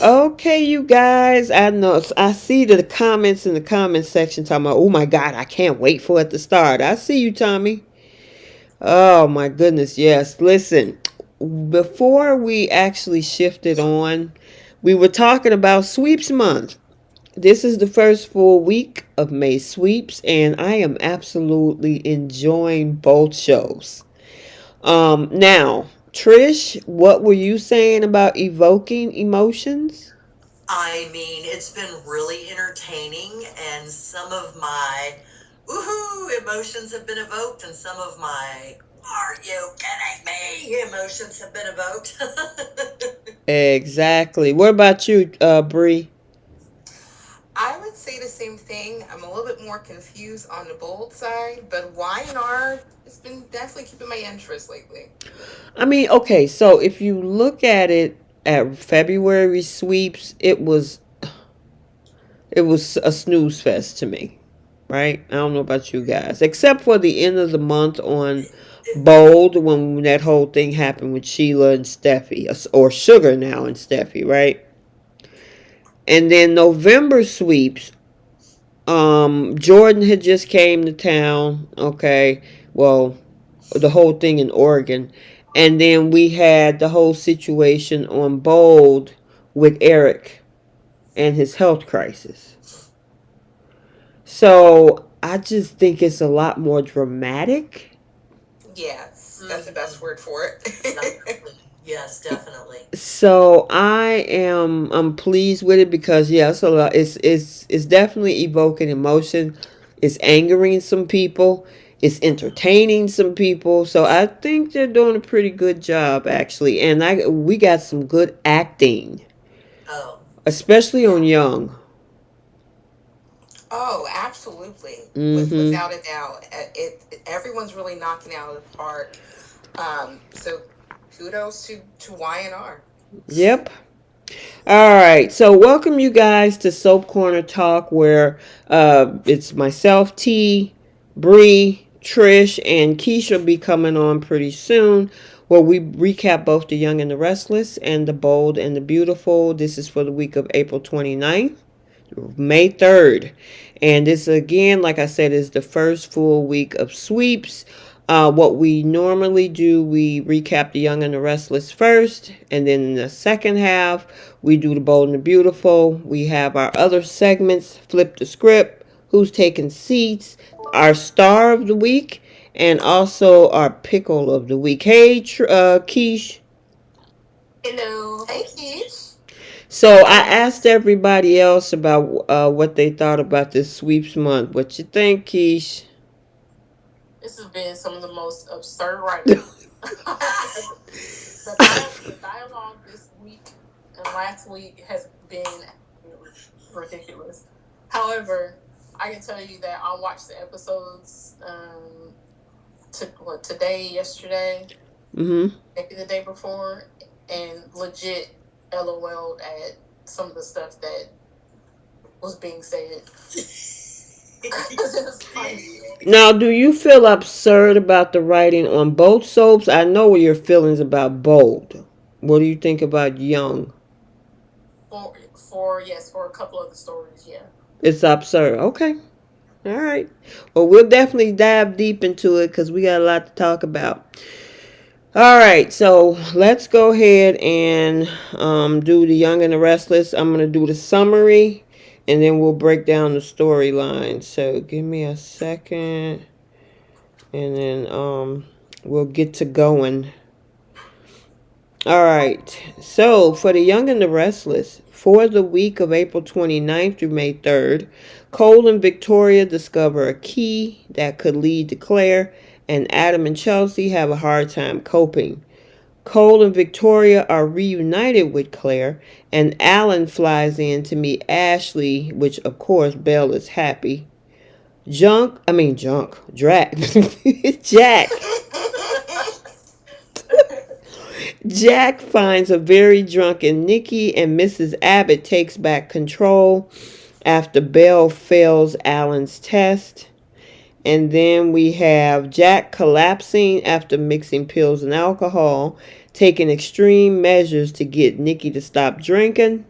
Okay, you guys. I know. I see the comments in the comment section talking about, oh my God, I can't wait for it to start. I see you, Tommy. Oh my goodness, yes. Listen, before we actually shifted on, we were talking about sweeps month. This is the first full week of May sweeps, and I am absolutely enjoying both shows. Now, Trish, what were you saying about evoking emotions? I mean, it's been really entertaining, and some of my woohoo emotions have been evoked, and some of my are you kidding me emotions have been evoked. Exactly. What about you, Bree? I would say the same thing. I'm a little bit more confused on the bold side, but Y&R has been definitely keeping my interest lately. I mean, okay, so if you look at it at February sweeps, it was a snooze fest to me, right? I don't know about you guys, except for the end of the month on Bold when that whole thing happened with Sheila and Steffi, or Sugar now and Steffi, right? And then November sweeps. Jordan had just came to town. Okay, well, the whole thing in Oregon, and then we had the whole situation on Bold with Eric and his health crisis. So I just think it's a lot more dramatic. Yes, that's the best Mhm. word for it. Definitely. Yes, definitely. So I'm pleased with it because yeah, it's a lot. It's definitely evoking emotion. It's angering some people. It's entertaining some people. So I think they're doing a pretty good job actually, and I we got some good acting, Oh, especially on yeah. Young. Oh, absolutely. Mm-hmm. Without a doubt, everyone's really knocking it out of the park. So kudos to Y&R. Yep. All right, so welcome you guys to Soap Corner Talk, where it's myself, T, Bree, Trish, and Keisha will be coming on pretty soon, where we recap both the Young and the Restless and the Bold and the Beautiful. This is for the week of April 29th, May 3rd. And this, again, like I said, is the first full week of sweeps. What we normally do, we recap the Young and the Restless first, and then in the second half, we do the Bold and the Beautiful. We have our other segments, Flip the Script, Who's Taking Seats, our Star of the Week, and also our Pickle of the Week. Hey, Keish. Hello. Hey, Hey, Keith. Keith. So I asked everybody else about what they thought about this sweeps month. What you think, Keish? This has been some of the most absurd writing. The dialogue this week and last week has been ridiculous. However, I can tell you that I watched the episodes today, yesterday, Mm-hmm. maybe the day before, and legit LOL'd at some of the stuff that was being said. Because it was funny. Now, do you feel absurd about the writing on both soaps? I know your feelings about Bold. What do you think about Young? For a couple of the stories, yeah. It's absurd. Okay. All right. Well, we'll definitely dive deep into it because we got a lot to talk about. All right. So let's go ahead and do the Young and the Restless. I'm going to do the summary and then we'll break down the storyline. So give me a second and then we'll get to going. All right. So, for the Young and the Restless, for the week of April 29th through May 3rd, Cole and Victoria discover a key that could lead to Claire, and Adam and Chelsea have a hard time coping. Cole and Victoria are reunited with Claire, and Alan flies in to meet Ashley, which of course Belle is happy. Drac, Jack. Jack finds a very drunken Nikki, and Mrs. Abbott takes back control after Belle fails Alan's test. And then we have Jack collapsing after mixing pills and alcohol, taking extreme measures to get Nikki to stop drinking.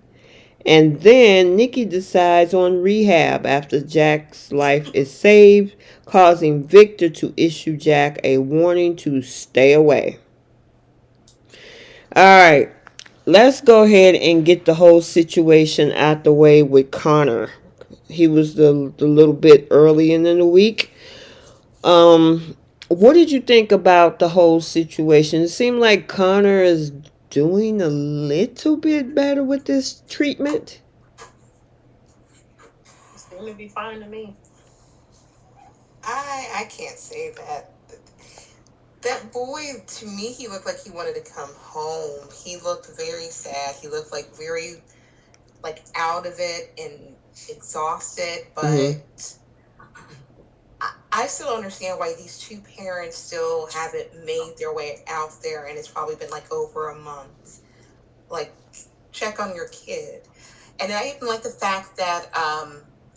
And then Nikki decides on rehab after Jack's life is saved, causing Victor to issue Jack a warning to stay away. All right, let's go ahead and get the whole situation out the way with Connor. He was the little bit early in the week. Um, what did you think about the whole situation? It seemed like Connor is doing a little bit better with this treatment. It's going to be fine to me. I can't say that. That boy, to me, he looked like he wanted to come home. He looked very sad. He looked like very, like, out of it and exhausted. But I still don't understand why these two parents still haven't made their way out there, and it's probably been like over a month. Like, check on your kid. And I even like the fact that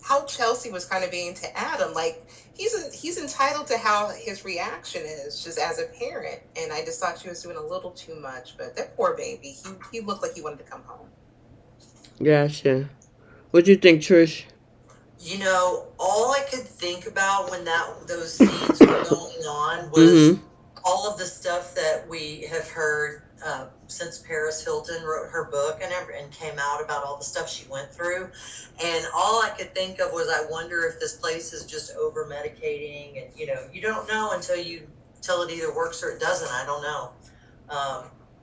how Chelsea was kind of being to Adam, like he's entitled to how his reaction is just as a parent. And I just thought she was doing a little too much. But that poor baby, he looked like he wanted to come home. Gotcha. What do you think, Trish? You know, all I could think about when those scenes were going on was all of the stuff that we have heard since Paris Hilton wrote her book and came out about all the stuff she went through. And all I could think of was, I wonder if this place is just over medicating. And, you know, you don't know until it either works or it doesn't. I don't know.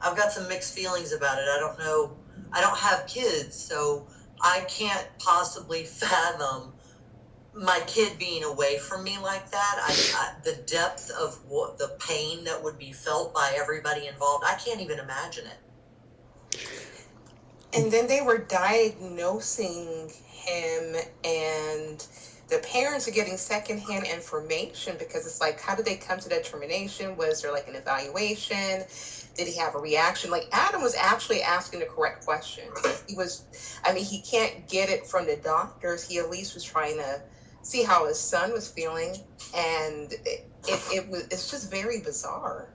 I've got some mixed feelings about it. I don't know. I don't have kids, so I can't possibly fathom my kid being away from me like that. The depth of what the pain that would be felt by everybody involved, I can't even imagine it. And then they were diagnosing him, and the parents are getting secondhand information, because it's like, how did they come to that determination? Was there like an evaluation? Did he have a reaction? Like, Adam was actually asking the correct question. He can't get it from the doctors. He at least was trying to see how his son was feeling. And it's just very bizarre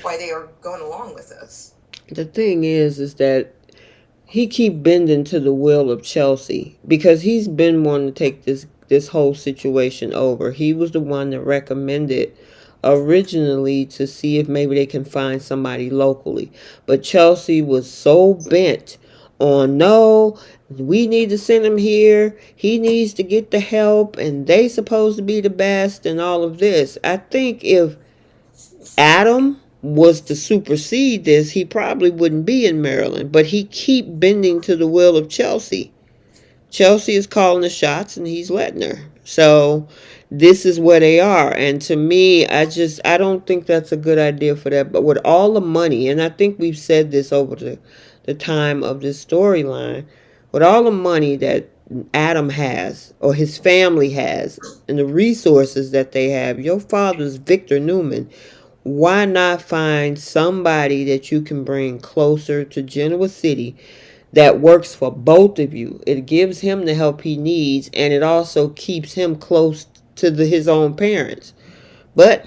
why they are going along with this. The thing is that he keep bending to the will of Chelsea, because he's been wanting to take this whole situation over. He was the one that recommended originally to see if maybe they can find somebody locally, but Chelsea was so bent on, no, we need to send him here, he needs to get the help, and they supposed to be the best and all of this. I think if Adam was to supersede this, he probably wouldn't be in Maryland, but he keep bending to the will of Chelsea. Chelsea is calling the shots and he's letting her. So this is where they are. And to me, I don't think that's a good idea for that. But with all the money, and I think we've said this over the time of this storyline, with all the money that Adam has, or his family has, and the resources that they have, your father's Victor Newman, why not find somebody that you can bring closer to Genoa City that works for both of you? It gives him the help he needs, and it also keeps him close to his own parents. But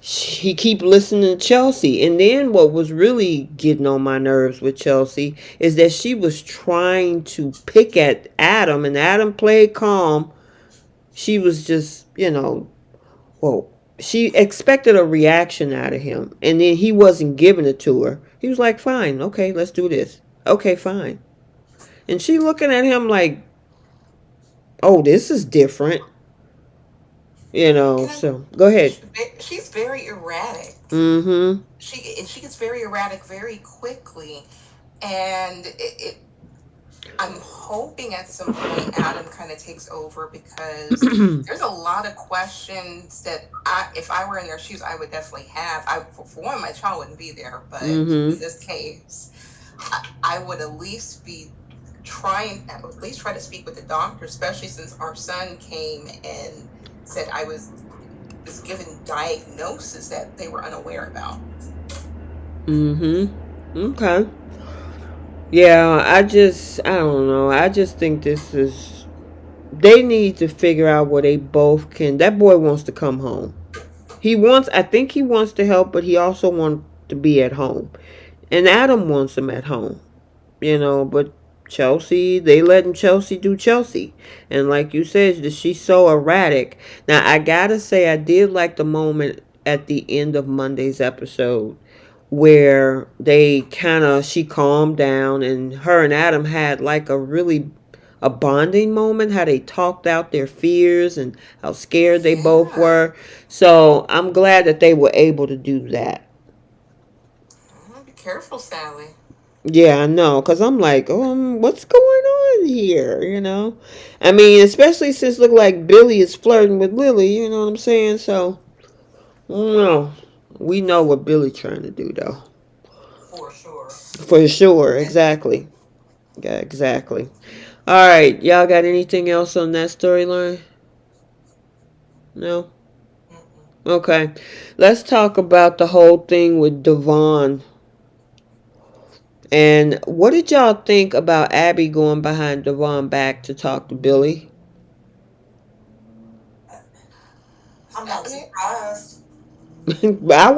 he keep listening to Chelsea. And then what was really getting on my nerves with Chelsea is that she was trying to pick at Adam, and Adam played calm. She was just, well, she expected a reaction out of him, and then he wasn't giving it to her. He was like, fine, okay, let's do this. Okay, fine. And she looking at him like, oh, this is different. So go ahead. She's very erratic. She gets very erratic very quickly. And I'm hoping at some point Adam kind of takes over, because there's a lot of questions that if I were in their shoes, I would definitely have. For one, my child wouldn't be there, but in this case, I would at least try to speak with the doctor, especially since our son came and said I was given diagnosis that they were unaware about. Okay. Yeah, I don't know. I just think they need to figure out where they both can. That boy wants to come home. I think he wants to help, but he also wants to be at home. And Adam wants him at home, but Chelsea, they letting Chelsea do Chelsea. And like you said, she's so erratic. Now, I gotta say, I did like the moment at the end of Monday's episode where she calmed down and her and Adam had like a bonding moment, how they talked out their fears and how scared they both Yeah. were. So I'm glad that they were able to do that. Be careful, Sally. Yeah, I know, because I'm like, what's going on here? I mean, especially since look like Billy is flirting with Lily. You know what I'm saying? So, no, we know what Billy's trying to do, though. For sure. For sure, exactly. Yeah, exactly. All right, y'all got anything else on that storyline? No. Mm-mm. Okay, let's talk about the whole thing with Devon. And what did y'all think about Abby going behind Devon back to talk to Billy? I'm I not mean, surprised. But I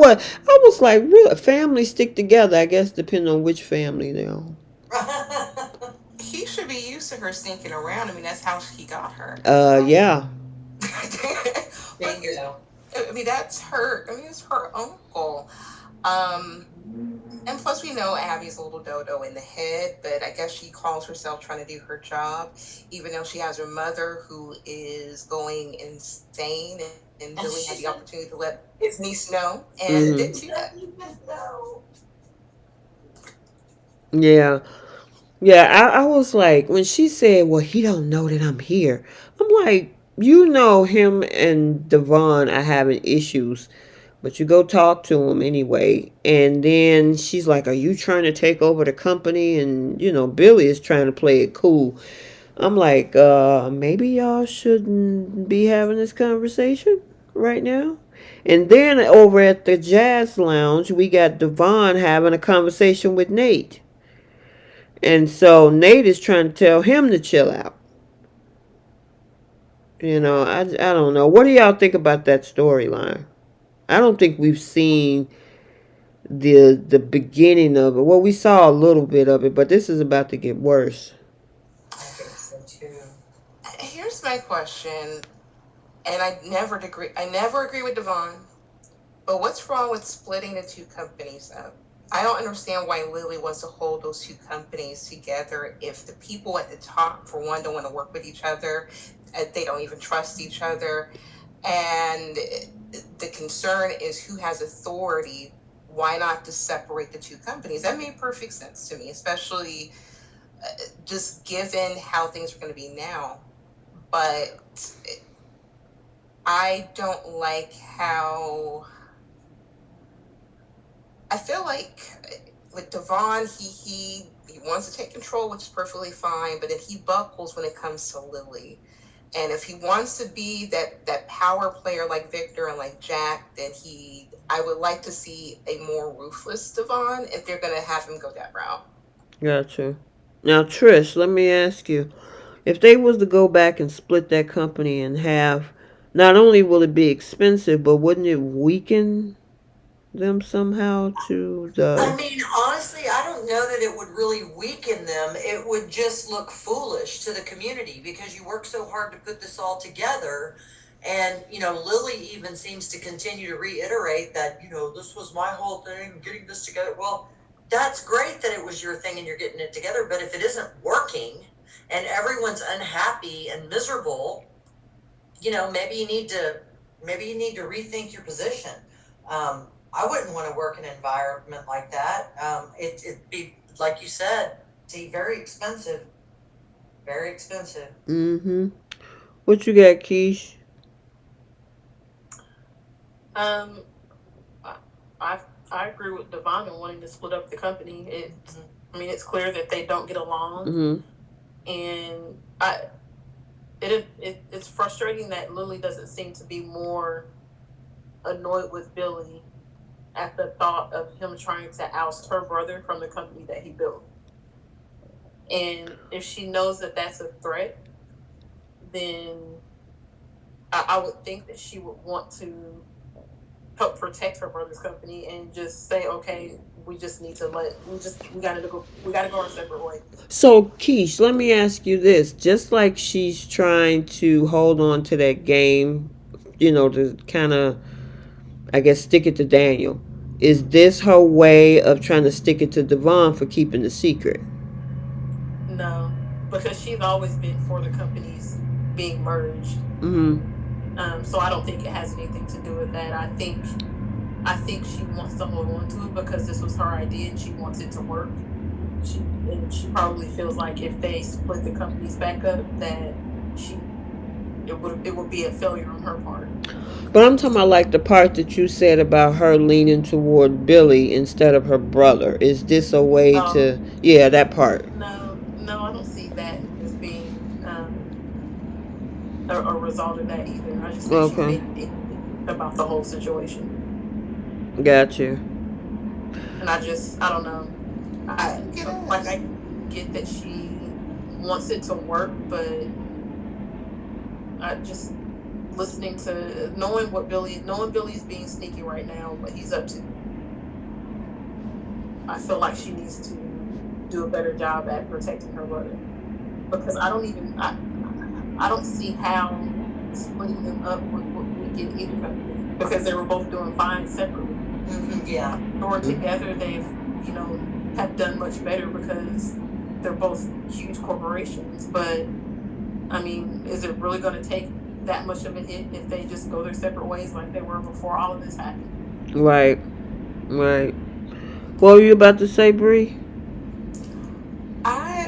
was like, really, families stick together. I guess depending on which family they are. he should be used to her sneaking around. I mean, that's how he got her. Yeah. But Bingo. I mean, that's her. I mean, it's her uncle. Um, and plus, we know Abby's a little dodo in the head, but I guess she calls herself trying to do her job, even though she has her mother who is going insane. And Billy had the opportunity to let his niece know and Hmm. didn't do that. Yeah. Yeah. I was like, when she said, "Well, he don't know that I'm here," I'm like, him and Devon are having issues, but you go talk to him anyway. And then she's like, "Are you trying to take over the company?" And Billy is trying to play it cool. I'm like, maybe y'all shouldn't be having this conversation right now. And then over at the jazz lounge, we got Devon having a conversation with Nate. And so Nate is trying to tell him to chill out. I don't know. What do y'all think about that storyline? I don't think we've seen the beginning of it. Well, we saw a little bit of it, but this is about to get worse. I think so too. Here's my question, and I never agree with Devon. But what's wrong with splitting the two companies up? I don't understand why Lily wants to hold those two companies together if the people at the top, for one, don't want to work with each other, they don't even trust each other, and the concern is who has authority. Why not just separate the two companies? That made perfect sense to me, especially just given how things are going to be now. But I don't like how I feel like with Devon, he wants to take control, which is perfectly fine, but then he buckles when it comes to Lily. And if he wants to be that power player like Victor and like Jack, then I would like to see a more ruthless Devon if they're gonna have him go that route. Gotcha. Now, Trish, let me ask you. If they was to go back and split that company in half, not only will it be expensive, but wouldn't it weaken them somehow to I the mean, honestly, I don't know that it would really weaken them. It would just look foolish to the community because you work so hard to put this all together. And, Lily even seems to continue to reiterate that, this was my whole thing, getting this together. Well, that's great that it was your thing and you're getting it together. But if it isn't working and everyone's unhappy and miserable, maybe you need to rethink your position. I wouldn't want to work in an environment like that. It'd be like you said, see, very expensive, very expensive. Mm-hmm. What you got, Keish? Um, I, I I agree with Devon in wanting to split up the company. Mhm. I mean, it's clear that they don't get along, Mm-hmm. and it's frustrating that Lily doesn't seem to be more annoyed with Billy at the thought of him trying to oust her brother from the company that he built. And if she knows that that's a threat, then I would think that she would want to help protect her brother's company and just say, okay, we just need to we gotta go our separate ways. So, Keish, let me ask you this. Just like she's trying to hold on to that game, to kind of, I guess, stick it to Daniel, is this her way of trying to stick it to Devon for keeping the secret? No, because she's always been for the companies being merged. Mm So I don't think it has anything to do with that. I think she wants to hold on to it because this was her idea and she wants it to work. She probably feels like if they split the companies back up, that she it would be a failure on her part. hmm. But I'm talking about like the part that you said about her leaning toward Billy instead of her brother. Is this a way Um, to, yeah, that part? no, I don't see that as being a result of that either. I just think she's Okay. being angry about the whole situation, Got you. and I don't know. I I think it like is. I get that she wants it to work, but I just listening to knowing Billy's being sneaky right now, what he's up to. I feel like she needs to do a better job at protecting her brother because I don't see how splitting them up would weaken either company because they were both doing fine separately. Yeah. Or together they've have done much better because they're both huge corporations. But I mean, is it really going to take that much of a hit if they just go their separate ways like they were before all of this happened? Right. Right. What were you about to say, Bree?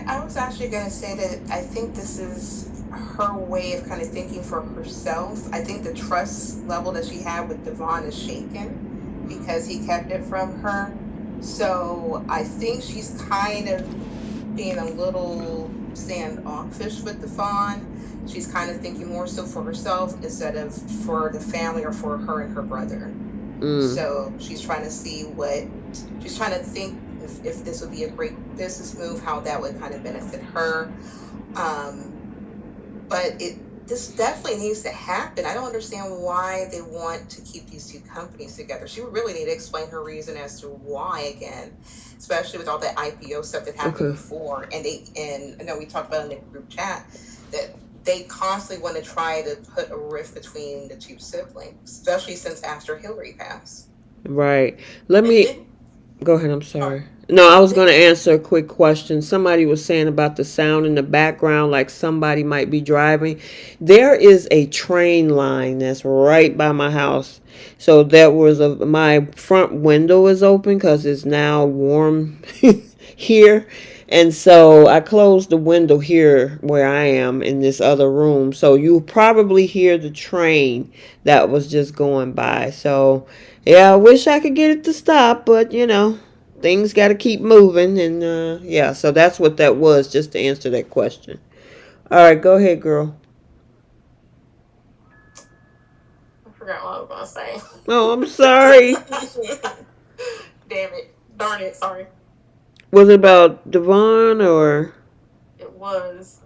I was actually gonna say that I think this is her way of kind of thinking for herself. I think the trust level that she had with Devon is shaken because he kept it from her. So I think she's kind of being a little standoffish with Devon. She's kind of thinking more so for herself instead of for the family or for her and her brother. Mm. So she's trying to think if this would be a great business move, how that would kind of benefit her. Um, but this definitely needs to happen. I don't understand why they want to keep these two companies together. She would really need to explain her reason as to why again, especially with all that IPO stuff that happened Okay. before. And I know we talked about in the group chat that they constantly want to try to put a rift between the two siblings, especially since after Hillary passed. Right. Let And me then, go ahead. I'm sorry, sorry. No, I was then going to answer a quick question. Somebody was saying about the sound in the background, like somebody might be driving. There is a train line that's right by my house. So my front window is open because it's now warm here. And so I closed the window here where I am in this other room. So you probably hear the train that was just going by. So yeah, I wish I could get it to stop, but things got to keep moving. And yeah, so that's what that was, just to answer that question. All right, go ahead, girl. I forgot what I was gonna say. Oh, I'm sorry. Damn it, darn it, sorry. Was it about Devon or? It was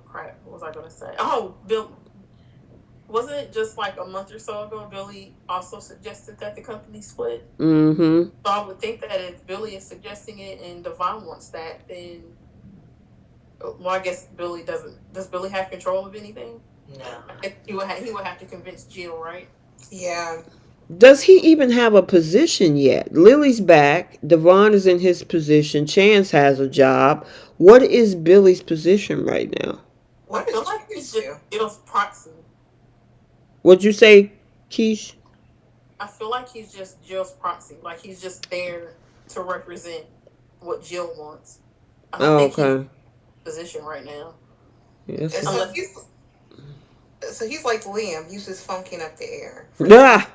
crap. What was I gonna say? Oh, Bill. Wasn't it just like a month or so ago? Billy also suggested that the company split. Mm-hmm. So I would think that if Billy is suggesting it and Devon wants that, then well, I guess Billy doesn't. Does Billy have control of anything? No. He would have to convince Jill, right? Yeah. Does he even have a position yet? Lily's back. Devon is in his position. Chance has a job. What is Billy's position right now? I What feel did like you he's just do? Jill's proxy. What'd you say, Keish? I feel like he's just Jill's proxy. Like he's just there to represent what Jill wants. I don't Oh, think he's in okay. a position right now, Yes. And unless so he's like Liam. He's just funking up the air for Jill. Ah.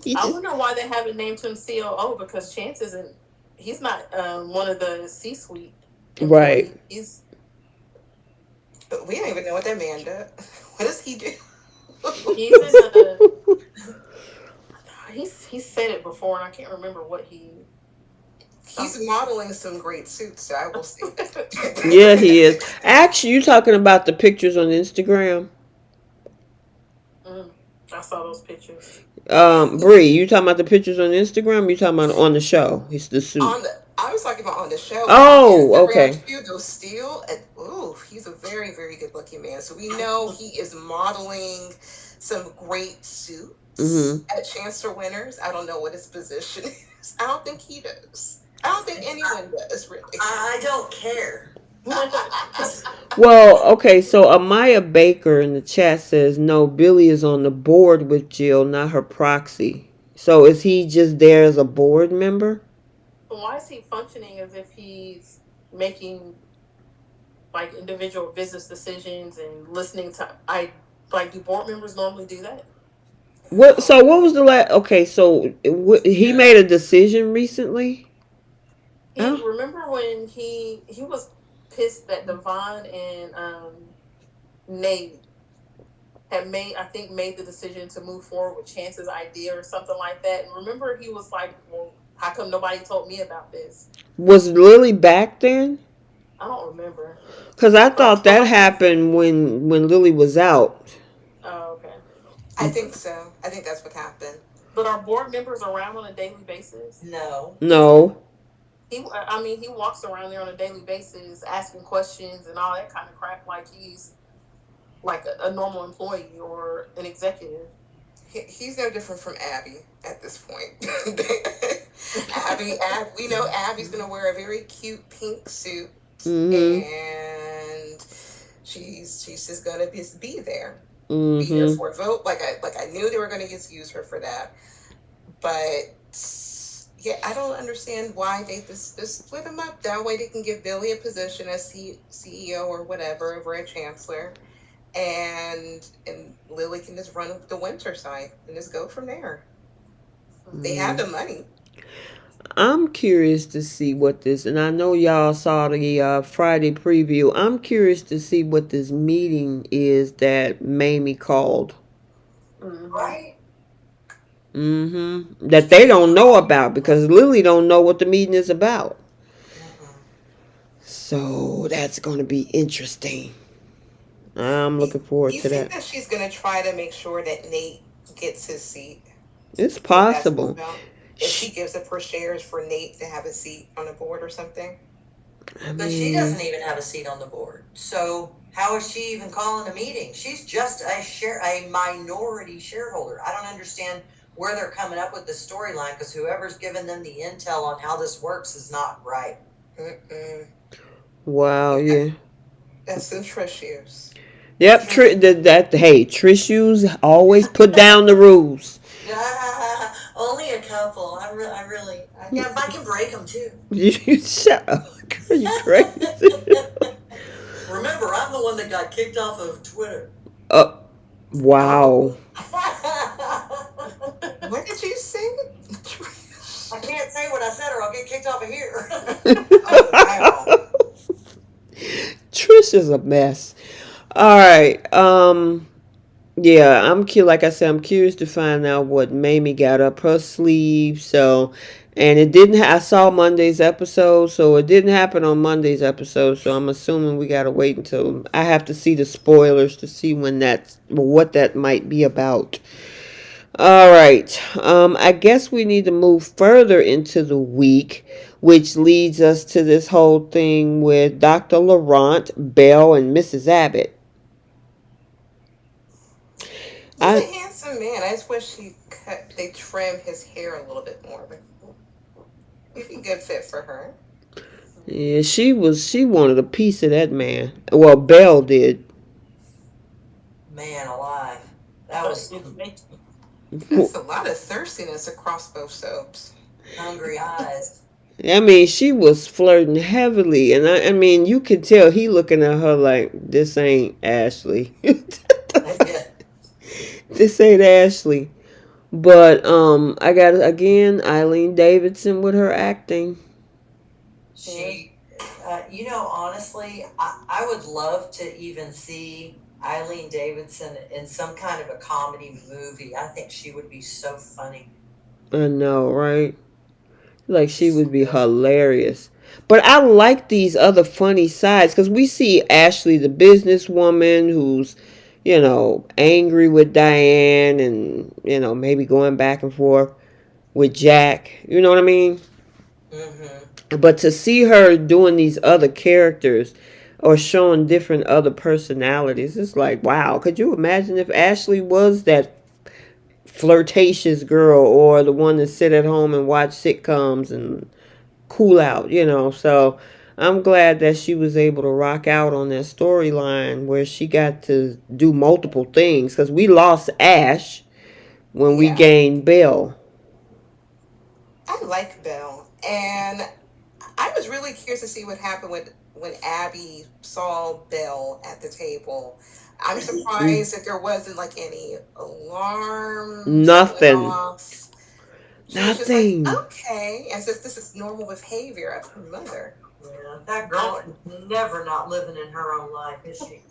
He I just wonder why they haven't named him COO because Chance isn't. He's not one of the C-suite right. employees. But we don't even know what that man does. What does he do? He's in the. He's said it before, and I can't remember what he. He's Something. modeling some great suits, so I will say Yeah, he is. that. Actually, you talking about the pictures on Instagram? Mm. I saw those pictures. Bree, you talking about the pictures on Instagram? You talking about on the show? It's the suit. I was talking about on the show, but on Oh, Instagram okay. too, those still, and ooh, he's a very, very good looking man. So we know he is modeling some great suits Mm-hmm. at Chancellor Winners. I don't know what his position is. I don't think he does. I don't think anyone does really. I don't care. Well, okay, so Amaya Baker in the chat says no, Billy is on the board with Jill, not her proxy. So is he just there as a board member? Why is he functioning as if he's making like individual business decisions and listening to do board members normally do that? What? So what was the last? Okay, so he made a decision recently. He Oh, remember when he was pissed that Devon and Nate had made the decision to move forward with Chance's idea or something like that. And remember he was like, well, how come nobody told me about this? was Lily back then? I don't remember. Because I thought that happened when Lily was out. Oh, okay. I think so. I think that's what happened. But are board members around on a daily basis? No. No. He walks around there on a daily basis asking questions and all that kind of crap like he's like a normal employee or an executive. He's no different from Abby at this point. Abby, we know Abby's going to wear a very cute pink suit, and she's just going to be there, be there for a vote. Like I knew they were going to use her for that, but yeah, I don't understand why they just split them up. That way they can give Billy a position as CEO or whatever over at Chancellor. And Lily can just run the winter side and just go from there. They have the money. I'm curious to see what this, and I know y'all saw the Friday preview. I'm curious to see what this meeting is that Mamie called. Right? That they don't know about because Lily don't know what the meeting is about. So that's going to be interesting. I'm looking forward to that. You think that she's going to try to make sure that Nate gets his seat? It's possible. If she gives up her shares for Nate to have a seat on the board or something. But she doesn't even have a seat on the board. So how is she even calling a meeting? She's just a minority shareholder. I don't understand where they're coming up with the storyline because whoever's given them the intel on how this works is not right. Wow, yeah. That's some Trish years. Yep, hey, Trish Hughes always put down the rules. Only a couple. I can break them too. You shut up. Girl, you crazy. Remember, I'm the one that got kicked off of Twitter. Wow. What did you say? I can't say what I said or I'll get kicked off of here. Trish is a mess. All right. Yeah, like I said, I'm curious to find out what Mamie got up her sleeve. So, and it didn't. I saw Monday's episode, so it didn't happen on Monday's episode. So I'm assuming we gotta wait until I have to see the spoilers to see what that might be about. All right. I guess we need to move further into the week, which leads us to this whole thing with Dr. Laurent, Belle, and Mrs. Abbott. He's a handsome man. I just wish they trim his hair a little bit more. But he'd be a good fit for her. Yeah, she wanted a piece of that man. Well, Belle did. Man alive. That was That's a lot of thirstiness across both soaps. Hungry eyes. I mean, she was flirting heavily, and I mean, you could tell he looking at her like, this ain't Ashley. This ain't Ashley. But I got again Eileen Davidson with her acting. She, honestly, I would love to even see Eileen Davidson in some kind of a comedy movie. I think she would be so funny. I know, right? Like she would be hilarious. But I like these other funny sides because we see Ashley, the businesswoman, who's, angry with Diane and, maybe going back and forth with Jack. You know what I mean? But to see her doing these other characters or showing different other personalities, it's like, wow. Could you imagine if Ashley was that flirtatious girl or the one that sit at home and watch sitcoms and cool out? So I'm glad that she was able to rock out on that storyline where she got to do multiple things because we lost Ash when we gained Belle. I like Belle, and I was really curious to see what happened when Abby saw Belle at the table. I'm surprised that there wasn't like any alarms. Nothing. She was just like, Nothing. okay, as if this is normal behavior of her mother. Yeah, that girl never not living in her own life, is she?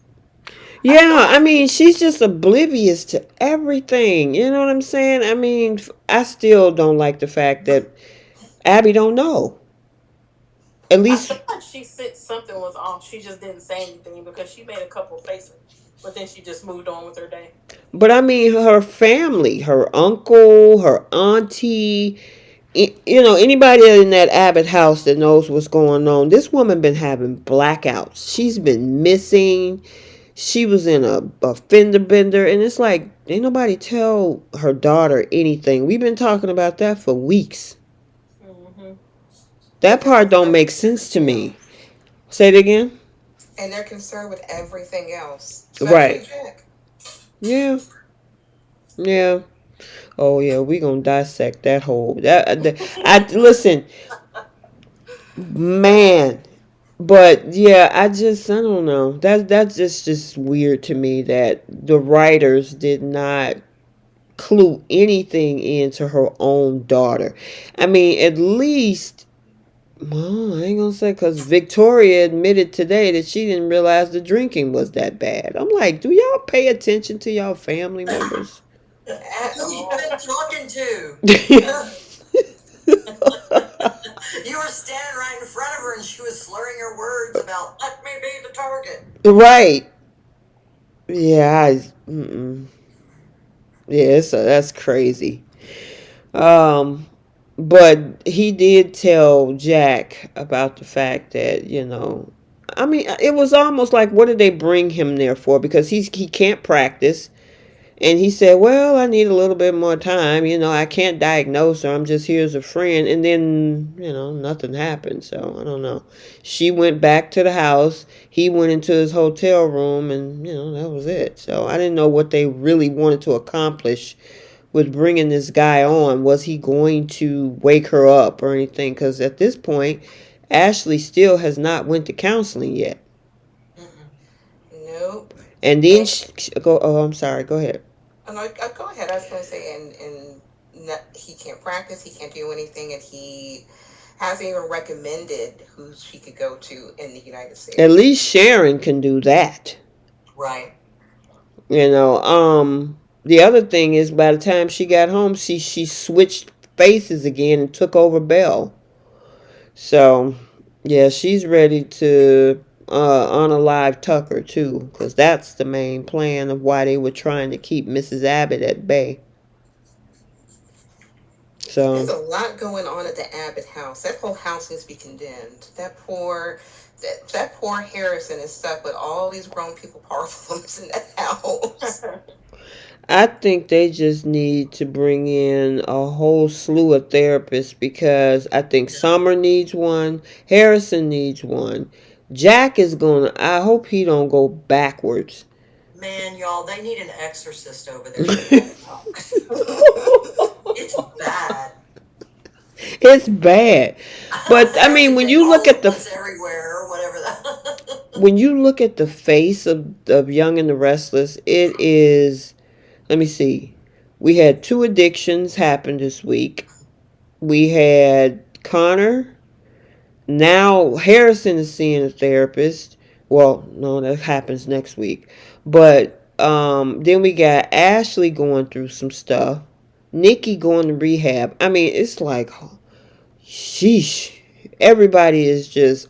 Yeah, I mean, she's just oblivious to everything. You know what I'm saying? I mean, I still don't like the fact that Abby don't know. At I least, feel like she sensed something was off. She just didn't say anything because she made a couple faces, but then she just moved on with her day. but I mean, her family, her uncle, her auntie, anybody in that Abbott house that knows what's going on. This woman been having blackouts. She's been missing. She was in a fender bender, and it's like ain't nobody tell her daughter anything. We've been talking about that for weeks. Mm-hmm. That part don't make sense to me. Say it again. And they're concerned with everything else, especially Right. Jack. Yeah. Yeah. Oh yeah, we gonna dissect that whole. I listen, man. But yeah, I don't know. That's just weird to me that the writers did not clue anything into her own daughter. I mean, at least, well, I ain't gonna say because Victoria admitted today that she didn't realize the drinking was that bad. I'm like, do y'all pay attention to y'all family members? Who you been talking to? You were standing right in front of her and she was slurring her words about, let me be the target. Right. Yeah, mm-mm. Yeah, so that's crazy. Um, but he did tell Jack about the fact that, I mean, it was almost like, what did they bring him there for? Because he can't practice. And he said, well, I need a little bit more time. I can't diagnose her. I'm just here as a friend. And then, nothing happened. So I don't know. She went back to the house. He went into his hotel room and, that was it. So I didn't know what they really wanted to accomplish with bringing this guy on. Was he going to wake her up or anything? Because at this point, Ashley still has not went to counseling yet. Nope. And then go. Oh, I'm sorry. Go ahead. Go ahead. I was going to say, he can't practice, he can't do anything, and he hasn't even recommended who she could go to in the United States. At least Sharon can do that. Right. The other thing is, by the time she got home, she switched faces again and took over Belle. So, yeah, she's ready to unalive Tucker too, because that's the main plan of why they were trying to keep Mrs. Abbott at bay. So there's a lot going on at the Abbott house. That whole house needs to be condemned. That poor Harrison is stuck with all these grown people problems in that house. I think they just need to bring in a whole slew of therapists because I think Summer needs one, Harrison needs one. Jack is gonna. I hope he don't go backwards. Man, y'all, they need an exorcist over there. It's bad. It's bad. But I mean, when you look at the everywhere or whatever that. When you look at the face of Young and the Restless, it is. Let me see. We had 2 addictions happen this week. We had Connor. Now Harrison is seeing a therapist. Well, no, that happens next week. But then we got Ashley going through some stuff. Nikki going to rehab. I mean, it's like, sheesh. Everybody is just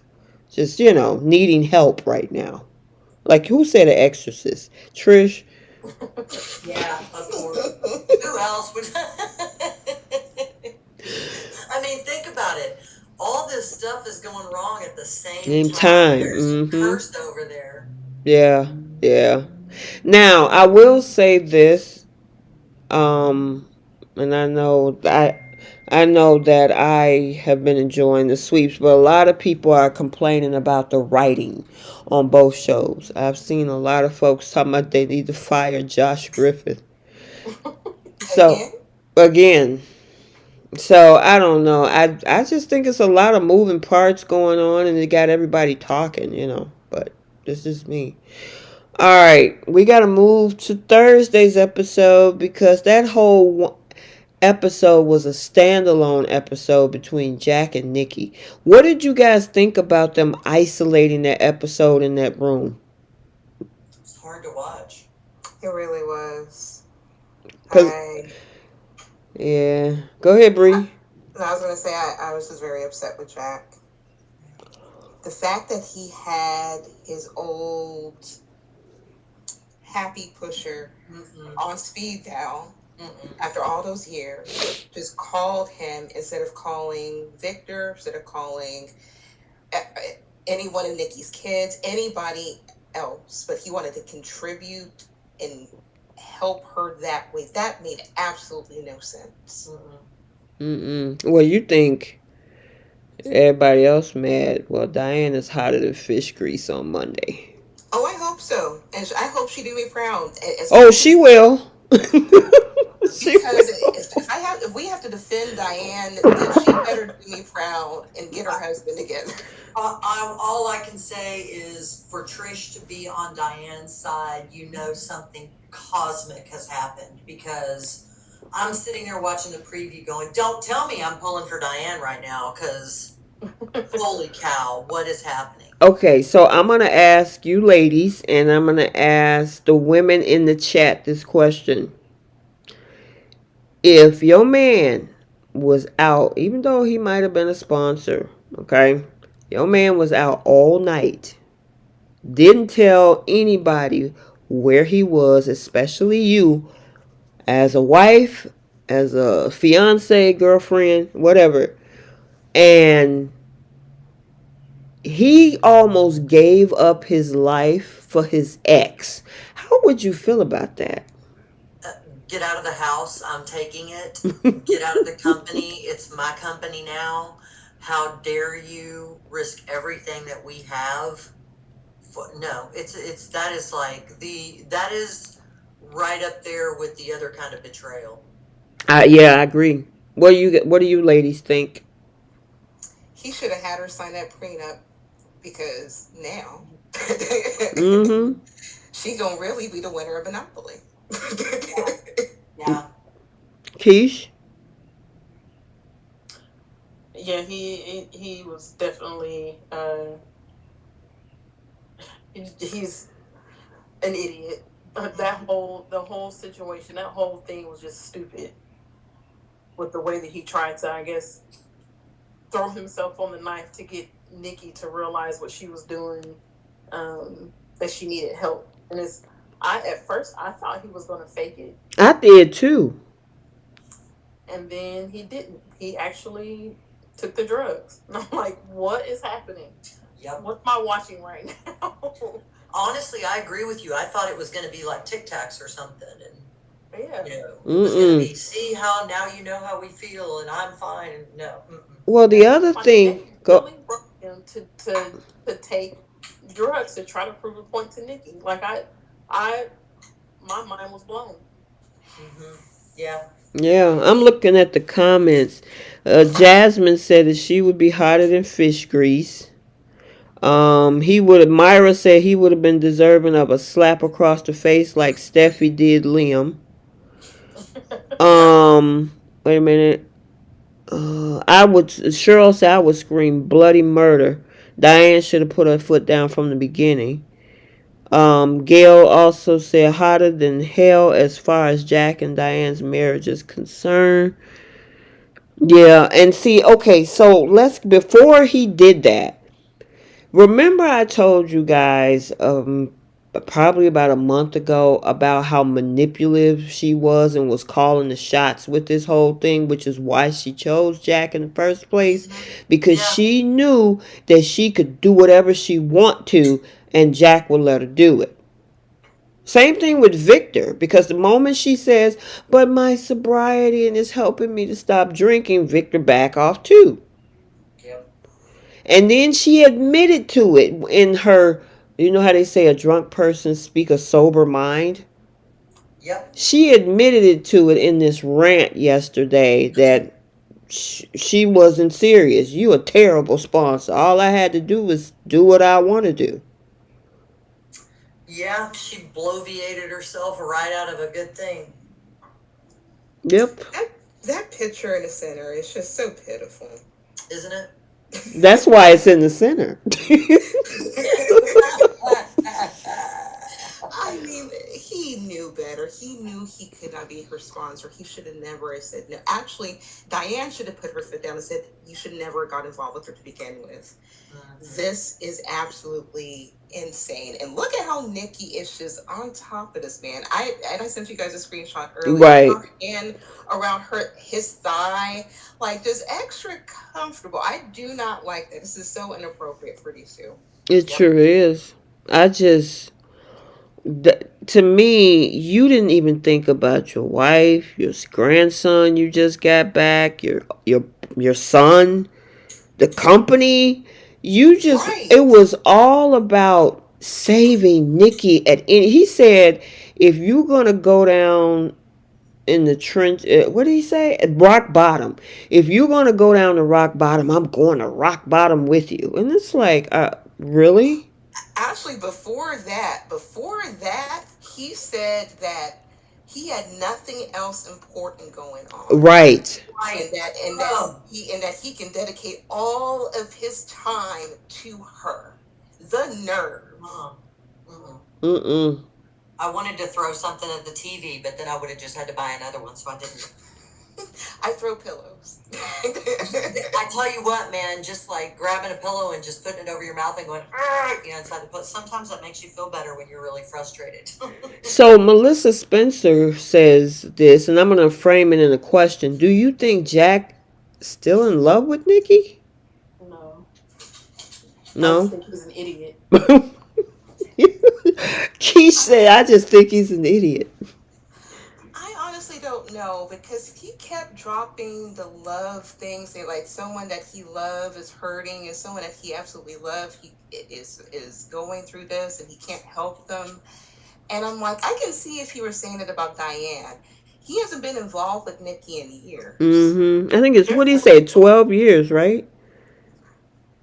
needing help right now. Like, who said an exorcist? Trish, Yeah, of course. Who else would? I mean, think about it. All this stuff is going wrong at the same Same time. time. There's Mm-hmm. cursed over there. Yeah. Yeah. Now I will say this. Um, and I know that I have been enjoying the sweeps, but a lot of people are complaining about the writing on both shows. I've seen a lot of folks talking about they need to fire Josh Griffith. So Again, again, so I don't know. I just think it's a lot of moving parts going on, and it got everybody talking, you know. But this is me. All right, we got to move to Thursday's episode because that whole episode was a standalone episode between Jack and Nikki. What did you guys think about them isolating that episode in that room? It's hard to watch. it really was. Cause I, yeah, go ahead, I, Bree. I was gonna say I was just very upset with Jack. The fact that he had his old happy pusher Mm-mm. on speed dial Mm-mm. after all those years, just called him instead of calling Victor, instead of calling any one of Nikki's kids, anybody else, but he wanted to contribute and help her that way. That made absolutely no sense. Well, you think everybody else mad? Well, Diane is hotter than fish grease on Monday. Oh, I hope so, and I hope she do me proud, Oh, especially she will. She because will. if we have to defend Diane, then she better do me proud and get her husband together. All I can say is for Trish to be on Diane's side, you know something cosmic has happened because I'm sitting there watching the preview going, don't tell me I'm pulling for Diane right now because holy cow, what is happening? Okay, so I'm gonna ask you ladies, and I'm gonna ask the women in the chat this question. If your man was out, even though he might have been a sponsor, okay, your man was out all night, didn't tell anybody where he was, especially you, as a wife, as a fiance, girlfriend, whatever, and he almost gave up his life for his ex. How would you feel about that? Get out of the house, I'm taking it. Get out of the company, it's my company now. How dare you risk everything that we have? No, it's that is like that is right up there with the other kind of betrayal. Yeah, I agree. What do you ladies think? He should have had her sign that prenup because now Mm-hmm. she gonna really be the winner of Monopoly. Yeah. Yeah. Keish? Yeah, he was definitely he's an idiot. The whole situation, that whole thing was just stupid. With the way that he tried to, I guess, throw himself on the knife to get Nikki to realize what she was doing, that she needed help. And at first I thought he was going to fake it, I did too. and then he didn't. He actually took the drugs. And I'm like, what is happening? Yep. What am I watching right now? Honestly, I agree with you. I thought it was going to be like Tic Tacs or something, and Yeah. it was going to be see how now you know how we feel, and I'm fine. And no, Well, the other thing, They go. really broke him to take drugs to try to prove a point to Nikki. Like my mind was blown. Yeah. Yeah, I'm looking at the comments. Jasmine said that she would be hotter than fish grease. Myra said he would have been deserving of a slap across the face like Steffi did Liam. Wait a minute. Cheryl said I would scream bloody murder. Diane should have put her foot down from the beginning. Gail also said hotter than hell as far as Jack and Diane's marriage is concerned. Yeah, and see, okay, so before he did that, remember I told you guys, probably about a month ago about how manipulative she was and was calling the shots with this whole thing, which is why she chose Jack in the first place, because Yeah. she knew that she could do whatever she want to and Jack would let her do it. Same thing with Victor, because the moment she says, but my sobriety and it's helping me to stop drinking, Victor back off too. Yep. And then she admitted to it in her, you know how they say a drunk person speak a sober mind? Yep. She admitted it to it in this rant yesterday that she wasn't serious. You a terrible sponsor. All I had to do was do what I want to do. Yeah, she bloviated herself right out of a good thing. Yep. That picture in the center is just so pitiful. Isn't it? That's why it's in the center. I mean, he knew better. He knew he could not be her sponsor. He should have never said no. Actually, Diane should have put her foot down and said, you should never have got involved with her to begin with. This is absolutely insane. And look at how Nikki is just on top of this man. I sent you guys a screenshot earlier. Right. Her hand around his thigh, like just extra comfortable. I do not like that. This is so inappropriate for these two. It sure is. I just, to me, you didn't even think about your wife, your grandson you just got back, your son, the company. You just, Right. it was all about saving Nikki at any. He said, if you're gonna go down in the trench, what did he say? At rock bottom. If you're gonna go down to rock bottom, I'm going to rock bottom with you. And it's like, really? Actually, before that, he said that he had nothing else important going on. Right. And that he can dedicate all of his time to her. The nerve. Mm-mm. I wanted to throw something at the TV, but then I would have just had to buy another one, so I didn't. I throw pillows. I tell you what, man, just like grabbing a pillow and just putting it over your mouth and going, inside the pillow. Sometimes that makes you feel better when you're really frustrated. So Melissa Spencer says this, and I'm going to frame it in a question. Do you think Jack still in love with Nikki? No. I No. just think he's an idiot. Keish said, I just think he's an idiot. I honestly don't know, because he kept dropping the love things, and like someone that he loves is hurting, and someone that he absolutely loves is going through this, and he can't help them. And I'm like, I can see if he were saying it about Diane. He hasn't been involved with Nikki in years. Mm-hmm. I think it's, what did he say, 12 years, right?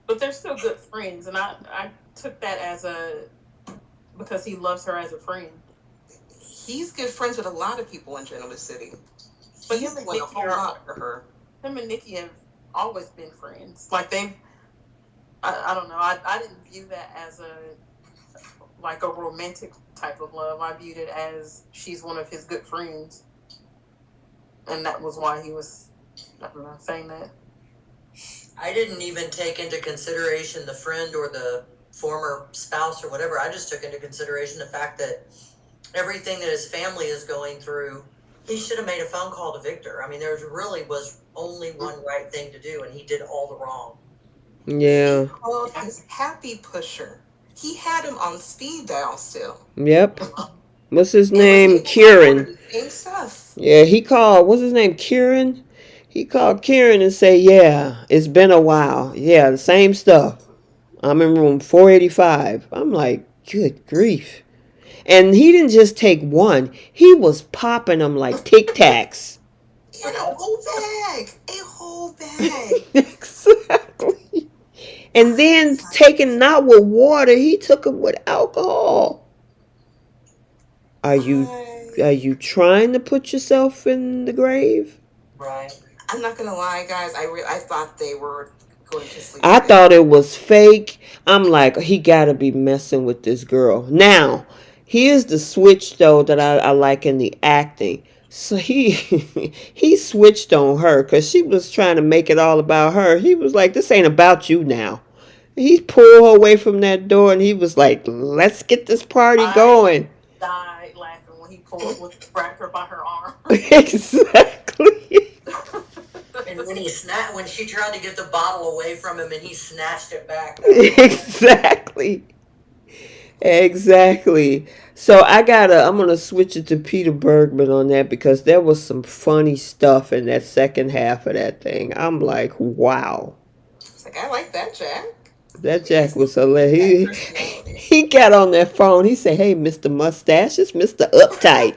But they're still good friends, and I took that as because he loves her as a friend. He's good friends with a lot of people in Genoa City. But He's him and doing a Nikki whole lot for her. Him and Nikki have always been friends. Like I don't know. I didn't view that as a romantic type of love. I viewed it as she's one of his good friends, and that was why he was, I don't know, saying that. I didn't even take into consideration the friend or the former spouse or whatever. I just took into consideration the fact that everything that his family is going through, he should have made a phone call to Victor. I mean, there really was only one right thing to do, and he did all the wrong. Yeah. He called his happy pusher. He had him on speed dial still. Yep. What's his name? Kieran. Same stuff. Yeah, he called, what's his name? Kieran? He called Kieran and said, yeah, it's been a while. Yeah, the same stuff. I'm in room 485. I'm like, good grief. And he didn't just take one. He was popping them like Tic Tacs. In a whole bag. A whole bag. Exactly. And then taking not with water, he took them with alcohol. Are you trying to put yourself in the grave? Right. I'm not gonna lie, guys. I thought they were going to sleep. I thought it was fake. I'm like, he gotta be messing with this girl. Now, here's the switch though that I like in the acting. So he switched on her because she was trying to make it all about her. He was like, this ain't about you now. He pulled her away from that door and he was like, let's get this party I going. died laughing when he pulled when he grabbed her by her arm. Exactly. And when she tried to get the bottle away from him and he snatched it back, that was hilarious. Exactly. Exactly. So I'm gonna switch it to Peter Bergman on that because there was some funny stuff in that second half of that thing. I'm like, wow. It's like, I like that Jack. That Jack He's was that hilarious. personality. He got on that phone. He said, "Hey, Mr. Mustache, it's Mr. Uptight."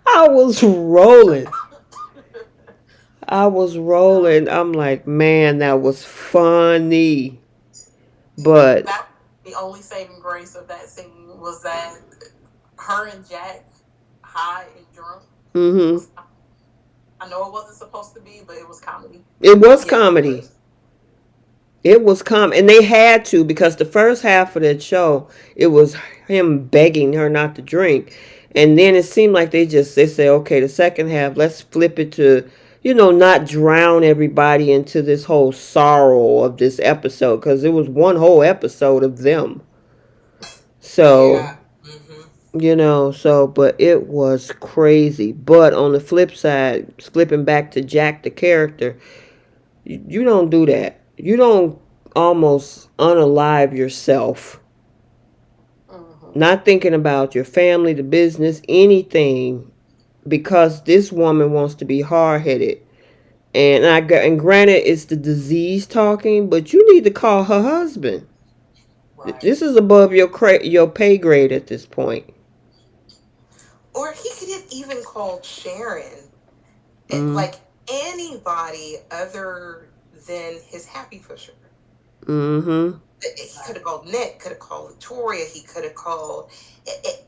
I was rolling. I was rolling. I'm like, man, that was funny. But That the only saving grace of that scene was that her and Jack, high and drunk, mm-hmm. was. I know it wasn't supposed to be, but it was comedy. It was Yeah, it comedy. was. It was and they had to because the first half of that show, it was him begging her not to drink, and then it seemed like they say, okay, the second half, let's flip it to, not drown everybody into this whole sorrow of this episode because it was one whole episode of them. So Yeah. Mm-hmm. but it was crazy. But on the flip side, flipping back to Jack the character, you don't do that. You don't almost unalive yourself, Mm-hmm. not thinking about your family, the business, anything, because this woman wants to be hard headed. And granted, it's the disease talking, but you need to call her husband. Right. This is above your pay grade at this point. Or he could have even called Sharon. Mm, Like anybody other than his happy pusher. mm-hmm. He could have called Nick, could have called Victoria, he could have called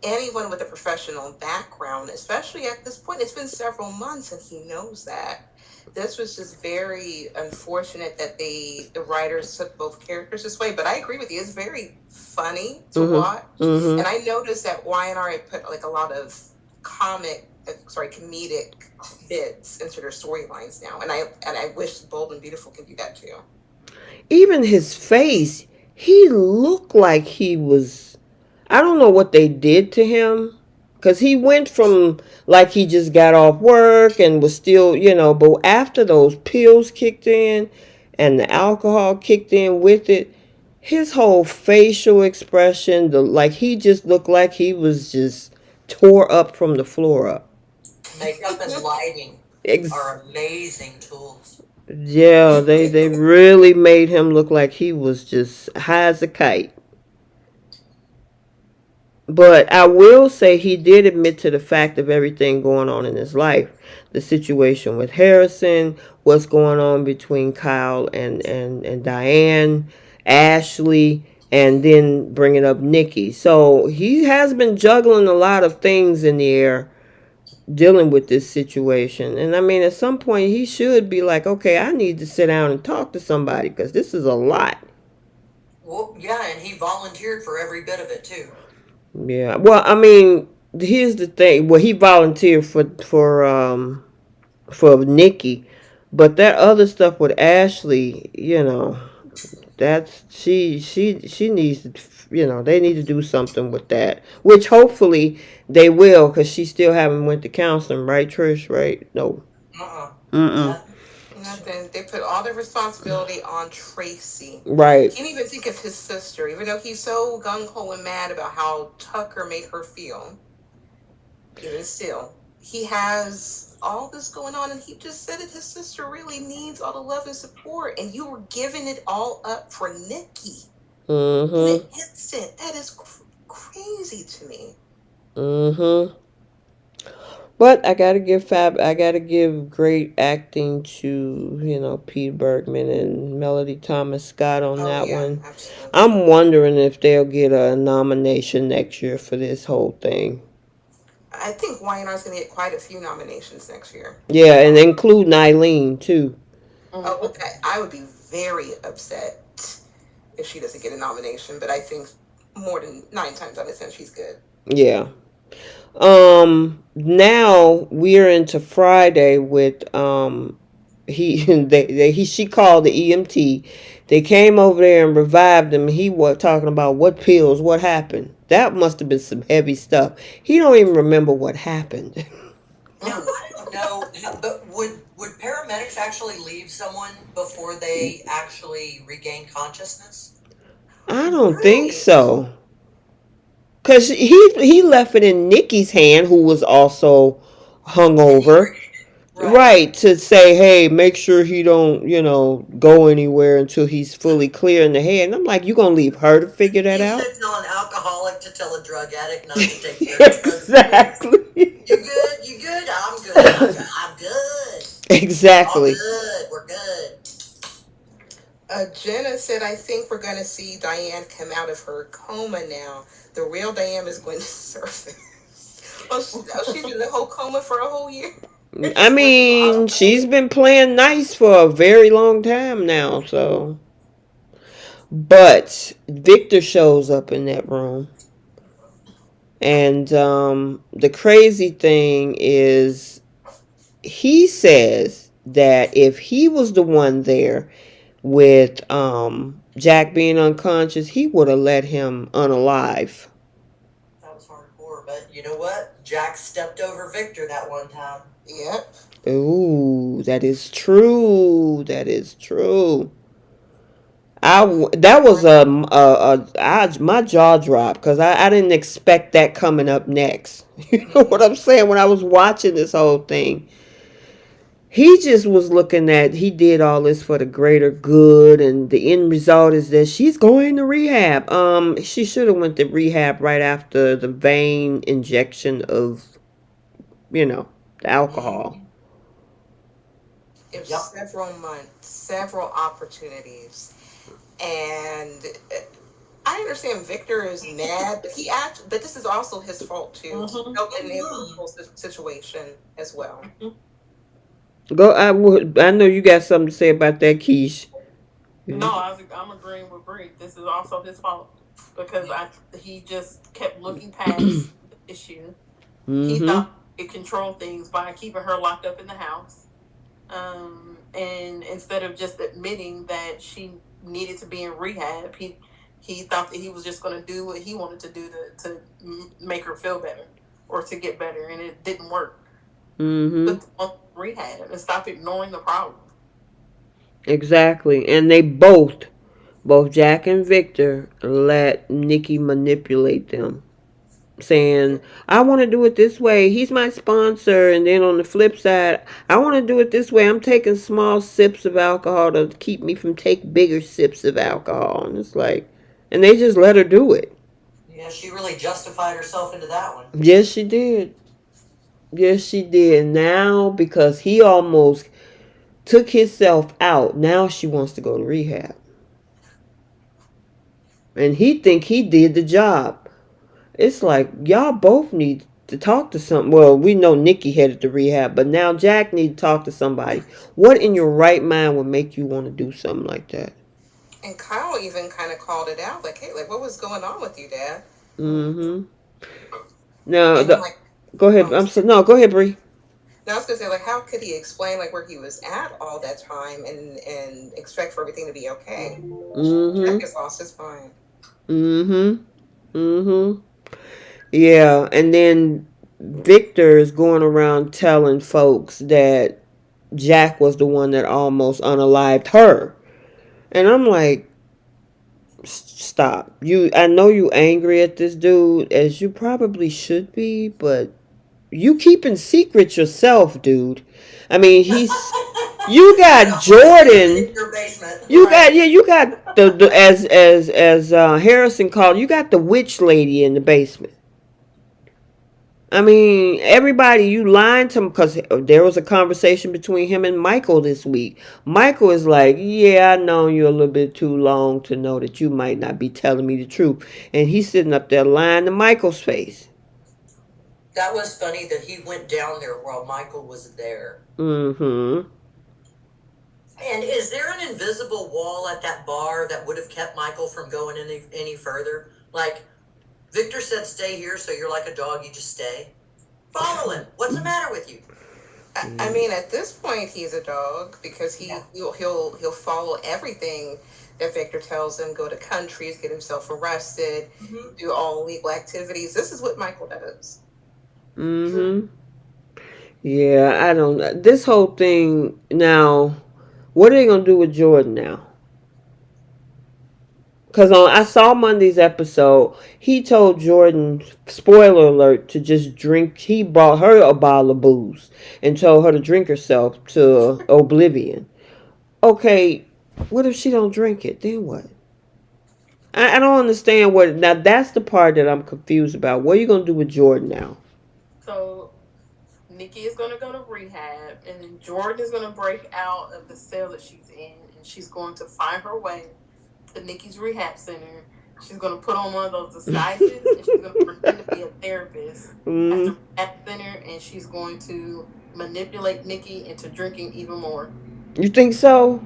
anyone with a professional background, especially at this point. It's been several months and he knows that. This was just very unfortunate that the writers took both characters this way, but I agree with you. It's very funny to Mm-hmm. watch. And Mm-hmm. I noticed that Y&R had put like a lot of comedic bits into their storylines now. And I wish Bold and Beautiful could do that too. Even his face, he looked like he was. I don't know what they did to him. Because he went from like he just got off work and was still, but after those pills kicked in and the alcohol kicked in with it, his whole facial expression, like he just looked like he was just tore up from the floor up. Makeup and lighting Ex- are amazing tools. yeah, they really made him look like he was just high as a kite. But I will say he did admit to the fact of everything going on in his life. The situation with Harrison, what's going on between Kyle and Diane, Ashley, and then bringing up Nikki. So he has been juggling a lot of things in the air dealing with this situation. And I mean, at some point, he should be like, okay, I need to sit down and talk to somebody because this is a lot. Well, yeah, and he volunteered for every bit of it too. Yeah. Well, I mean, here's the thing. Well, he volunteered for Nikki, but that other stuff with Ashley, that's she needs to, they need to do something with that, which hopefully they will, because she still haven't went to counseling, right, Trish? Right? No. Uh-uh. Mm-mm. Nothing. Nothing. They put all the responsibility on Tracy. Right. Can't even think of his sister, even though he's so gung ho and mad about how Tucker made her feel. Even still, he has all this going on, and he just said that his sister really needs all the love and support, and you were giving it all up for Nikki in an Mm-hmm. instant. That is crazy to me. Mm-hmm. But I gotta give great acting to, Pete Bergman and Melody Thomas Scott on Oh that yeah, one. absolutely. I'm wondering if they'll get a nomination next year for this whole thing. I think Y&R is going to get quite a few nominations next year. Yeah, and include Eileen too. Oh, Mm-hmm. okay. I would be very upset if she doesn't get a nomination, but I think more than 9 times out of 10 she's good. Yeah. Now we're into Friday with She called the EMT. They came over there and revived him. He was talking about what pills, what happened. That must have been some heavy stuff. He don't even remember what happened. Now I don't know, but would paramedics actually leave someone before they actually regain consciousness? I don't think Really? so. Cause he left it in Nikki's hand, who was also hungover. Inebriated. Right. Right, to say, hey, make sure he don't, go anywhere until he's fully clear in the head. And I'm like, you gonna leave her to figure that You out? couldn't tell an alcoholic to tell a drug addict not to take their drugs, please. Exactly. You good? You good? I'm good. I'm good. All Exactly. good. We're good. Jenna said, I think we're going to see Diane come out of her coma now. The real Diane is going to surface. She's in the whole coma for a whole year. I With a lot mean, of she's pain. been playing nice for a very long time now, so. But Victor shows up in that room. And the crazy thing is, he says that if he was the one there with Jack being unconscious, he would have let him unalive. That was hardcore, but you know what? Jack stepped over Victor that one time. Yep. Ooh, that is true. That is true. That was my jaw dropped because I didn't expect that coming up next. You know what I'm saying? When I was watching this whole thing, he just was looking at, he did all this for the greater good, and the end result is that she's going to rehab. She should have went to rehab right after the vein injection of, the alcohol. Mm-hmm. It was Yep. several months, several opportunities. And I understand Victor is mad, but but this is also his fault too. He Mm-hmm. felt in an Mm-hmm. impossible situation as well. Go. I know you got something to say about that, Keish. No, Mm-hmm. I'm agreeing with Bree. This is also his fault because he just kept looking past the issue. He thought he could control things by keeping her locked up in the house. And instead of just admitting that she needed to be in rehab, he thought that he was just going to do what he wanted to do to make her feel better or to get better, and it didn't work. Mm-hmm. Put them on rehab and stop ignoring the problem. Exactly. And they both Jack and Victor, let Nikki manipulate them, saying, I want to do it this way. He's my sponsor. And then on the flip side, I want to do it this way. I'm taking small sips of alcohol to keep me from take bigger sips of alcohol. And it's like, and they just let her do it. Yeah, she really justified herself into that one. Yes, she did. Yes, she did. Now, because he almost took himself out, now she wants to go to rehab. And he think he did the job. It's like y'all both need to talk to some. Well, we know Nikki headed to rehab, but now Jack need to talk to somebody. What in your right mind would make you want to do something like that? And Kyle even kind of called it out, like, hey, like, what was going on with you, Dad? Mm-hmm. Now, And like, go ahead. oh, I'm so no. Go ahead, Bree. now I was gonna say, like, how could he explain like where he was at all that time and expect for everything to be okay? Jack Mm-hmm. has lost his mind. Mm-hmm. Mm-hmm. Yeah, and then Victor is going around telling folks that Jack was the one that almost unalived her. And I'm like, stop. I know you angry at this dude, as you probably should be, but you keeping secrets yourself, dude. I mean, you You got got more secrets in Jordan. your basement. You Right. got, yeah, you got the as Harrison called, you got the witch lady in the basement. I mean, everybody, you lying to him because there was a conversation between him and Michael this week. Michael is like, yeah, I know you a little bit too long to know that you might not be telling me the truth. And he's sitting up there lying to Michael's face. That was funny that he went down there while Michael was there. Mm-hmm. And is there an invisible wall at that bar that would have kept Michael from going any further? Like, Victor said stay here, so you're like a dog, you just stay. Follow him. What's the matter with you? I mean, at this point, he's a dog because he'll follow everything that Victor tells him. Go to countries, get himself arrested, do all illegal activities. This is what Michael does. Mm-hmm. Yeah, I don't. This whole thing now. What are they gonna do with Jordan now? Because I saw Monday's episode, he told Jordan, spoiler alert, to just drink. He bought her a bottle of booze and told her to drink herself to oblivion. Okay, what if she don't drink it? Then what? I don't understand what. Now that's the part that I'm confused about. What are you gonna do with Jordan now? So Nikki is going to go to rehab, and then Jordan is going to break out of the cell that she's in, and she's going to find her way to Nikki's rehab center. She's going to put on one of those disguises, and she's going to pretend to be a therapist at the rehab center, and she's going to manipulate Nikki into drinking even more. You think so?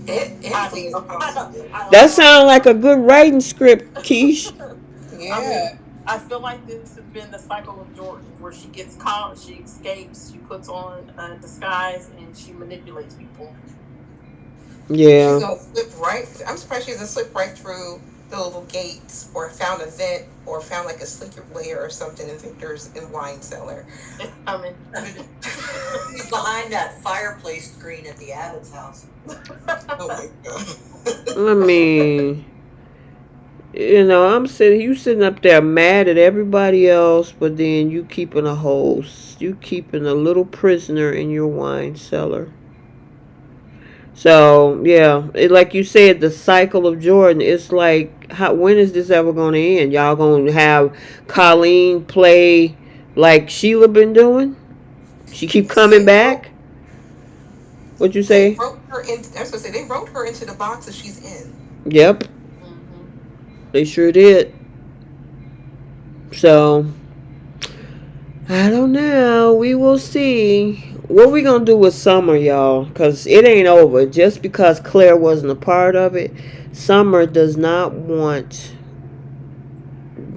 Anything is possible. That sounds like a good writing script, Keish. Yeah. I mean, I feel like this has been the cycle of Jordan, where she gets caught, she escapes, she puts on a disguise, and she manipulates people. Yeah. She's gonna slip right. I'm surprised she doesn't slip right through the little gates, or found a vent, or found like a secret layer or something in Victor's wine cellar. It's coming. She's behind that fireplace screen at the Abbott's house. Oh my god. I mean, you sitting up there mad at everybody else, but then you keeping you keeping a little prisoner in your wine cellar. So yeah, like you said, the cycle of Jordan. It's like, when is this ever going to end? Y'all going to have Colleen play like Sheila been doing? She keep coming back. What you say? They wrote her in. I was gonna say they wrote her into the box that she's in. Yep, they sure did. So I don't know. We will see. What we gonna do with Summer, y'all? Cause it ain't over. Just because Claire wasn't a part of it, Summer does not want.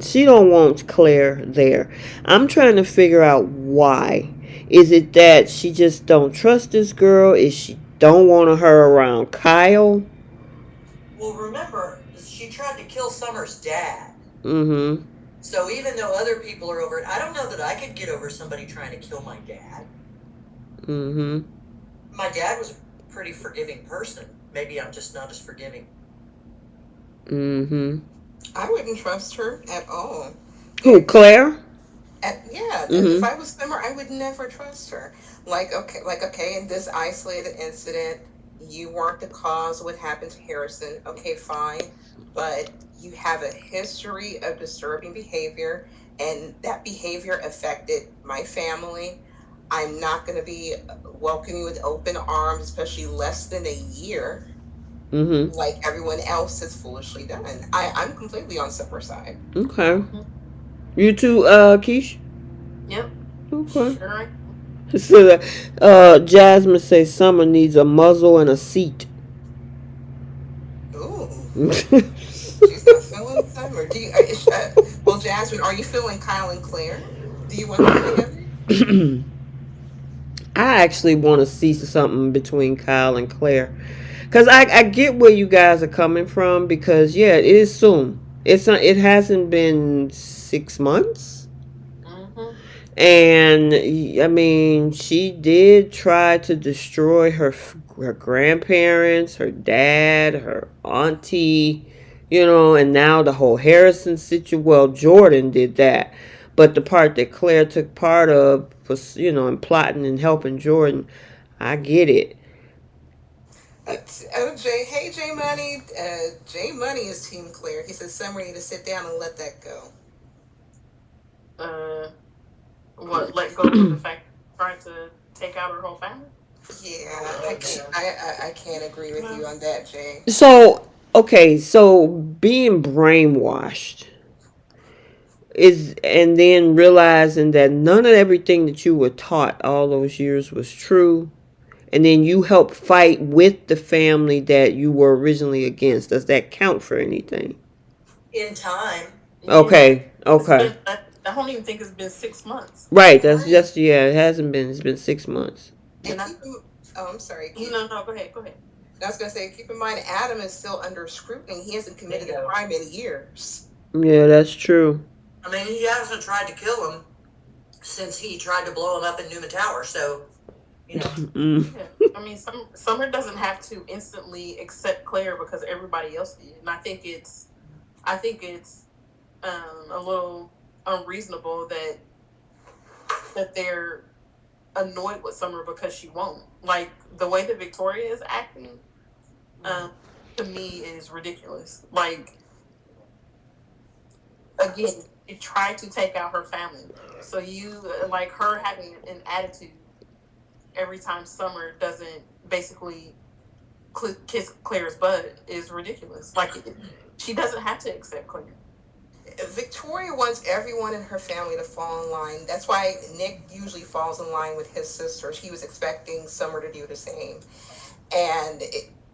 She don't want Claire there. I'm trying to figure out why. Is it that she just don't trust this girl? Is she don't want her around Kyle? Well, remember, she tried to kill Summer's dad. Mm-hmm. So even though other people are over it, I don't know that I could get over somebody trying to kill my dad. Mm-hmm. My dad was a pretty forgiving person. Maybe I'm just not as forgiving. Mm-hmm. I wouldn't trust her at all. Who, Claire? If I was Summer, I would never trust her. Okay, in this isolated incident, you weren't the cause of what happened to Harrison. Okay, fine. But you have a history of disturbing behavior, and that behavior affected my family. I'm not going to be welcoming you with open arms, especially less than a year, like everyone else has foolishly done. I'm completely on Summer's side. Okay. You too, Keish? Yep. Okay. Sure. So, Jasmine says Summer needs a muzzle and a seat. Ooh. She's not feeling Summer. Well, Jasmine, are you feeling Kyle and Claire? Do you want them together? I actually want to see something between Kyle and Claire. Because I get where you guys are coming from. Because, yeah, it is soon. It hasn't been 6 months. And I mean, she did try to destroy her grandparents, her dad, her auntie, and now the whole Harrison situation. Well, Jordan did that, but the part that Claire took part of was, in plotting and helping Jordan. I get it. Hey, J Money. J Money is Team Claire. He says Summer need to sit down and let that go. What? Let go of the fact trying to take out her whole family? Yeah, I can't agree with you on that, Jay. So being brainwashed and then realizing that none of everything that you were taught all those years was true, and then you helped fight with the family that you were originally against. Does that count for anything? In time. Okay. That's I don't even think it's been 6 months. Right. That's Right. just yeah. It hasn't been. It's been 6 months. And And I, oh, I'm sorry. no, go ahead, go ahead. I was gonna say, keep in mind, Adam is still under scrutiny. He hasn't committed a crime in years. Yeah, that's true. I mean, he hasn't tried to kill him since he tried to blow him up in Newman Tower. So, you know. Mm. Yeah, I mean, Summer doesn't have to instantly accept Claire because everybody else did, and I think it's a little unreasonable that they're annoyed with Summer because she won't. Like the way that Victoria is acting, um, to me is ridiculous. Like again, she tried to take out her family, so you like her having an attitude every time Summer doesn't basically kiss Claire's butt is ridiculous. Like she doesn't have to accept Claire. Victoria wants everyone in her family to fall in line. That's why Nick usually falls in line with his sisters. He was expecting Summer to do the same. And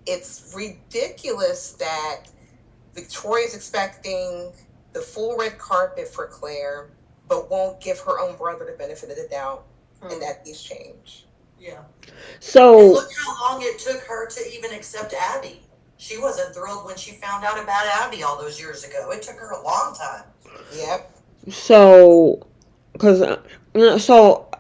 it's ridiculous that Victoria's expecting the full red carpet for Claire, but won't give her own brother the benefit of the doubt, and that needs change. Yeah. And So look how long it took her to even accept Abby. She wasn't thrilled when she found out about Abby all those years ago. It took her a long time. Yep. so because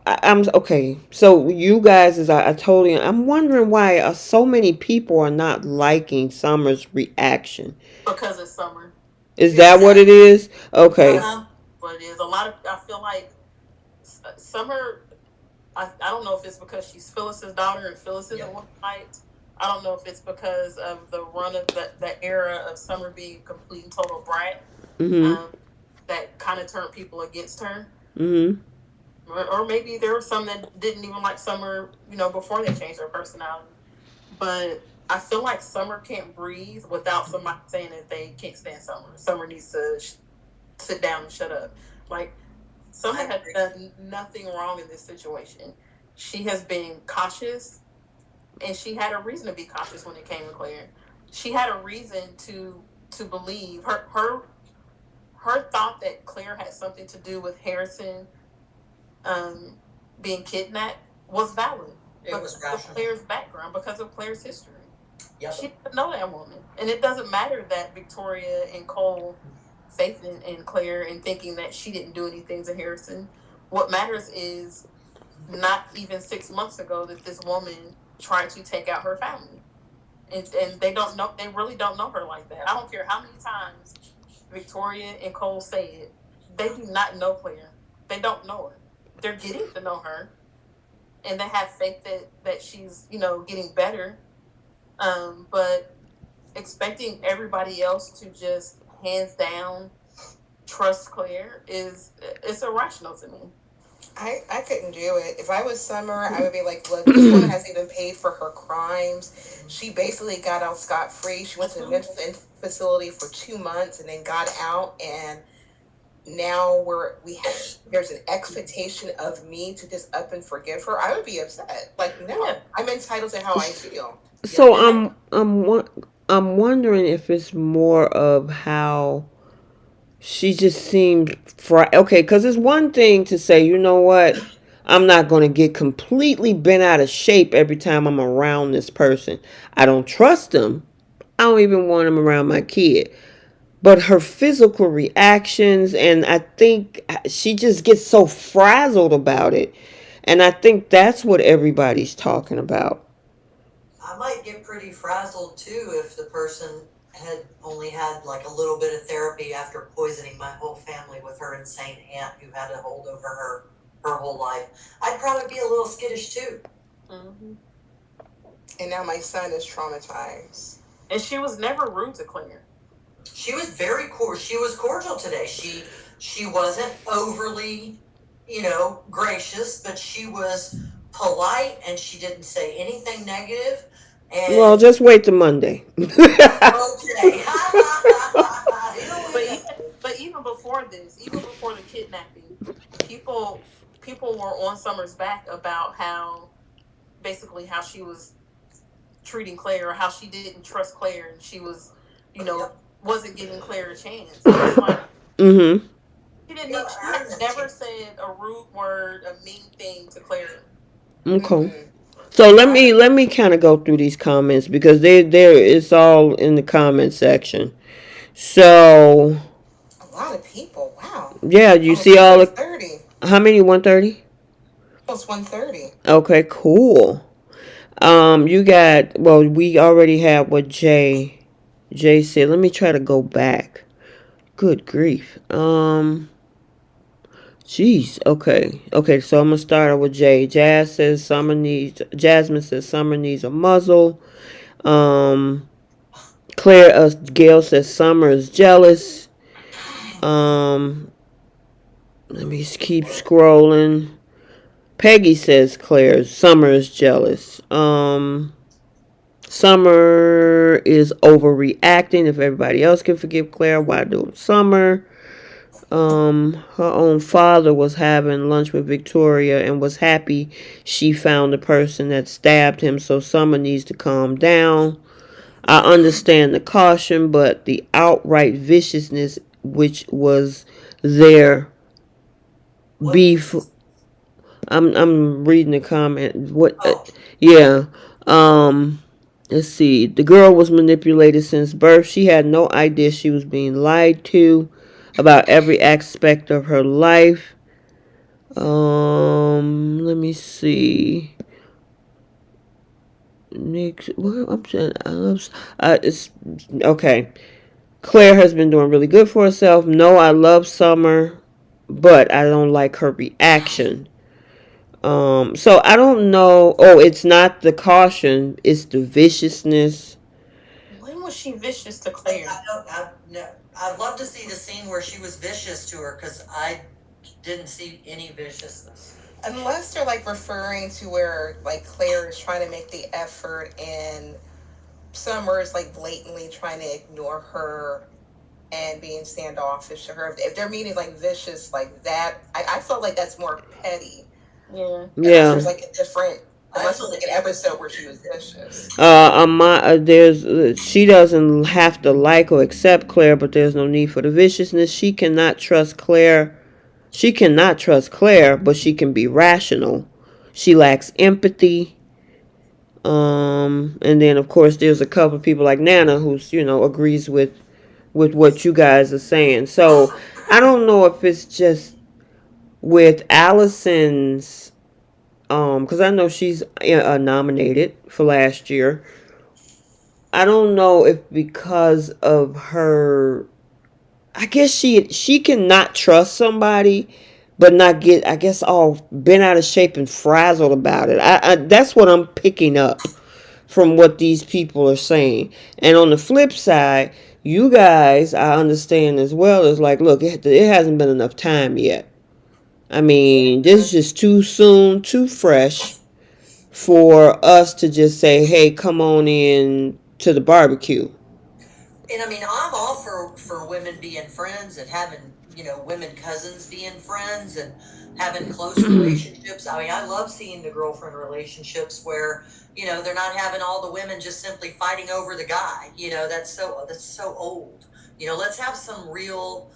I'm okay. So you guys is I totally. I'm wondering why so many people are not liking Summer's reaction. Because it's Summer. Is that what it Exactly. is? Okay. Uh-huh. But it is a lot of. I feel like Summer. I don't know if it's because she's Phyllis's daughter and Phyllis is a one night. I don't know if it's because of the run of the era of Summer being a complete and total brat, Mhm. that kind of turned people against her. Mhm. Or maybe there were some that didn't even like Summer, before they changed her personality. But I feel like Summer can't breathe without somebody saying that they can't stand Summer. Summer needs to sit down and shut up. Like, Summer has done nothing wrong in this situation. She has been cautious, and she had a reason to be cautious when it came to Claire. She had a reason to believe her thought that Claire had something to do with Harrison um, being kidnapped was valid. It was Because of rational. Claire's background, because of Claire's history. Yep. She didn't know that woman. And it doesn't matter that Victoria and Cole faith in Claire and thinking that she didn't do anything to Harrison. What matters is not even 6 months ago that this woman tried to take out her family. And they really don't know her like that. I don't care how many times Victoria and Cole say it, they do not know Claire. They don't know her. They're getting to know her, and they have faith that she's getting better. But expecting everybody else to just hands down trust Claire it's irrational to me. I couldn't do it. If I was Summer, I would be like, look, this woman hasn't even paid for her crimes. She basically got out scot free. She went to a mental facility for 2 months and then got out, and now there's an expectation of me to just up and forgive her. I would be upset. Like, no, Yeah. I'm entitled to how I feel. So I'm wondering if it's more of how she just seemed okay, because it's one thing to say, you know what, I'm not going to get completely bent out of shape every time I'm around this person. I don't trust them. I don't even want him around my kid. But her physical reactions, and I think she just gets so frazzled about it. And I think that's what everybody's talking about. I might get pretty frazzled too if the person had only had like a little bit of therapy after poisoning my whole family with her insane aunt who had a hold over her whole life. I'd probably be a little skittish too. Mm-hmm. And now my son is traumatized. And she was never rude to Claire. She was very cool. She was cordial today. She wasn't overly, gracious, but she was polite and she didn't say anything negative. Well, And just wait till Monday. okay. But even before this, even before the kidnapping, people were on Summer's back about how basically how she was treating Claire, or how she didn't trust Claire, and she was, wasn't giving Claire a chance. And it's like Mm-hmm. she Even Nick, she has never said a rude word, a mean thing to Claire. Okay. Mm-mm. So let me kind of go through these comments because there it's all in the comment section. So A lot of people. Wow. yeah, you see Almost all the 130. how many 130? Almost 130. Okay, cool. You got well, we already have what Jay said. Let me try to go back. Good grief. Jeez. Okay. Okay. So I'm gonna start out with Jay. Jasmine says Summer needs a muzzle. Um, Gail says Summer is jealous. Um, Let me keep scrolling. Peggy says Summer is jealous. Summer is overreacting. If everybody else can forgive Claire, why do Summer? Her own father was having lunch with Victoria and was happy she found the person that stabbed him, so Summer needs to calm down. I understand the caution, but the outright viciousness which was there What beef. was? I'm reading the comment. What? Oh, Yeah. Um. Let's see. The girl was manipulated since birth. She had no idea she was being lied to about every aspect of her life. Let me see. Nick, well, I'm saying I love. It's okay. Claire has been doing really good for herself. No, I love Summer, but I don't like her reaction. So I don't know. Oh, it's not the caution; it's the viciousness. When was she vicious to I Claire? don't. I no. I'd love to see the scene where she was vicious to her because I didn't see any viciousness. Unless they're like referring to where like Claire is trying to make the effort and Summer is like blatantly trying to ignore her and being standoffish to her. If they're meaning like vicious like that, I felt like that's more petty. Yeah. Unless there's Yeah. like a different, I unless feel there's like like an episode where she was vicious. There's she doesn't have to like or accept Claire, but there's no need for the viciousness. She cannot trust Claire. She cannot trust Claire, but she can be rational. She lacks empathy. And then of course there's a couple of people like Nana who's agrees with what you guys are saying. So I don't know if it's just with Allison's because I know she's nominated for last year. I don't know if because of her, I guess she cannot trust somebody, but not get, I guess, all bent out of shape and frazzled about it. That's what I'm picking up from what these people are saying. And on the flip side, you guys, I understand as well, is like, look, it hasn't been enough time yet. I mean, this is just too soon, too fresh for us to just say, hey, come on in to the barbecue. And I mean, I'm all for women being friends and having women cousins being friends and having close relationships. I mean, I love seeing the girlfriend relationships where they're not having all the women just simply fighting over the guy. That's so old. Let's have some real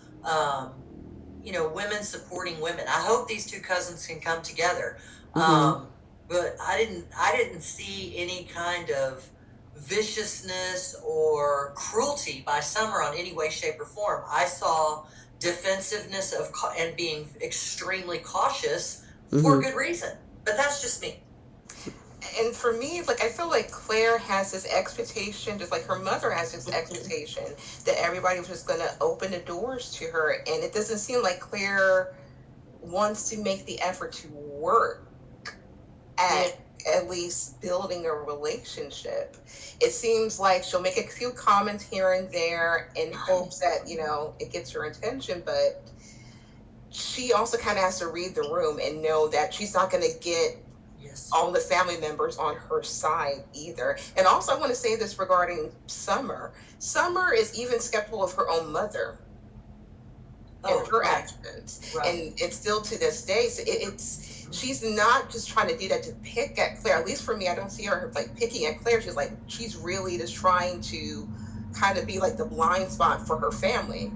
women supporting women. I hope these two cousins can come together. Mm-hmm. But I didn't see any kind of viciousness or cruelty by Summer on any way, shape, or form. I saw defensiveness and being extremely cautious for Mm-hmm. good reason. But that's just me. And for me, like I feel like Claire has this expectation, just like her mother has this expectation that everybody was just gonna open the doors to her, and it doesn't seem like Claire wants to make the effort to work at least building a relationship. It seems like she'll make a few comments here and there in hopes that it gets her attention, but she also kind of has to read the room and know that she's not going to get Yes. all the family members on her side either. And also, I want to say this regarding Summer. Summer is even skeptical of her own mother and her Right. actions, Right. and it's still to this day. So she's not just trying to do that to pick at Claire. At least for me, I don't see her like picking at Claire. She's really just trying to kind of be like the blind spot for her family.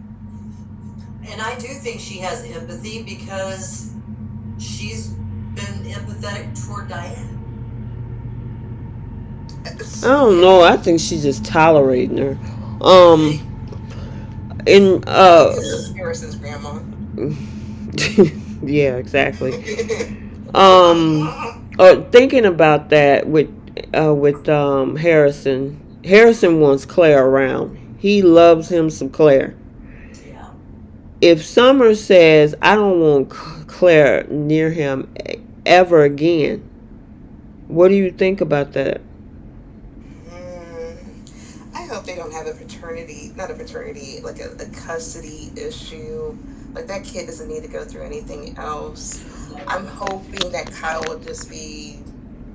And I do think she has empathy because she's been empathetic toward Diane. I don't know. I think she's just tolerating her. In Harrison's grandma. yeah, exactly. Thinking about that with Harrison. Harrison wants Claire around. He loves him some Claire. Yeah. If Summer says, "I don't want Claire near him ever again," what do you think about that? I hope they don't have a paternity, not a paternity, like a custody issue. Like that kid doesn't need to go through anything else. I'm hoping that Kyle will just be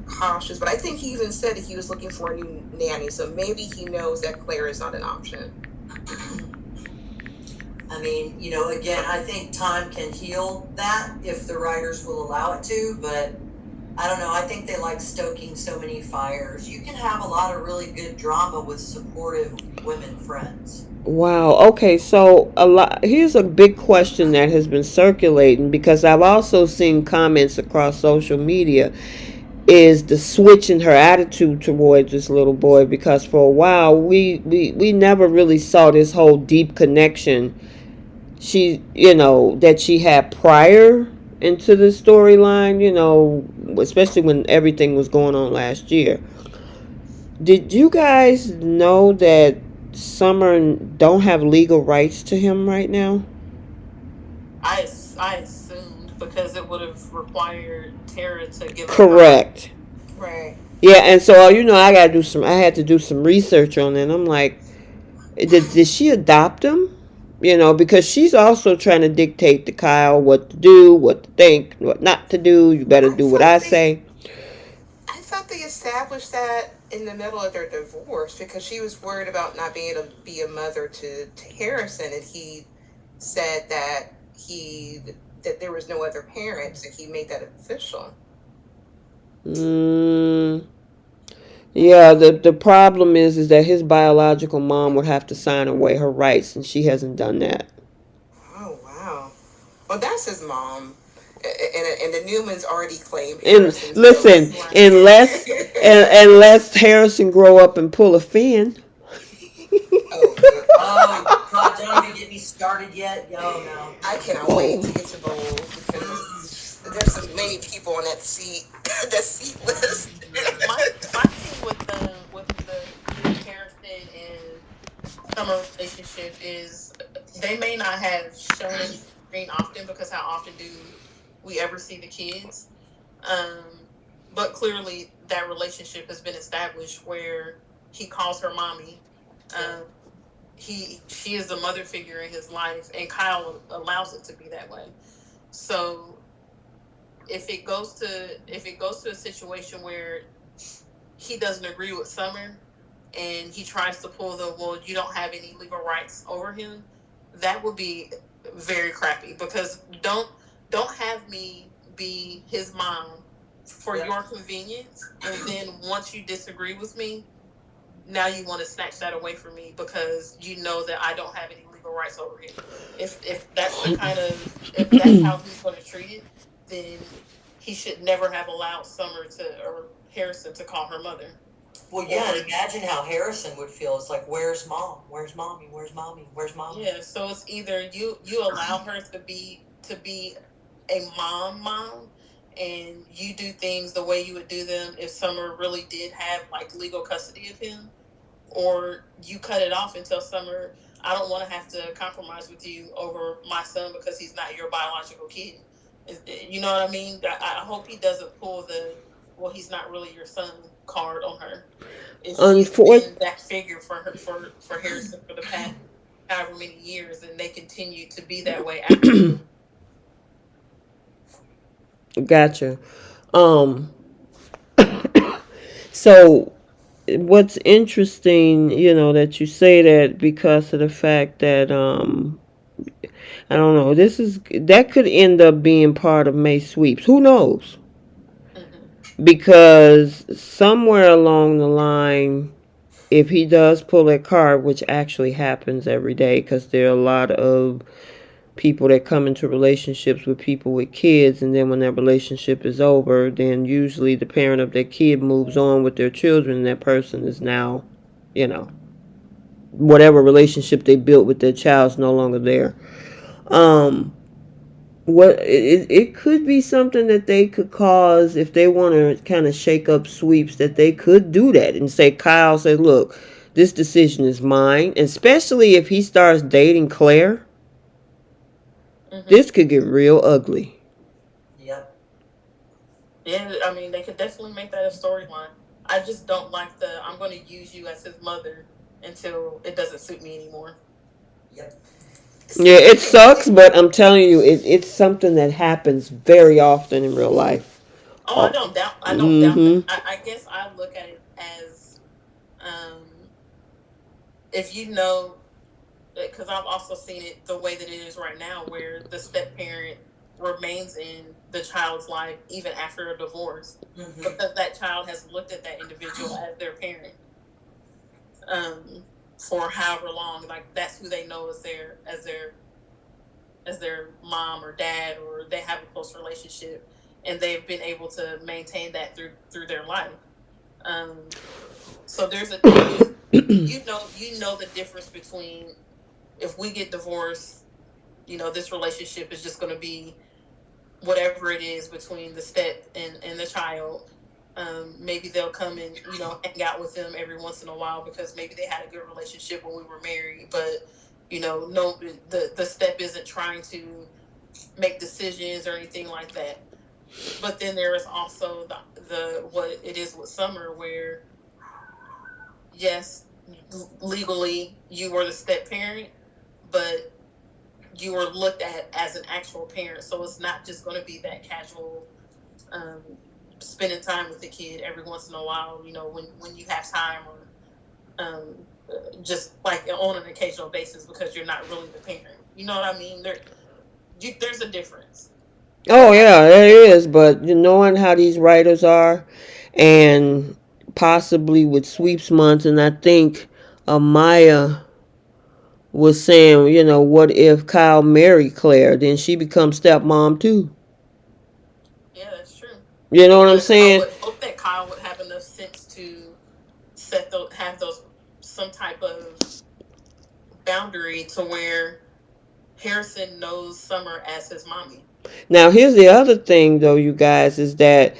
cautious, but I think he even said that he was looking for a new nanny, so maybe he knows that Claire is not an option. I mean, again, I think time can heal that if the writers will allow it to, but I don't know. I think they like stoking so many fires. You can have a lot of really good drama with supportive women friends. Wow. Okay, so here's a big question that has been circulating because I've also seen comments across social media is the switch in her attitude towards this little boy because for a while we never really saw this whole deep connection that she had prior into the storyline, especially when everything was going on last year. Did you guys know that Summer don't have legal rights to him right now? I assumed because it would have required Tara to give up her. Correct. Right. Yeah, and so I had to do some research on it. I'm like, did she adopt him? Because she's also trying to dictate to Kyle what to do, what to think, what not to do. You better do what I say. I thought they established that in the middle of their divorce because she was worried about not being able to be a mother to Harrison, and he said that there was no other parents, and he made that official. Yeah, the problem is that his biological mom would have to sign away her rights, and she hasn't done that. Oh wow! Well, that's his mom, and the Newmans already claim And Harrison. listen, unless Harrison grow up and pull a fin. Oh, God, don't even get me started yet. Oh, no. I cannot wait to get to those because there's so many people on that seat list. My thing with the Harrison and Summer relationship is they may not have shown it on screen often because how often do we ever see the kids? But clearly that relationship has been established where he calls her mommy. Um, she is the mother figure in his life, and Kyle allows it to be that way. So if it goes to a situation where he doesn't agree with Summer and he tries to pull the, well, you don't have any legal rights over him, that would be very crappy because don't have me be his mom for your convenience, and then once you disagree with me, now you want to snatch that away from me because you know that I don't have any legal rights over him. If that's if that's how he's going to treat it, then he should never have allowed Summer or Harrison to call her mother. Well, yeah, and imagine how Harrison would feel. It's like, where's mom? Where's mommy? Where's mommy? Where's mommy? Yeah, so it's either you allow her to be a mom, and you do things the way you would do them if Summer really did have like legal custody of him, or you cut it off and tell Summer, I don't want to have to compromise with you over my son because he's not your biological kid. You know what I mean? I hope he doesn't pull the, well, he's not really your son card on her. She's been that figure for her for Harrison for the past however many years, and they continue to be that way after. Gotcha. So what's interesting, that you say that because of the fact that I don't know, that could end up being part of May sweeps. Who knows? Because somewhere along the line, if he does pull that card, which actually happens every day, because there are a lot of people that come into relationships with people with kids, and then when that relationship is over, then usually the parent of that kid moves on with their children, and that person is now, you know, whatever relationship they built with their child is no longer there. Um, it could be something that they could cause if they want to kind of shake up sweeps, that they could do that and say, Kyle says, look, this decision is mine, especially if he starts dating Claire. This could get real ugly. Yep. Yeah, I mean, they could definitely make that a storyline. I just don't like the I'm going to use you as his mother until it doesn't suit me anymore. Yep. Yeah, it sucks, but I'm telling you, it's something that happens very often in real life. Oh, I don't doubt. I don't doubt that. I guess I look at it as, if you know, because I've also seen it the way that it is right now, where the step parent remains in the child's life even after a divorce, because that child has looked at that individual as their parent, for however long. Like, that's who they know as their mom or dad, or they have a close relationship, and they've been able to maintain that through their life. So there's a thing. You know the difference between, if we get divorced, this relationship is just going to be whatever it is between the step and the child. Maybe they'll come and hang out with them every once in a while because maybe they had a good relationship when we were married, but no, the step isn't trying to make decisions or anything like that. But then there is also the what it is with Summer, where yes, legally you were the step parent, but you were looked at as an actual parent. So it's not just going to be that casual spending time with the kid every once in a while, when you have time, or just like on an occasional basis, because you're not really the parent. You know what I mean? There's a difference. Oh yeah, there is. But knowing how these writers are, and possibly with sweeps months, and I think Maya was saying, what if Kyle married Claire? Then she becomes stepmom too. Yeah, that's true. You know what I'm saying? I would hope that Kyle would have enough sense to have those some type of boundary to where Harrison knows Summer as his mommy. Now here's the other thing, though, you guys, is that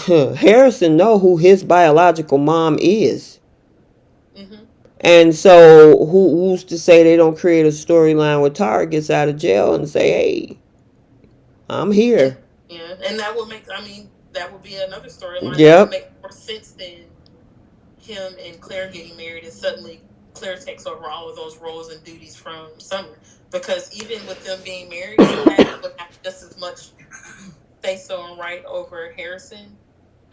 Harrison know who his biological mom is. And so who's to say they don't create a storyline where Tara gets out of jail and say, hey, I'm here. Yeah, and that would be another storyline. Yep. That would make more sense than him and Claire getting married, and suddenly Claire takes over all of those roles and duties from Summer. Because even with them being married, Claire would have just as much say-so and right over Harrison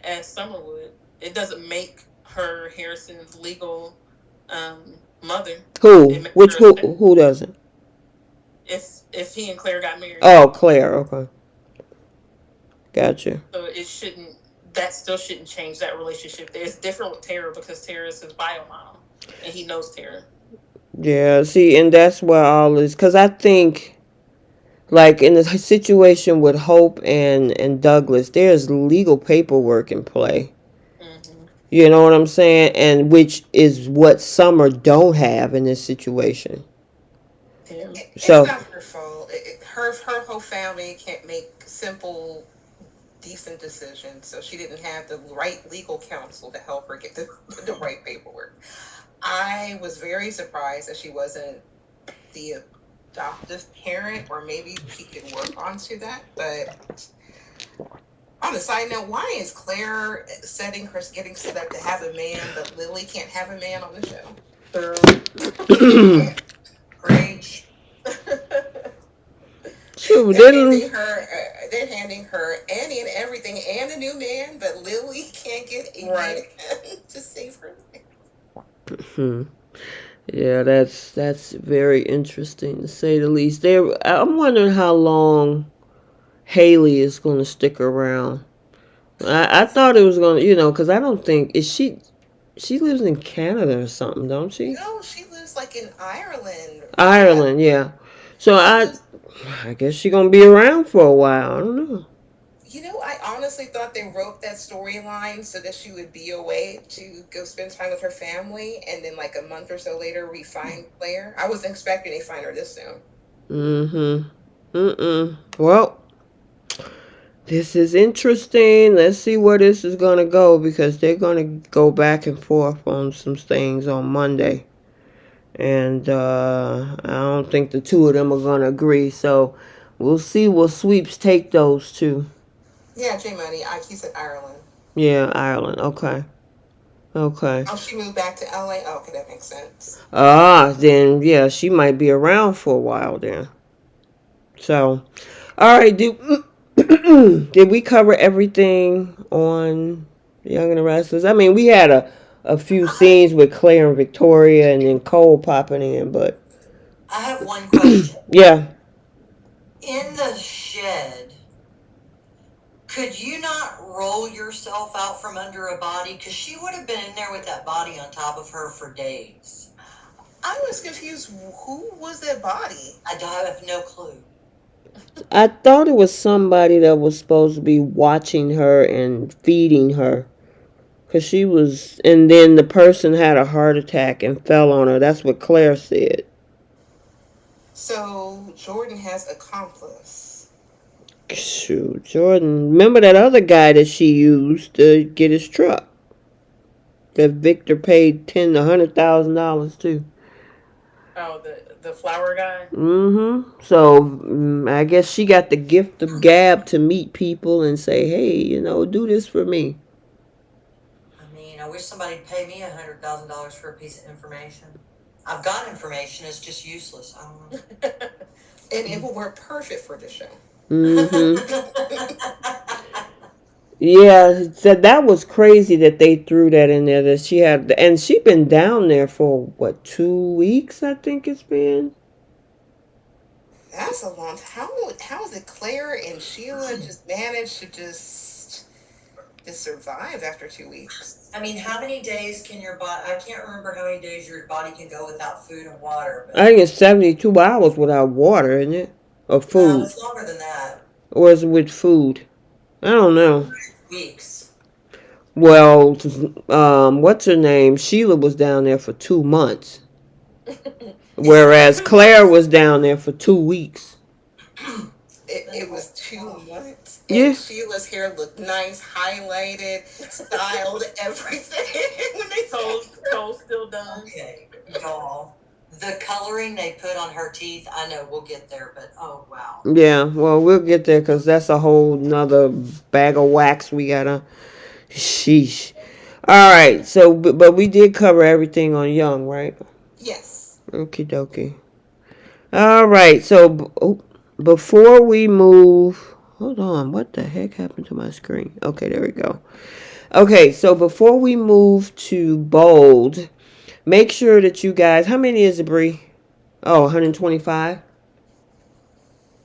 as Summer would. It doesn't make her Harrison's legal mother. Who? Who doesn't? If he and Claire got married. Oh, Claire. Okay. Gotcha. So that still shouldn't change that relationship. It's different with Tara because Tara is his bio mom, and he knows Tara. Yeah, see, and that's where all is, because I think, like, in the situation with Hope and Douglas, there's legal paperwork in play. You know what I'm saying? And which is what Summer don't have in this situation. Yeah. It's not her fault. Her whole family can't make simple, decent decisions, so she didn't have the right legal counsel to help her get the right paperwork. I was very surprised that she wasn't the adoptive parent, or maybe she could work onto that. But on a side note, why is Claire getting set up to have a man, but Lily can't have a man on the show? Preach. True, they're handing her Annie and everything and a new man, but Lily can't get a man to save her life. Yeah, that's very interesting, to say the least. I'm wondering how long Haley is going to stick around. I thought it was going to, because I don't think she lives in Canada or something, don't she? No, she lives like in Ireland. Ireland, yeah. So I guess she gonna be around for a while. I don't know. I honestly thought they wrote that storyline so that she would be away to go spend time with her family, and then like a month or so later, we find Claire. I wasn't expecting to find her this soon. Well, this is interesting. Let's see where this is gonna go because they're gonna go back and forth on some things on Monday, and I don't think the two of them are gonna agree. So we'll see. Will Sweeps take those two? Yeah, J Money. He said Ireland. Yeah, Ireland. Okay. Okay. Oh, she moved back to LA. Oh, okay, that makes sense. Then yeah, she might be around for a while then. So, all right, did we cover everything on Young and the Restless? I mean, we had a few scenes with Claire and Victoria, and then Cole popping in, but I have one question. yeah. In the shed, could you not roll yourself out from under a body? Because she would have been in there with that body on top of her for days. I was confused. Who was that body? I have no clue. I thought it was somebody that was supposed to be watching her and feeding her. Because she was, and then the person had a heart attack and fell on her. That's what Claire said. So Jordan has accomplice. Shoot, Jordan. Remember that other guy that she used to get his truck? That Victor paid $100,000 to. Oh, the flower guy. So I guess she got the gift of gab to meet people and say, "Hey, do this for me." I mean, I wish somebody'd pay me $100,000 for a piece of information. I've got information; it's just useless. I don't know. And it will work perfect for the show. Yeah, so that was crazy that they threw that in there. That she had, and she been down there for what, 2 weeks? I think it's been. That's a long time. How is it Claire and Sheila just managed to just survive after 2 weeks? I mean, how many days can your body? I can't remember how many days your body can go without food and water. I think it's 72 hours without water, isn't it? Or food. It's longer than that. Or is it with food? I don't know. Weeks. Well, what's her name? Sheila was down there for 2 months. Whereas Claire was down there for 2 weeks. It was 2 months. And Yeah. Sheila's hair looked nice, highlighted, styled, everything. When they Toes still done. Okay, y'all. The coloring they put on her teeth, I know we'll get there, but oh wow. Yeah, well, we'll get there because that's a whole nother bag of wax we gotta. Sheesh. All right, so, but we did cover everything on Young, right? Yes. Okie dokie. All right, so before we move, hold on, what the heck happened to my screen? Okay, there we go. Okay, so before we move to Bold, make sure that you guys, how many is it, Bree? Oh, 125?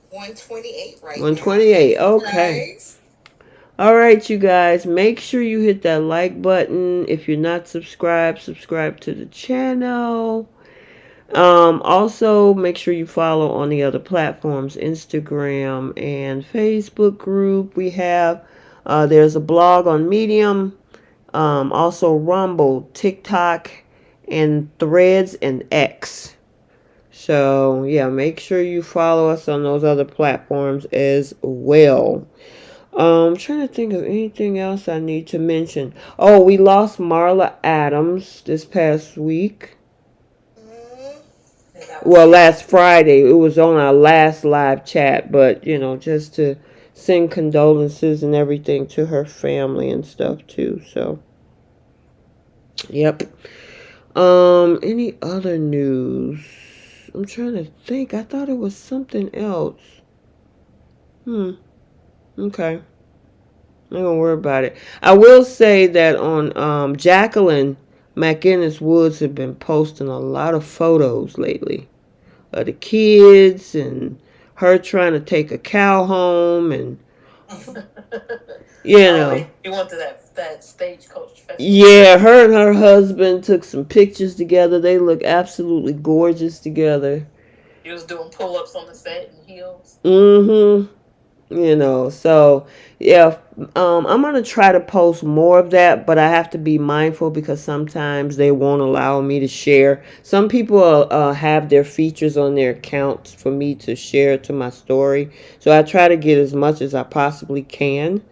128 right 128, now. okay. Nice. All right, you guys, make sure you hit that like button. If you're not subscribed, subscribe to the channel. Also, make sure you follow on the other platforms, Instagram and Facebook group. We have, there's a blog on Medium, also Rumble, TikTok, and Threads and X. So, yeah, make sure you follow us on those other platforms as well. I'm trying to think of anything else I need to mention. Oh, we lost Marla Adams this past week. Well, last Friday. It was on our last live chat, but, just to send condolences and everything to her family and stuff, too. So, yep. Any other news? I'm trying to think. I thought it was something else. Okay. I'm not gonna worry about it. I will say that on Jacqueline McInnes Woods have been posting a lot of photos lately of the kids and her trying to take a cow home and You went to that stagecoach festival. Yeah, her and her husband took some pictures together. They look absolutely gorgeous together. He was doing pull ups on the set in heels. Mm-hmm. So yeah, I'm gonna try to post more of that, but I have to be mindful because sometimes they won't allow me to share. Some people have their features on their accounts for me to share to my story, so I try to get as much as I possibly can.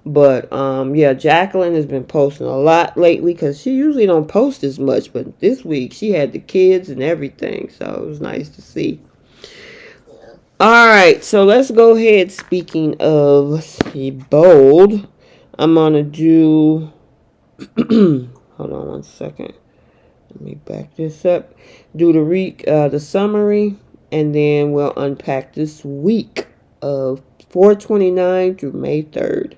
But yeah, Jacqueline has been posting a lot lately because she usually don't post as much, but this week she had the kids and everything, so it was nice to see. Yeah. All right, so let's go ahead. Speaking of bold, I'm gonna do. Hold on one second. Let me back this up. Do the summary, and then we'll unpack this week of 4/29 through May 3rd.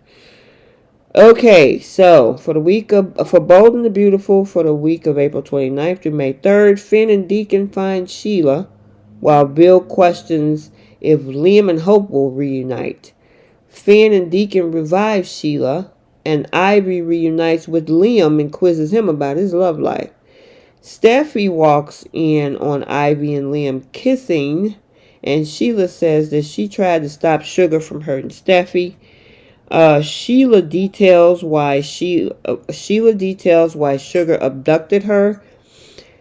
Okay, so for Bold and the Beautiful for the week of April 29th through May 3rd, Finn and Deacon find Sheila while Bill questions if Liam and Hope will reunite. Finn and Deacon revive Sheila, and Ivy reunites with Liam and quizzes him about his love life. Steffy walks in on Ivy and Liam kissing, and Sheila says that she tried to stop Sugar from hurting Steffy. Sheila details why Sugar abducted her,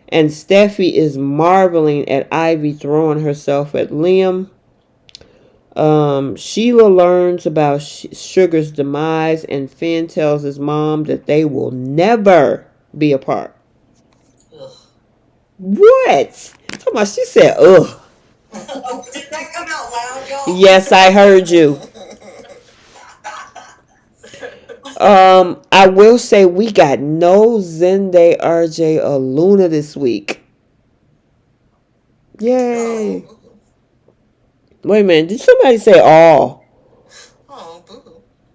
and Steffi is marveling at Ivy throwing herself at Liam. Sheila learns about Sugar's demise, and Finn tells his mom that they will never be apart. Ugh. What? Talking about, she said, ugh. Oh, did that come out loud, y'all? Yes, I heard you. I will say we got no Zende, RJ, or Luna this week. Yay. Oh, Wait a minute. Did somebody say all? oh,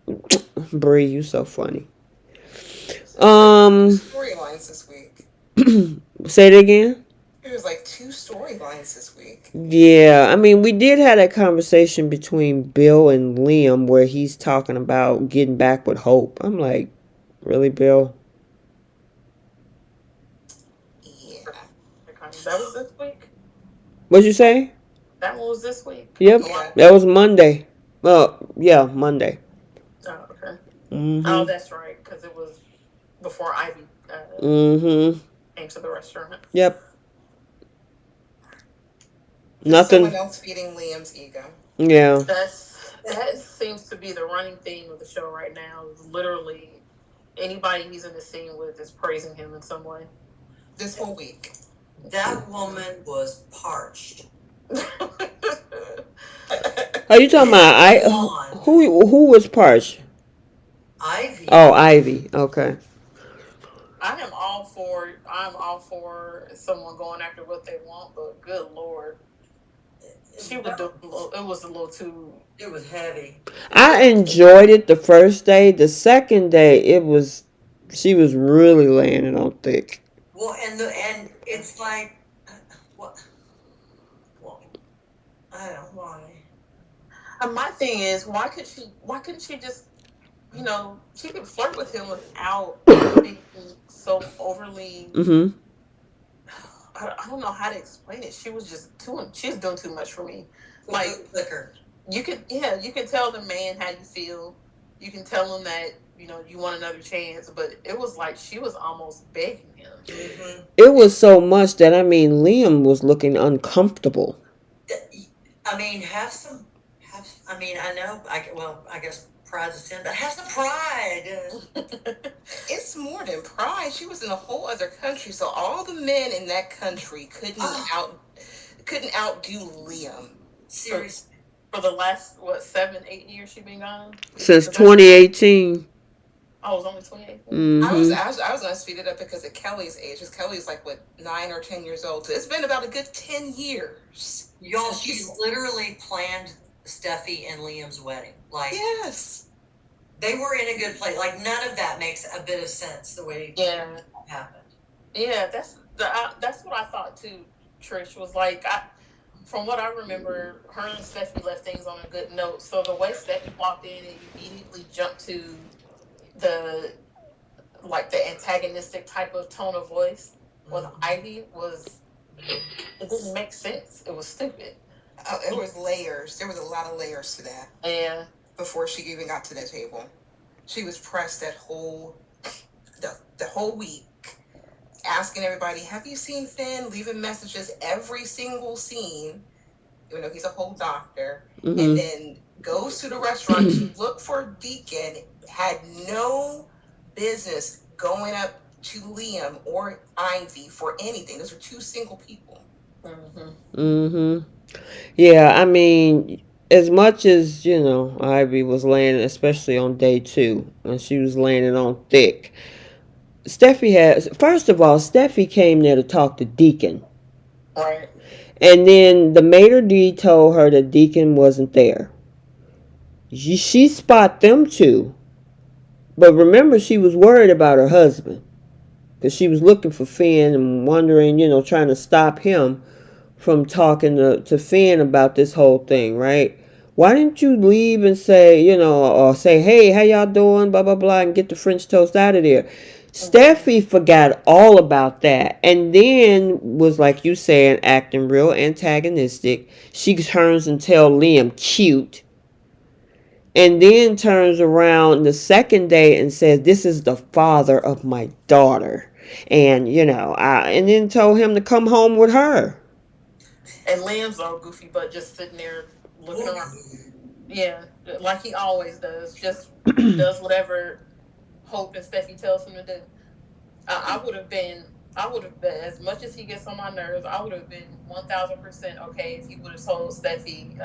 boo. Bree, you so funny. There's like two storylines this week. Say it again. There's like two storylines this week. Yeah, I mean, we did have that conversation between Bill and Liam where he's talking about getting back with Hope. I'm like, really, Bill? Yeah. That was this week. What'd you say? That one was this week. Yep, Yeah. that was Monday. Yeah, Monday. Oh, okay. Oh, Mm-hmm. that's right, because it was before Ivy Mm-hmm. came to the restaurant. Yep. Just Nothing. someone else feeding Liam's ego. Yeah. That seems to be the running theme of the show right now. Literally, anybody he's in the scene with is praising him in some way. This whole week. That woman was parched. Are you talking about who was Parch? Ivy. Oh, Ivy. Okay. I'm all for someone going after what they want, but good lord, she would do. It was a little too. It was heavy. I enjoyed it the first day. The second day, she was really laying it on thick. Well, and it's like, what? Well, I don't know why. My thing is, why couldn't she just, she could flirt with him without being so overly. Mm-hmm. I don't know how to explain it. She was just she's doing too much for me. Well, Like, liquor. you can tell the man how you feel. You can tell him that you want another chance, but it was like she was almost begging him. Mm-hmm. It was so much that Liam was looking uncomfortable. I mean, I mean, I know. I guess pride's a sin, but have some pride. It's more than pride. She was in a whole other country, so all the men in that country couldn't outdo Liam. Seriously. For the last 7-8 years she been gone Since 2018. Oh, it was only 2018. Mm-hmm. I was gonna speed it up because of Kelly's age. Because Kelly's like 9 or 10 years old. So it's been about a good 10 years. Y'all, she's literally planned Steffi and Liam's wedding. Like, yes, they were in a good place. Like, none of that makes a bit of sense the way it happened. Yeah, that's what I thought too. Trish was like, from what I remember, her and Steffi left things on a good note. So the way Steffi walked in and immediately jumped to the antagonistic type of tone of voice with Ivy was It didn't make sense. It was stupid. It was layers. There was a lot of layers to that. Yeah. Before she even got to the table, she was pressed the whole week, asking everybody, "Have you seen Finn?" Leaving messages every single scene, even though he's a whole doctor, and then goes to the restaurant to look for Deacon. Had no business going up to Liam or Ivy for anything. Those are two single people. Yeah, I mean, as much as, Ivy was landing, especially on day two, when she was landing on thick. First of all, Steffi came there to talk to Deacon. Right. And then the maitre d' told her that Deacon wasn't there. She spot them two. But remember, she was worried about her husband. Because she was looking for Finn and wondering, trying to stop him from talking to Finn about this whole thing, right? Why didn't you leave and say, or say, hey, how y'all doing, blah, blah, blah, and get the French toast out of there? Steffi forgot all about that and then was, like you saying, acting real antagonistic. She turns and tell Liam cute and then turns around the second day and says, this is the father of my daughter. And, and then told him to come home with her. And Liam's all goofy, but just sitting there looking around. Yeah, like he always does. Just does whatever Hope and Steffi tells him to do. I would have been, as much as he gets on my nerves, I would have been 1000% okay if he would have told Steffi,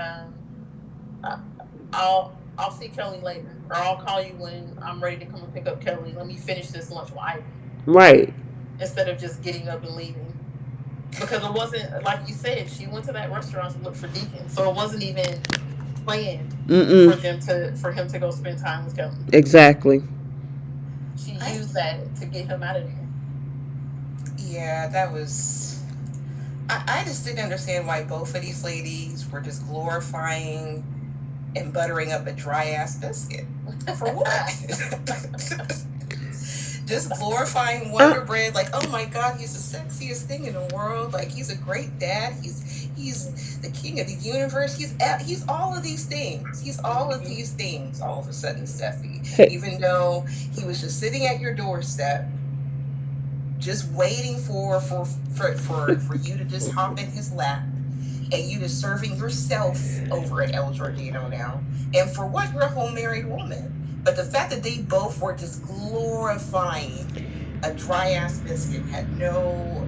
I'll see Kelly later, or I'll call you when I'm ready to come and pick up Kelly. Let me finish this lunch with Ivy. Right. Instead of just getting up and leaving. Because it wasn't, like you said, she went to that restaurant to look for Deacon, so it wasn't even planned for him to go spend time with Kelly. Exactly. She used that to get him out of there. Yeah, that was. I just didn't understand why both of these ladies were just glorifying and buttering up a dry ass biscuit. For what? Just glorifying Wonder Bread, like, oh my God, he's the sexiest thing in the world. Like, he's a great dad. He's the king of the universe. He's all of these things. He's all of these things. All of a sudden, Steffi, even though he was just sitting at your doorstep, just waiting for you to just hop in his lap, and you just serving yourself over at El Giardino now. And for what? You're a whole married woman. But the fact that they both were just glorifying a dry ass biscuit had no,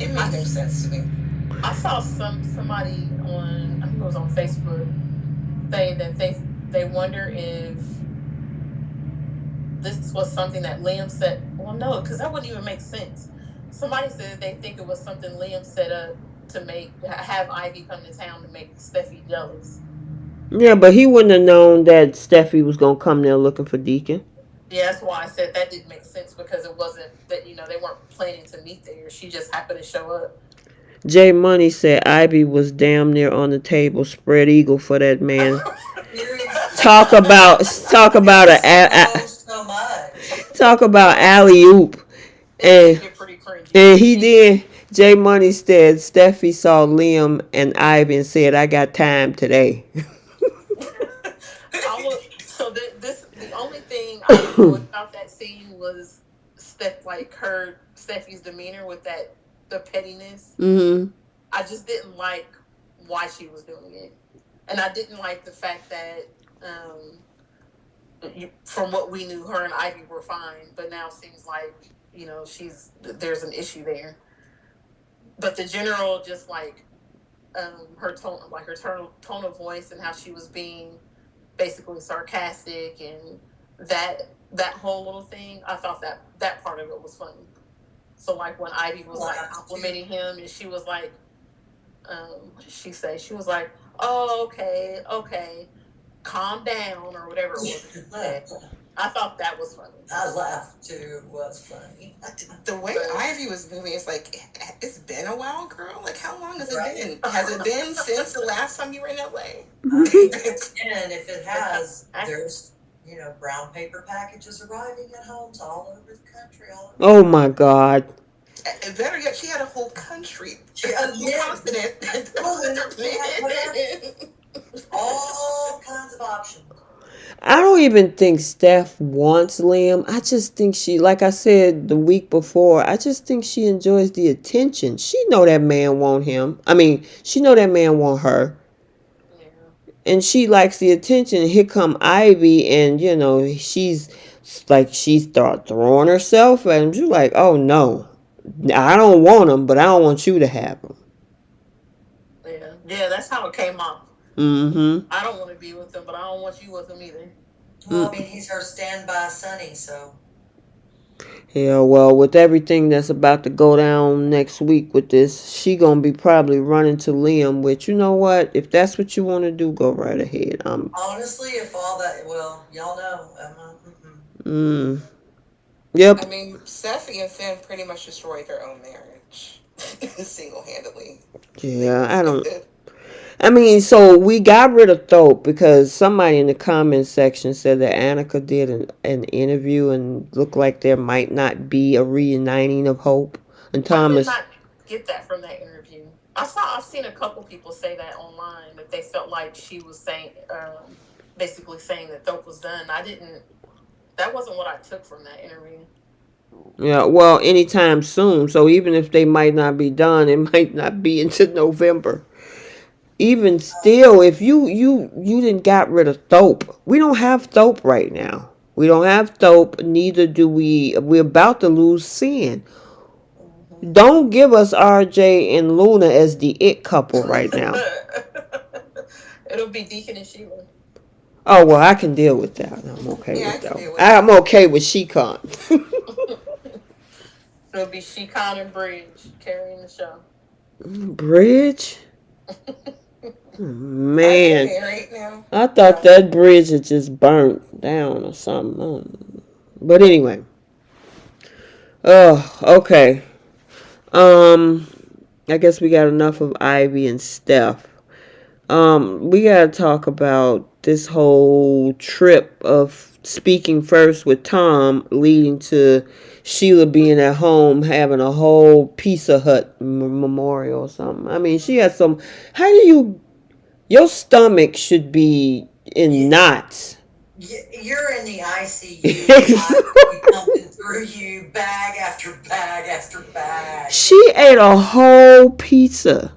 it made no sense to me. I saw somebody on, I think it was on Facebook, say that they wonder if this was something that Liam said. Well, no, because that wouldn't even make sense. Somebody said they think it was something Liam set up to have Ivy come to town to make Steffi jealous. Yeah, but he wouldn't have known that Steffi was going to come there looking for Deacon. Yeah, that's why I said that didn't make sense, because it wasn't that, they weren't planning to meet there. She just happened to show up. J Money said Ivy was damn near on the table, spread eagle for that man. talk about talk about alley oop. And he did. J Money said Steffi saw Liam and Ivy and said, I got time today. The only thing I enjoyed about that scene was Steffi's demeanor with the pettiness. I just didn't like why she was doing it, and I didn't like the fact that from what we knew, her and Ivy were fine, but now it seems like there's an issue there. But the general, just her tone, tone of voice, and how she was being basically sarcastic, and that whole little thing, I thought that part of it was funny. So when Ivy was complimenting him, and she was like, what did she say? She was like, oh, okay, calm down, or whatever it was. I thought that was funny. I laughed too. It was funny. The way Ivy was moving, it's like, it's been a while, girl. Like, how long has it been? Has it been since the last time you were in LA? And if it has, there's brown paper packages arriving at homes all over the country. Oh my God. And better yet, she had a whole country. She, Continent. all kinds of options. I don't even think Steph wants Liam. I just think she, like I said the week before, I just think she enjoys the attention. She know that man want him. I mean, she know that man want her. Yeah. And she likes the attention. Here come Ivy, and she's like she start throwing herself at him. She's like, "Oh no, I don't want him, but I don't want you to have him." Yeah. Yeah, that's how it came off. Mm-hmm. I don't want to be with him, but I don't want you with him either. Well, I mean, he's her standby sonny, so. Yeah, well, with everything that's about to go down next week with this, she gonna be probably running to Liam. Which, you know what? If that's what you want to do, go right ahead. Honestly, if all that, well, y'all know. Mm. Yep. I mean, Steffy and Finn pretty much destroyed their own marriage single-handedly. Yeah, I don't. I mean, so we got rid of Thope because somebody in the comments section said that Annika did an interview and looked like there might not be a reuniting of Hope and I did Thomas. not get that from that interview. I've seen a couple people say that online, that they felt like she was saying, basically saying that Thope was done. I didn't. That wasn't what I took from that interview. Yeah, well, anytime soon. So even if they might not be done, it might not be until November. Even still, if you didn't got rid of Thope, we don't have Thope right now. We don't have Thope. Neither do we. We're about to lose Sin. Don't give us RJ and Luna as the it couple right now. It'll be Deacon and Sheila. Oh well, I can deal with that. I'm okay Yeah, I with can that. deal with I'm that. okay with She-Con. It'll be She-Con and Bridge carrying the show. Bridge? Are they Man, married now? I thought that bridge had just burnt down or something. But anyway. Oh, okay. Um, I guess we got enough of Ivy and Steph. We gotta talk about this whole trip of speaking first with Tom, leading to Sheila being at home having a whole Pizza Hut memorial or something. I mean, she has some. How do you? Your stomach should be in knots. You're in the ICU. IV pumping through you, bag after bag after bag. She ate a whole pizza.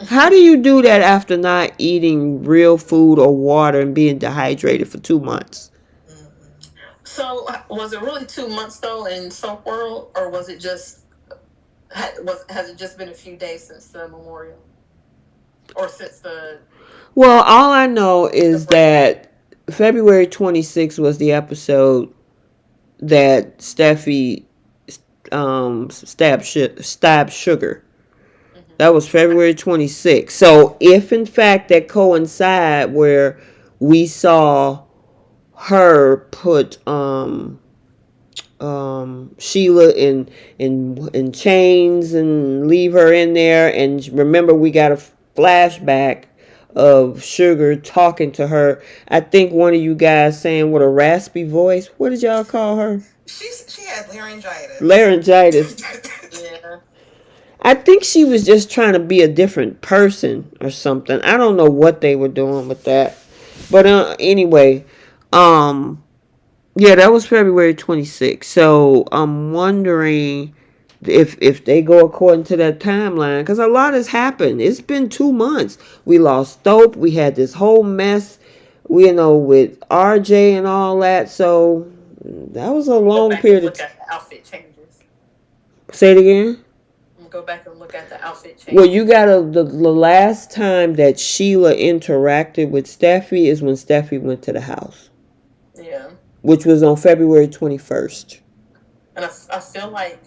How do you do that after not eating real food or water and being dehydrated for 2 months? So was it really 2 months though in Soap World, or was it just has it just been a few days since the memorial, or since the? Well, all I know is that February 26th was the episode that Steffi stabbed Sugar. That was February 26th. So if in fact that coincide where we saw her put Sheila in chains and leave her in there, and remember we got a flashback of Sugar talking to her. I think one of you guys saying with a raspy voice. What did y'all call her? She had laryngitis. Laryngitis. Yeah. I think she was just trying to be a different person or something. I don't know what they were doing with that. But anyway, yeah, that was February 26th. So I'm wondering if they go according to that timeline, because a lot has happened. It's been 2 months. We lost Dope. We had this whole mess, with RJ and all that. So that was a long period of time. Look at the outfit changes. Say it again. Go back and look at the outfit changes. Well, you got the last time that Sheila interacted with Steffi is when Steffi went to the house. Yeah. Which was on February 21st. And I feel like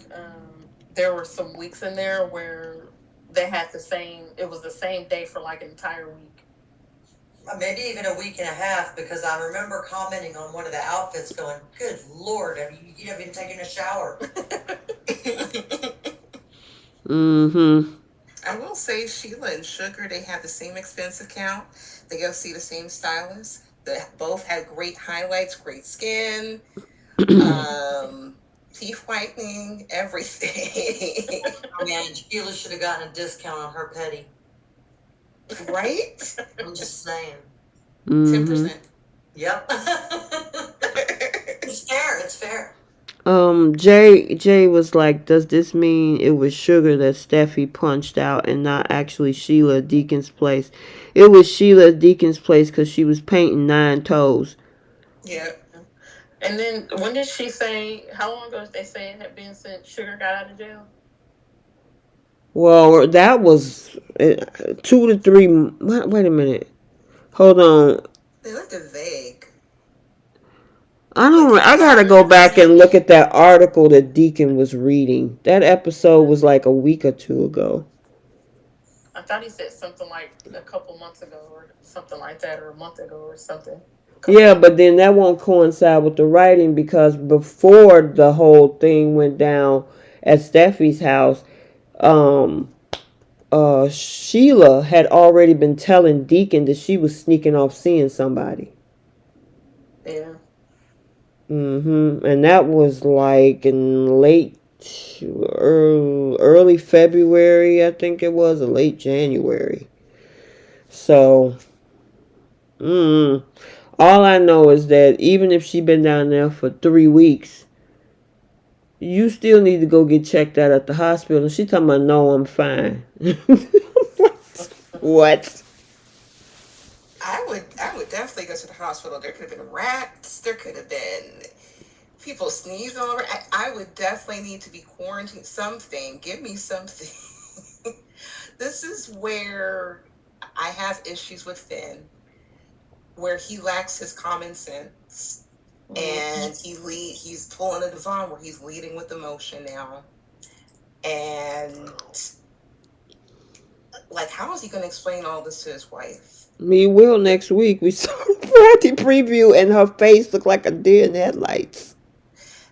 there were some weeks in there where they had it was the same day for like an entire week. Maybe even a week and a half, because I remember commenting on one of the outfits going, good Lord, you haven't even taken a shower. Mm-hmm. I will say Sheila and Sugar, they have the same expense account. They go see the same stylist. They both had great highlights, great skin. teeth whitening, everything. Oh man, Sheila should have gotten a discount on her petty. Right? I'm just saying. 10%. Yep. It's fair. It's fair. Jay was like, does this mean it was Sugar that Steffi punched out and not actually Sheila at Deacon's place? It was Sheila at Deacon's place because she was painting 9 toes. Yeah. And then when did she say? How long ago did they say it had been since Sugar got out of jail? Well, that was 2 to 3. Wait a minute. Hold on. They left it vague. I Like don't. he I got gotta out go of back and prison. look at that article that Deacon was reading. That episode was like a week or two ago. I thought he said something like a couple months ago or something like that, or a month ago or something. Yeah, but then that won't coincide with the writing because before the whole thing went down at Steffi's house, um, Sheila had already been telling Deacon that she was sneaking off seeing somebody. Yeah. And that was like in early February, I think it was, or late January. So, all I know is that even if she been down there for 3 weeks, you still need to go get checked out at the hospital. And she talking about, no, I'm fine. What? I would definitely go to the hospital. There could have been rats. There could have been people sneezing all over. I would definitely need to be quarantined. Something. Give me something. This is where I have issues with Finn, where he lacks his common sense, and he's pulling a Devon where he's leading with emotion now, and like, how is he going to explain all this to his wife? Me will next week. We saw the Friday preview and her face looked like a deer in the headlights.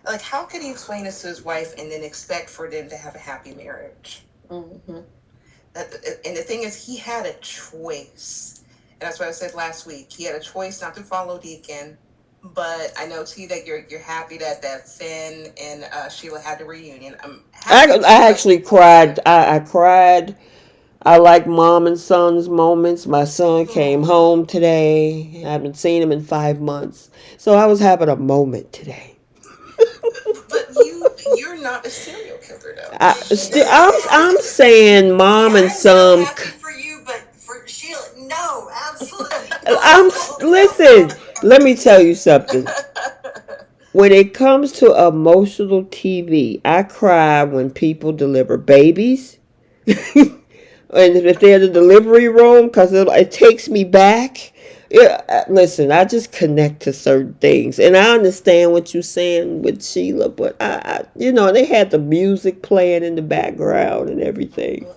Like, how could he explain this to his wife and then expect for them to have a happy marriage? Mm-hmm. And the thing is, he had a choice. And that's what I said last week. He had a choice not to follow Deacon. But I know, T, that you're happy that Finn and Sheila had the reunion. I'm happy. I actually cried. I cried. I like mom and son's moments. My son came home today. I haven't seen him in 5 months. So I was having a moment today. But you're not a serial killer, though. I'm saying mom and I'm so son. happy for you, but for Sheila, no, absolutely I'm Listen. Let me tell you something. When it comes to emotional TV, I cry when people deliver babies. And if they're in the delivery room, because it takes me back. Yeah, listen, I just connect to certain things, and I understand what you're saying with Sheila, but they had the music playing in the background and everything.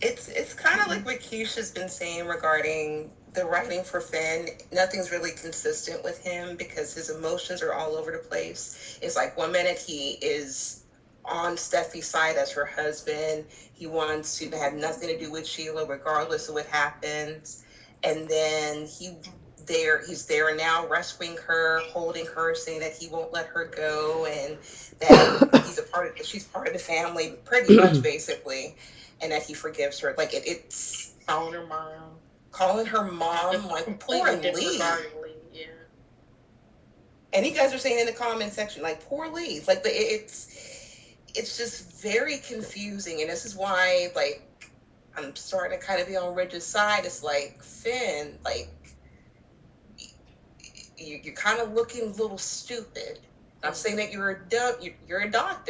It's kind of like what Keisha's been saying regarding the writing for Finn. Nothing's really consistent with him because his emotions are all over the place. It's like one minute he is on Steffi's side as her husband. He wants to have nothing to do with Sheila regardless of what happens. And then he's there now rescuing her, holding her, saying that he won't let her go and that she's part of the family, pretty much basically, and that he forgives her. Like it's calling her mom. Calling her mom, like, poor Lee. Yeah. And you guys are saying in the comment section, like, poor Lee. Like, it's just very confusing. And this is why, like, I'm starting to kind of be on Ridge's side. It's like, Finn, like, you're kind of looking a little stupid. I'm saying that you're a doctor. You're not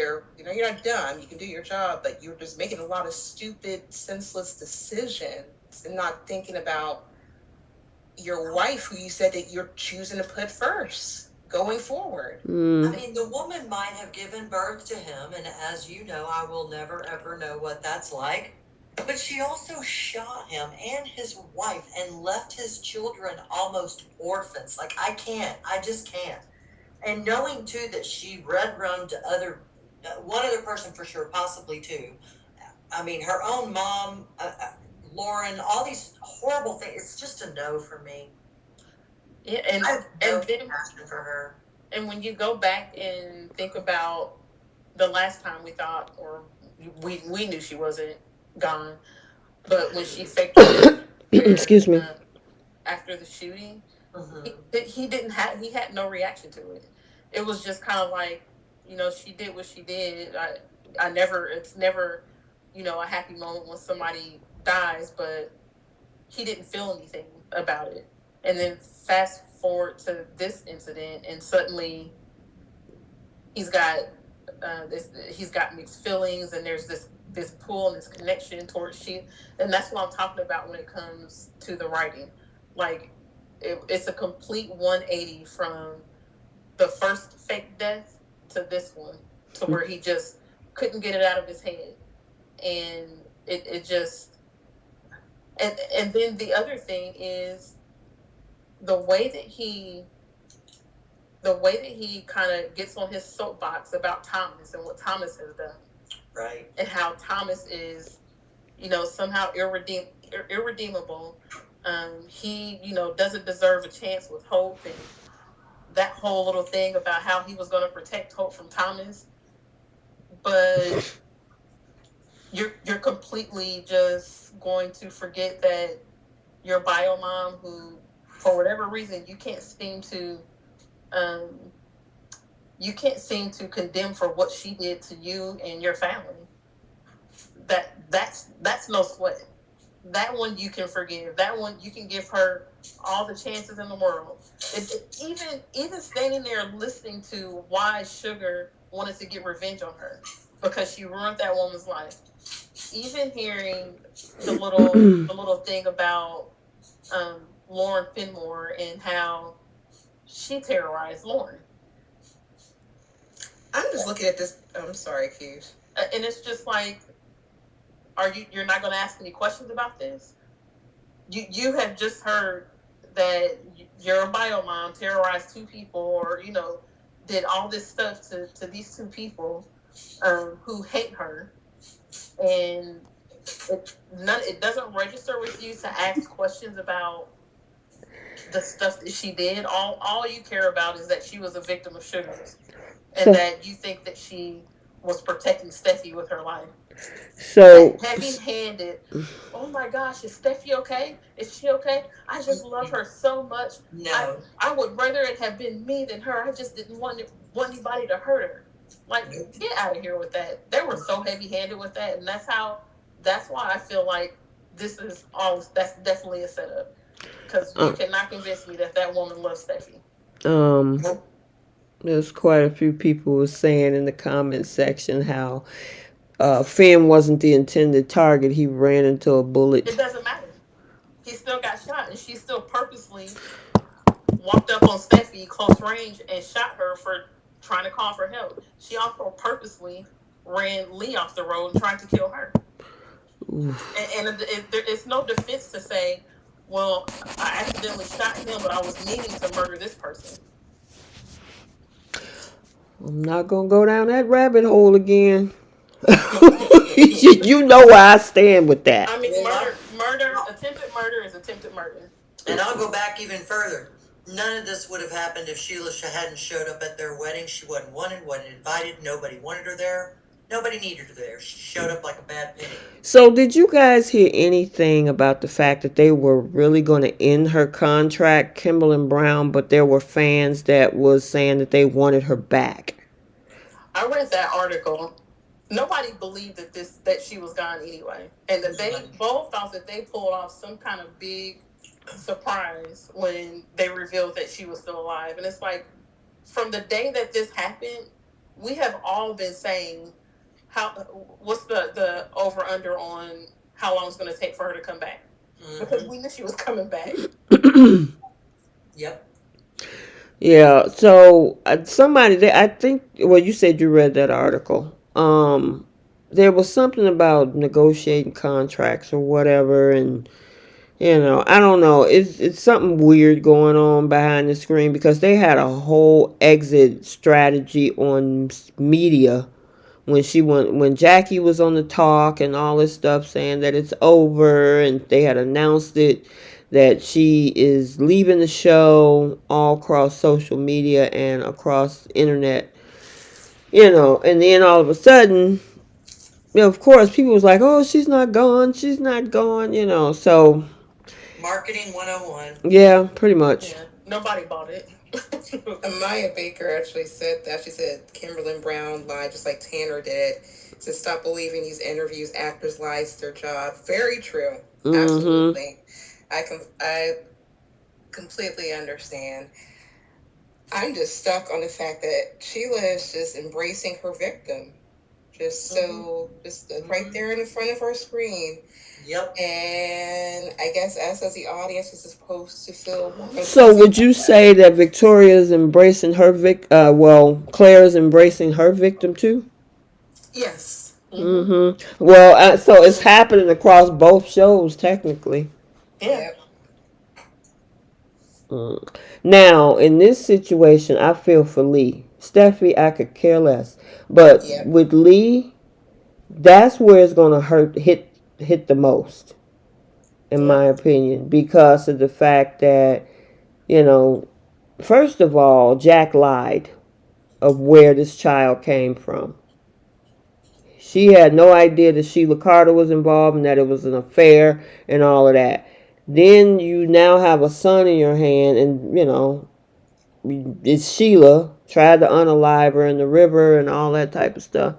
dumb. You can do your job, but you're just making a lot of stupid, senseless decisions and not thinking about your wife, who you said that you're choosing to put first going forward. I mean, the woman might have given birth to him, and as you know, I will never ever know what that's like. But she also shot him and his wife and left his children almost orphans. Like, I just can't. And knowing too that she red rummed one other person for sure, possibly two. I mean, her own mom, Lauren, all these horrible things. It's just a no for me. Yeah, and I have no then compassion for her. And when you go back and think about the last time we thought, or we knew she wasn't gone, but when she faked her death, Excuse me. after the shooting, he didn't have he had no reaction to it. It was just kind of like, she did what she did. I never it's never, a happy moment when somebody dies, but he didn't feel anything about it. And then fast forward to this incident, and suddenly he's got he's got mixed feelings, and there's this pull and this connection towards she, and that's what I'm talking about when it comes to the writing. Like, it's a complete 180 from the first fake death to this one, to where he just couldn't get it out of his head, and it just, and then the other thing is the way that he kind of gets on his soapbox about Thomas and what Thomas has done. Right. And how Thomas is, somehow irredeemable. He, doesn't deserve a chance with Hope, and that whole little thing about how he was going to protect Hope from Thomas. But you're completely just going to forget that your bio mom, who, for whatever reason, you can't seem to condemn for what she did to you and your family. That's no sweat. That one you can forgive. That one you can give her all the chances in the world. Even standing there listening to why Sugar wanted to get revenge on her because she ruined that woman's life. Even hearing the little thing about Lauren Finmore and how she terrorized Lauren. I'm just looking at this. I'm sorry, Keith. And it's just like, you're not going to ask any questions about this? You have just heard that your bio mom terrorized two people, or did all this stuff to these two people who hate her, and it doesn't register with you to ask questions about the stuff that she did. All you care about is that she was a victim of Sugar's, and that you think that she was protecting Steffy with her life. So heavy-handed. Oh my gosh, is Steffy okay? Is she okay? I just love her so much. No, I would rather it have been me than her. I just didn't want anybody to hurt her. Like, get out of here with that. They were so heavy-handed with that, and that's why I feel like that's definitely a setup. Because you cannot convince me that woman loves Steffy. There's quite a few people saying in the comment section how Finn wasn't the intended target. He ran into a bullet. It doesn't matter. He still got shot, and she still purposely walked up on Steffy close range and shot her for trying to call for help. She also purposely ran Lee off the road and tried to kill her. And it's no defense to say, well, I accidentally shot him, but I was meaning to murder this person. I'm not going to go down that rabbit hole again. You know where I stand with that. I mean, attempted murder is attempted murder. And I'll go back even further. None of this would have happened if Sheila hadn't showed up at their wedding. She wasn't wanted, wasn't invited. Nobody wanted her there. Nobody needed her there. She showed up like a bad penny. So did you guys hear anything about the fact that they were really going to end her contract, Kimball and Brown, but there were fans that was saying that they wanted her back? I read that article. Nobody believed that she was gone anyway, and that they both thought that they pulled off some kind of big surprise when they revealed that she was still alive. And it's like, from the day that this happened, we have all been saying, what's the over under on how long it's going to take for her to come back? Mm-hmm. Because we knew she was coming back. Yep. Yeah. So somebody, I think, well, you said you read that article. There was something about negotiating contracts or whatever, and I don't know. It's something weird going on behind the screen, because they had a whole exit strategy on media when Jackie was on the talk and all this stuff, saying that it's over, and they had announced it. that she is leaving the show all across social media and across the internet, and then all of a sudden, of course, people was like, "Oh, she's not gone," So Marketing 101. yeah, pretty much. Yeah, nobody bought it. Amaya Baker actually said that. She said Kimberlyn Brown lied just like Tanner did. To stop believing these interviews, actors lie to their job. Very true. Mm-hmm. Absolutely. I completely understand. I'm just stuck on the fact that Sheila is just embracing her victim. Just right there in the front of her screen. Yep. And I guess us as the audience is supposed to feel So would you say that Victoria's embracing her Claire's embracing her victim too? Yes. Mm-hmm. Well, so it's happening across both shows technically. Yeah. Yep. Mm. Now, in this situation, I feel for Lee. Steffi, I could care less. But Yep. with Lee, that's where it's gonna hit the most, in my opinion, because of the fact that, you know, first of all, Jack lied of where this child came from. She had no idea that Sheila Carter was involved and that it was an affair and all of that. Then you now have a son in your hand, and it's Sheila tried to unalive her in the river and all that type of stuff.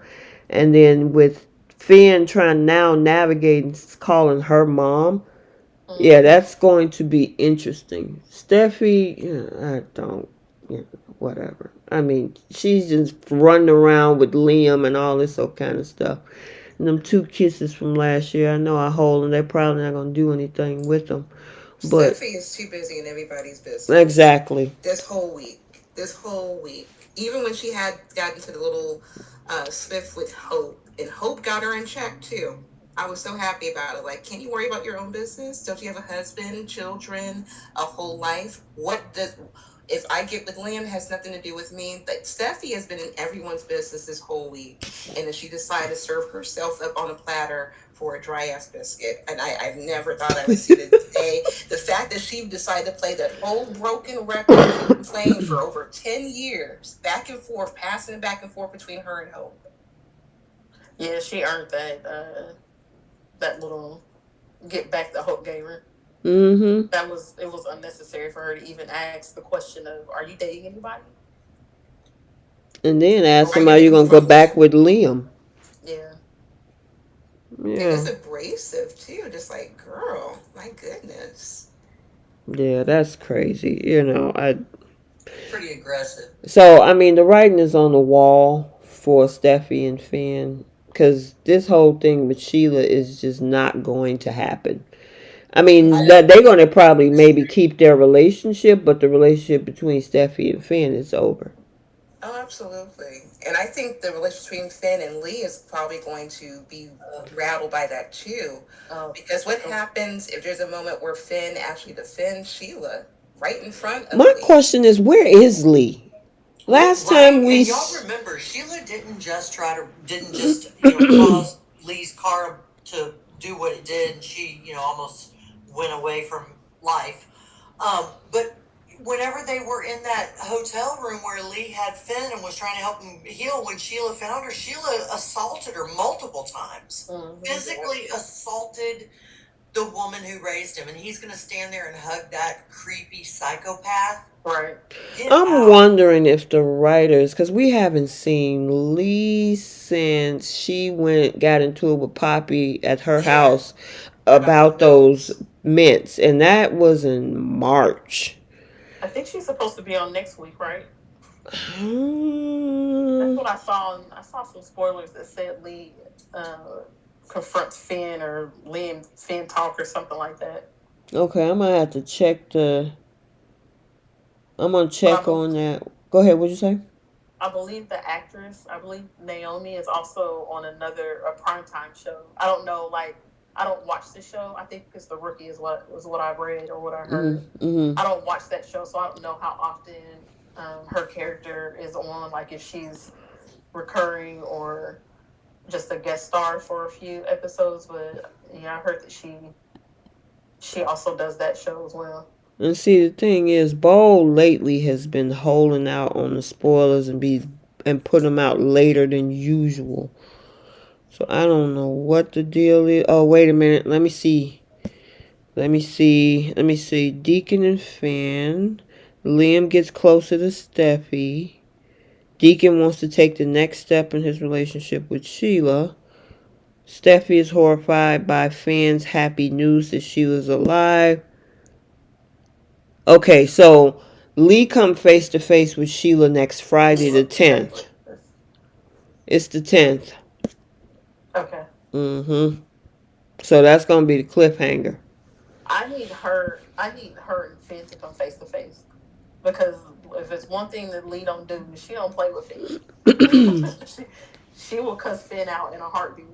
And then with Finn trying to now navigate and calling her mom, yeah, that's going to be interesting. Steffi, I don't, whatever. I mean, she's just running around with Liam and all this kind of stuff. And them two kisses from last year, I know I hold them. They're probably not going to do anything with them. But Steffi is too busy in everybody's business. Exactly. This whole week. Even when she had gotten to the little sniff with Hope, and Hope got her in check too. I was so happy about it. Like, can't you worry about your own business? Don't you have a husband, children, a whole life? If I get with Liam, it has nothing to do with me. But Steffi has been in everyone's business this whole week. And then she decided to serve herself up on a platter for a dry ass biscuit. And I never thought I would see the day. The fact that she decided to play that whole broken record she's been playing for over 10 years, back and forth, passing it back and forth between her and Hope. Yeah, she earned that little get back that Hope gave her. Mm-hmm. It was unnecessary for her to even ask the question of, "Are you dating anybody?" And then ask Right, him, are you going to go back Liam. with Liam? Yeah. And Yeah. it's abrasive too. Just like, girl, my goodness. Yeah, that's crazy. Pretty aggressive. So, I mean, the writing is on the wall for Steffi and Finn, because this whole thing with Sheila is just not going to happen. I mean, they're going to probably maybe keep their relationship, but the relationship between Steffi and Finn is over. Oh, absolutely. And I think the relationship between Finn and Lee is probably going to be rattled by that too. Because what happens if there's a moment where Finn actually defends Sheila right in front of My Lee? question is, where is Lee? Last time we and y'all remember, Sheila didn't just cause Lee's car to do what it did, and she almost went away from life. But whenever they were in that hotel room where Lee had Finn and was trying to help him heal, when Sheila found her, Sheila assaulted her multiple times, physically assaulted the woman who raised him, and he's going to stand there and hug that creepy psychopath. Right. I'm wondering if the writers, because we haven't seen Lee since she got into it with Poppy at her house about those mints, and that was in March. I think she's supposed to be on next week, right? That's Mm, what I saw. I saw some spoilers that said Lee confronts Finn, or Lee and Finn talk, or something like that. okay, I'm gonna have to check I'm gonna check on that. Go ahead. What'd you say? I believe the actress, I believe Naomi, is also on a primetime show. I don't know, like, I don't watch the show. I think because The Rookie is what I read or what I heard. Mm-hmm. I don't watch that show, so I don't know how often her character is on, like if she's recurring or just a guest star for a few episodes. But yeah, I heard that She also does that show as well. And see, the thing is, Bo lately has been holding out on the spoilers and put them out later than usual. So I don't know what the deal is. Oh, wait a minute. Let me see. Let me see. Deacon and Finn. Liam gets closer to Steffy. Deacon wants to take the next step in his relationship with Sheila. Steffy is horrified by Finn's happy news that Sheila's alive. Okay, so Lee come face to face with Sheila next Friday the Exactly. 10th. It's the 10th. Okay. Mm-hmm. So that's gonna be the cliffhanger. I need her and Finn to come face to face. Because if it's one thing that Lee don't do, she don't play with Finn. she will cuss Finn out in a heartbeat.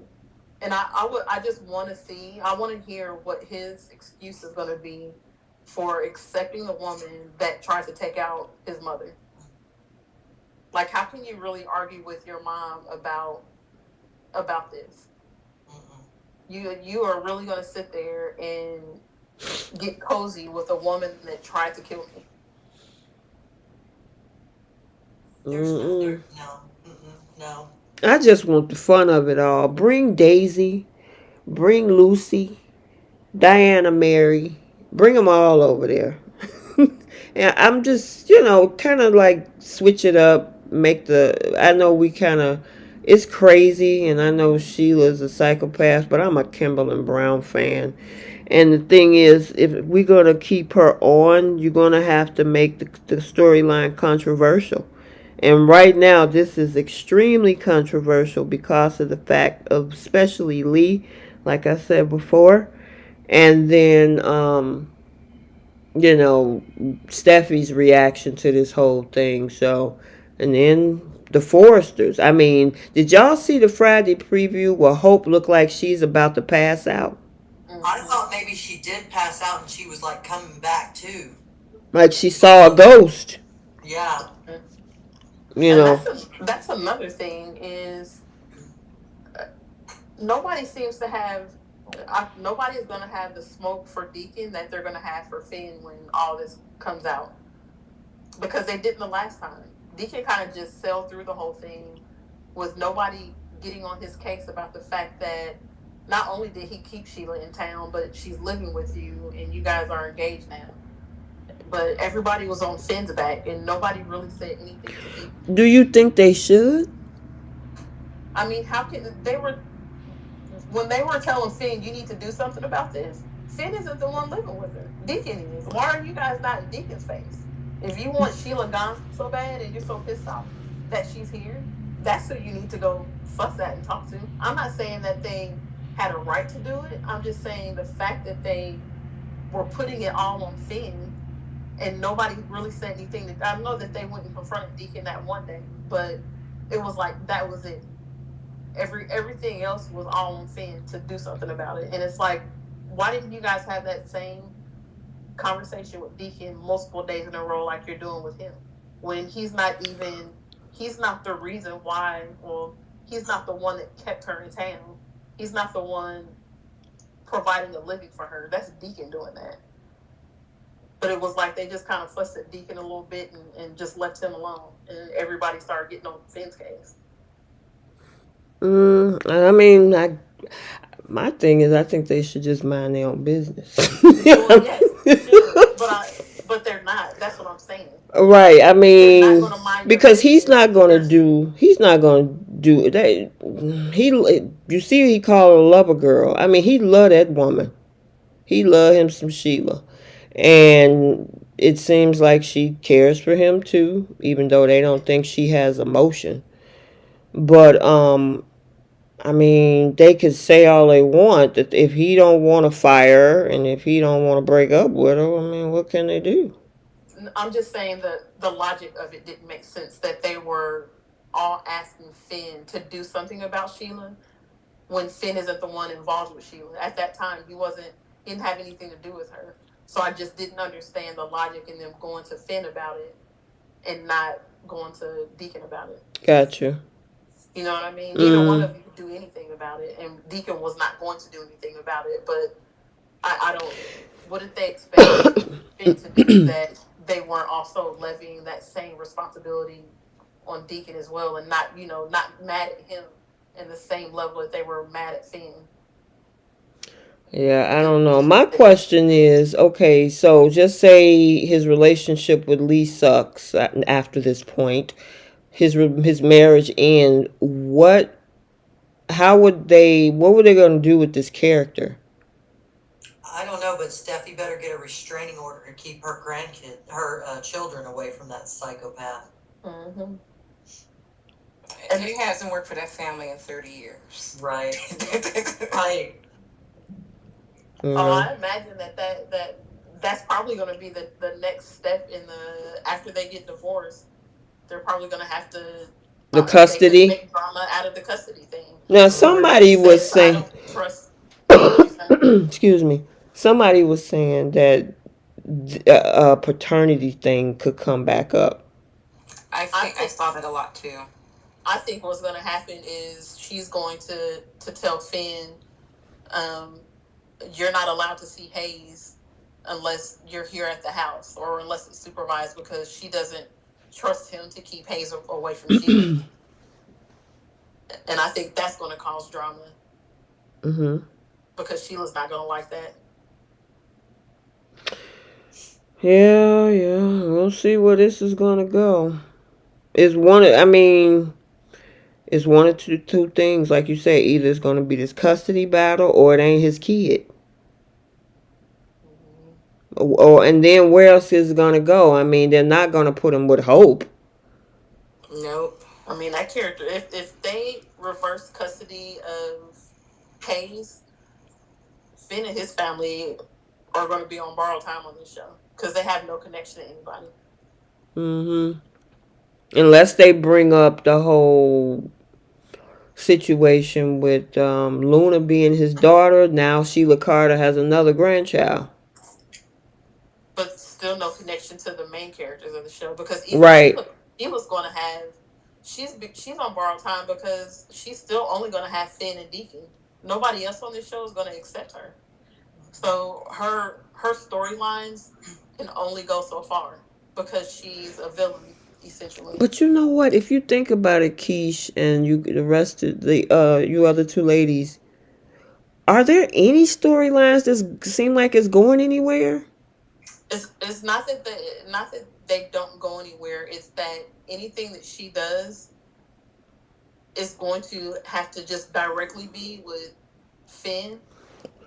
And I just want to see. I want to hear what his excuse is going to be for accepting the woman that tried to take out his mother. Like, how can you really argue with your mom about this? You are really going to sit there and get cozy with a woman that tried to kill me? There's no, there, no, no. I just want the fun of it all. Bring Daisy, bring Lucy, Diana Mary, bring them all over there. And I'm just, kind of like switch it up, I know we kind of, it's crazy, and I know Sheila's a psychopath, but I'm a Kimberly Brown fan. And the thing is, if we're going to keep her on, you're going to have to make the storyline controversial. And right now, this is extremely controversial because of the fact of especially Lee, like I said before, and then Steffi's reaction to this whole thing. So, and then the Foresters. I mean, did y'all see the Friday preview where Hope looked like she's about to pass out? I thought maybe she did pass out and she was like coming back too. Like she saw a ghost. Yeah. You And know. that's another thing is nobody seems to have. Nobody is going to have the smoke for Deacon that they're going to have for Finn when all this comes out, because they didn't the last time. Deacon kind of just sailed through the whole thing with nobody getting on his case about the fact that not only did he keep Sheila in town, but she's living with you and you guys are engaged now. But everybody was on Finn's back and nobody really said anything to Deacon. Do you think they should? I mean, how can they were when they were telling Finn, you need to do something about this? Finn isn't the one living with her. Deacon is. Why are you guys not in Deacon's face? If you want Sheila gone so bad and you're so pissed off that she's here, that's who you need to go fuss at and talk to. I'm not saying that they had a right to do it. I'm just saying the fact that they were putting it all on Finn and nobody really said anything. I know that they went and confronted Deacon that one day, but it was like that was it. Everything else was all on Finn to do something about it. And it's like, why didn't you guys have that same conversation with Deacon multiple days in a row like you're doing with him? When he's not the reason why, well, he's not the one that kept her in town. He's not the one providing a living for her. That's Deacon doing that. But it was like they just kind of fussed at Deacon a little bit and just left him alone. And everybody started getting on Finn's case. I mean, my thing is, I think they should just mind their own business. Well, yes, should, but they're not. That's what I'm saying. Right. I They're not mean, going to mind their because he's business. not going to do. He's not going to do that. You see, he called her a lover girl. I mean, he loved that woman. He loved him some Sheila, and it seems like she cares for him too, even though they don't think she has emotion. But I mean, they could say all they want that if he don't want to fire her and if he don't want to break up with her, I mean, what can they do? I'm just saying that the logic of it didn't make sense that they were all asking Finn to do something about Sheila when Finn isn't the one involved with Sheila. At that time, he didn't have anything to do with her. So I just didn't understand the logic in them going to Finn about it and not going to Deacon about it. Gotcha. You know what I mean? Neither one of you could do anything about it, and Deacon was not going to do anything about it. But I don't. What did they expect Finn to do that they weren't also levying that same responsibility on Deacon as well, and not not mad at him in the same level that they were mad at Finn? Yeah, I don't know. My question is, okay, so just say his relationship with Lee sucks after this point. His marriage end. What were they going to do with this character? I don't know, but Steffi better get a restraining order to keep her children away from that psychopath. Mm-hmm. And he hasn't worked for that family in 30 years. Right. Right. Oh, I imagine that's probably going to be the next step in the after they get divorced. They're probably going to have to The make custody. drama out of the custody thing. Now Where she somebody was says, "I saying, don't trust." What you saying? excuse me, somebody was saying that a paternity thing could come back up. I saw that a lot too. I think what's going to happen is she's going to tell Finn, um, "You're not allowed to see Hayes unless you're here at the house or unless it's supervised because she doesn't trust him to keep Hayes away from Sheila." And I think that's going to cause drama Hmm. because Sheila's not going to like that. Yeah, yeah. We'll see where this is gonna go. It's one. I mean, it's one of two things. Like you say, either it's gonna be this custody battle, or it ain't his kid. Mm-hmm. Or and then where else is it gonna go? I mean, they're not gonna put him with Hope. Nope. I mean, that character, if they reverse custody of Hayes, Finn and his family are going to be on borrowed time on this show because they have no connection to anybody. Mm-hmm. Unless they bring up the whole situation with Luna being his daughter. Now Sheila Carter has another grandchild. But still no connection to the main characters of the show because even Right. Sheila's going to have she's on borrowed time because she's still only going to have Finn and Deacon. Nobody else on this show is going to accept her. So her storylines can only go so far because she's a villain essentially. But you know what? If you think about it, Keish and you, the rest of the you other two ladies, are there any storylines that seem like it's going anywhere? It's not that they don't go anywhere. It's that anything that she does is going to have to just directly be with Finn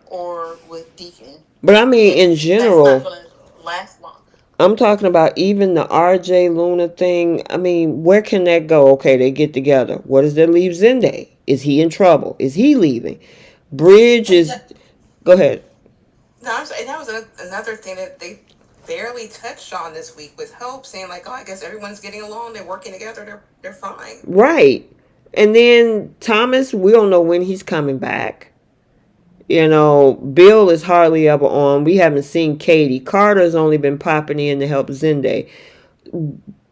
or with Deacon, But I mean, and in that's not general, going to last long. I'm talking about even the RJ Luna thing. I mean, where can that go? Okay, they get together. What does that leave Zende? Is he in trouble? Is he leaving? Bridge is. Go ahead. No, I'm sorry, that was another thing that they barely touched on this week with Hope saying like, oh, I guess everyone's getting along, they're working together, they're fine. Right. And then Thomas, we don't know when he's coming back. You know, Bill is hardly ever on. We haven't seen Katie. Carter's only been popping in to help Zende.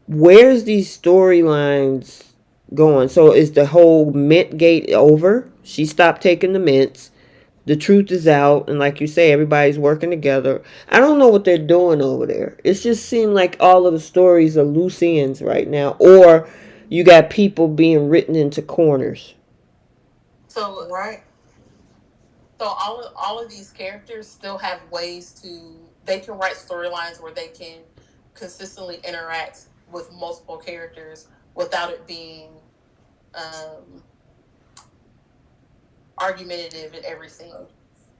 Where's these storylines going? So is the whole mint gate over? She stopped taking the mints. The truth is out, and like you say, everybody's working together. I don't know what they're doing over there. It just seems like all of the stories are loose ends right now, or you got people being written into corners. So Right. all of these characters still have ways to they can write storylines where they can consistently interact with multiple characters without it being um, argumentative in every scene.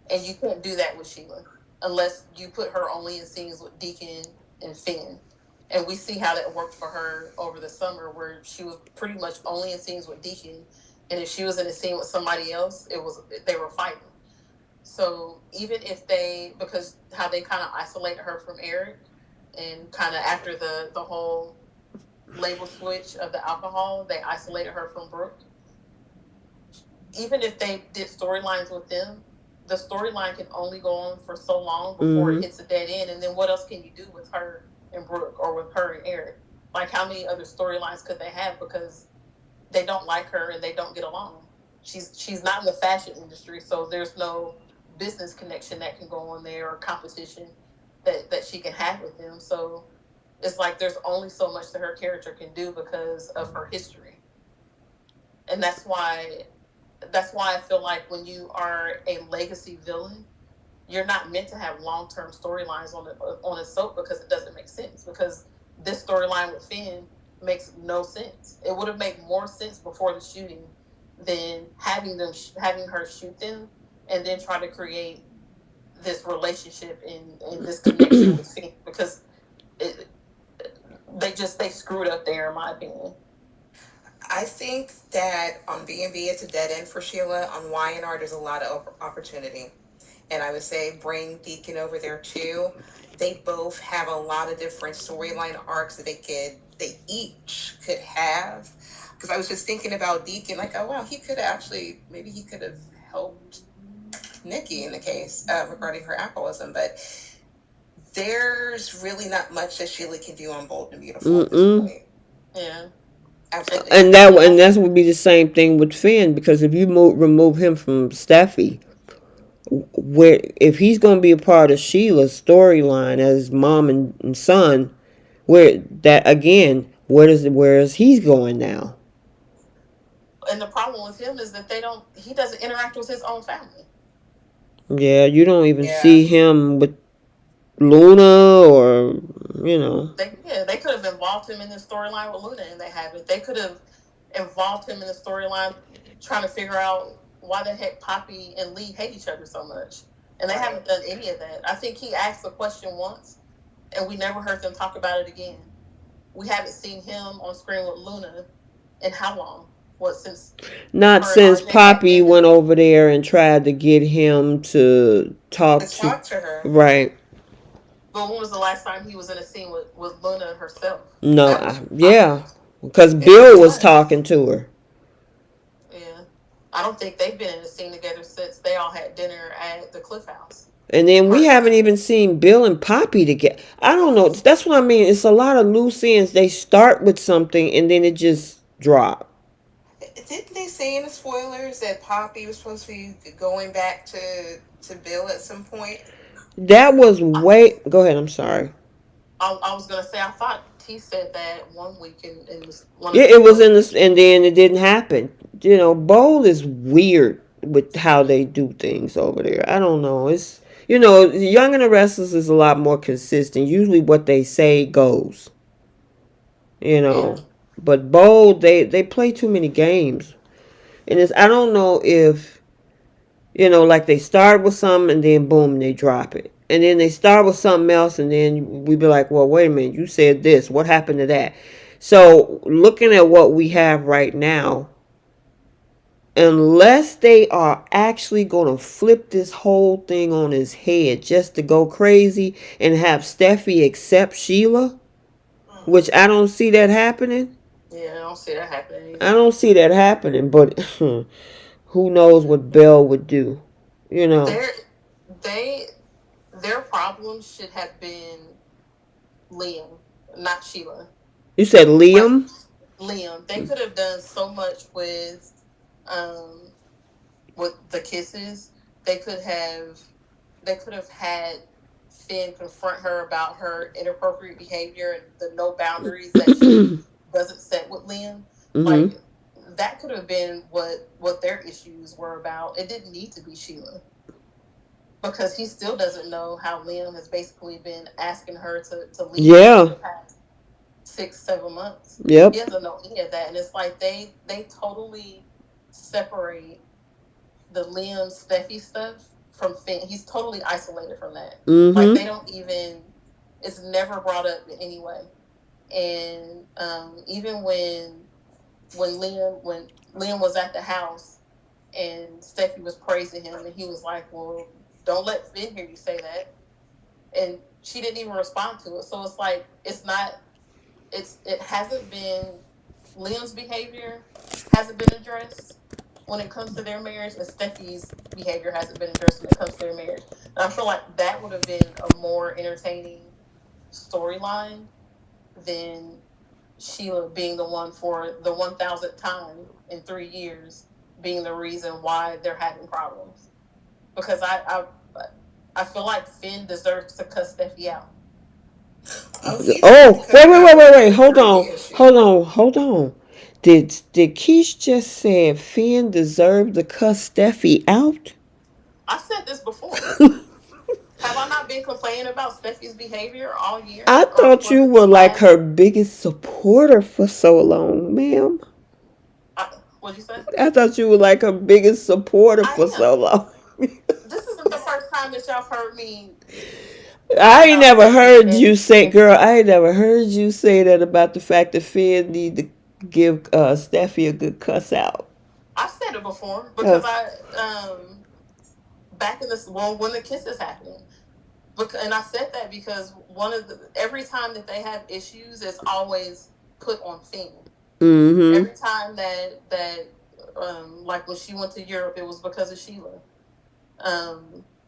And you can't do that with Sheila unless you put her only in scenes with Deacon and Finn. And we see how that worked for her over the summer, where she was pretty much only in scenes with Deacon, and if she was in a scene with somebody else, it was they were fighting. So even if they, because how they kind of isolated her from Eric, and kind of after the whole label switch of the alcohol, they isolated her from Brooke. Even if they did storylines with them, the storyline can only go on for so long before it Mm-hmm. hits a dead end. And then what else can you do with her and Brooke or with her and Eric? Like how many other storylines could they have because they don't like her and they don't get along? She's not in the fashion industry, so there's no business connection that can go on there, or competition that she can have with them. So it's like there's only so much that her character can do because of her history. And that's why I feel like when you are a legacy villain, you're not meant to have long term storylines on a soap, because it doesn't make sense. Because this storyline with Finn makes no sense. It would have made more sense before the shooting than having her shoot them and then try to create this relationship and this connection with Finn, because it, they screwed up there, in my opinion. I think that on B&B it's a dead end for Sheila. On Y&R there's a lot of opportunity. And I would say bring Deacon over there too. They both have a lot of different storyline arcs that they each could have. Because I was just thinking about Deacon, like, oh wow, he could actually, maybe he could have helped Nikki in the case regarding her alcoholism, but there's really not much that Sheila can do on Bold and Beautiful at this point. Yeah. Absolutely. And that would be the same thing with Finn, because if you remove him from Steffy, where if he's going to be a part of Sheila's storyline as mom and son, where that again, where is he's going now? And the problem with him is that he doesn't interact with his own family. Yeah, you don't even see him with Luna, or They could have involved him in the storyline with Luna, and they haven't. They could have involved him in the storyline trying to figure out why the heck Poppy and Lee hate each other so much, and they haven't done any of that. I think he asked the question once, and we never heard them talk about it again. We haven't seen him on screen with Luna in how long? What, since not since Poppy went over there and tried to get him to talk to her. Right. But when was the last time he was in a scene with Luna herself? No, yeah, because Bill was talking to her. Yeah, I don't think they've been in a scene together since they all had dinner at the Cliff House. And then we haven't even seen Bill and Poppy together. I don't know. That's what I mean. It's a lot of loose ends. They start with something and then it just drop. Didn't they say in the spoilers that Poppy was supposed to be going back to Bill at some point? That was way. Go ahead. I'm sorry. I was gonna say, I thought T said that one week in one. Yeah, it was in this, and then it didn't happen. Bold is weird with how they do things over there. I don't know. It's Young and the Restless is a lot more consistent. Usually, what they say goes. Yeah. But Bold, they play too many games, and I don't know if like they start with something and then boom, they drop it. And then they start with something else and then we be like, well, wait a minute, you said this. What happened to that? So looking at what we have right now, unless they are actually going to flip this whole thing on his head just to go crazy and have Steffi accept Sheila, which I don't see that happening. Yeah, I don't see that happening either. I don't see that happening, but who knows what Belle would do, Their problem should have been Liam, not Sheila. You said Liam? Liam. They could have done so much um with the kisses. They could have had Finn confront her about her inappropriate behavior and the no boundaries that she doesn't set with Liam. Like, that could have been what their issues were about. It didn't need to be Sheila, because he still doesn't know how Liam has basically been asking her to leave. Yeah. For the past 6-7 months. Yep. He doesn't know any of that, and it's like they totally separate the Liam Steffi stuff from Finn. He's totally isolated from that. Like, they don't even. It's never brought up in any way. And even when Liam was at the house and Steffi was praising him, and he was like, "Well, don't let Finn hear you say that," and she didn't even respond to it. So it's like it hasn't been Liam's behavior hasn't been addressed when it comes to their marriage, and Steffi's behavior hasn't been addressed when it comes to their marriage. And I feel like that would have been a more entertaining storyline than Sheila being the one for the 1,000th time in 3 years being the reason why they're having problems. because I feel like Finn deserves to cuss Steffi out. Oh, he's been Oh, wait, cutting wait, out wait, wait, wait. Hold through on, the issue. hold on, hold on. Did Keish just say Finn deserved to cuss Steffi out? I said this before. Have I not been complaining about Steffi's behavior all year I or thought for you the were like last? her biggest supporter for so long, ma'am. What'd you say? I thought you were like her biggest supporter for I so am. long. This isn't the first time that y'all have heard me talk I ain't about never Steffi heard you say, and girl. I ain't never heard you say that about the fact that Finn need to give Steffi a good cuss out. I've said it before because Uh, back in this when the kiss is happening. And I said that because one of the every time that they have issues, it's always put on Finn. mm-hmm. Every time like when she went to Europe, it was because of Sheila.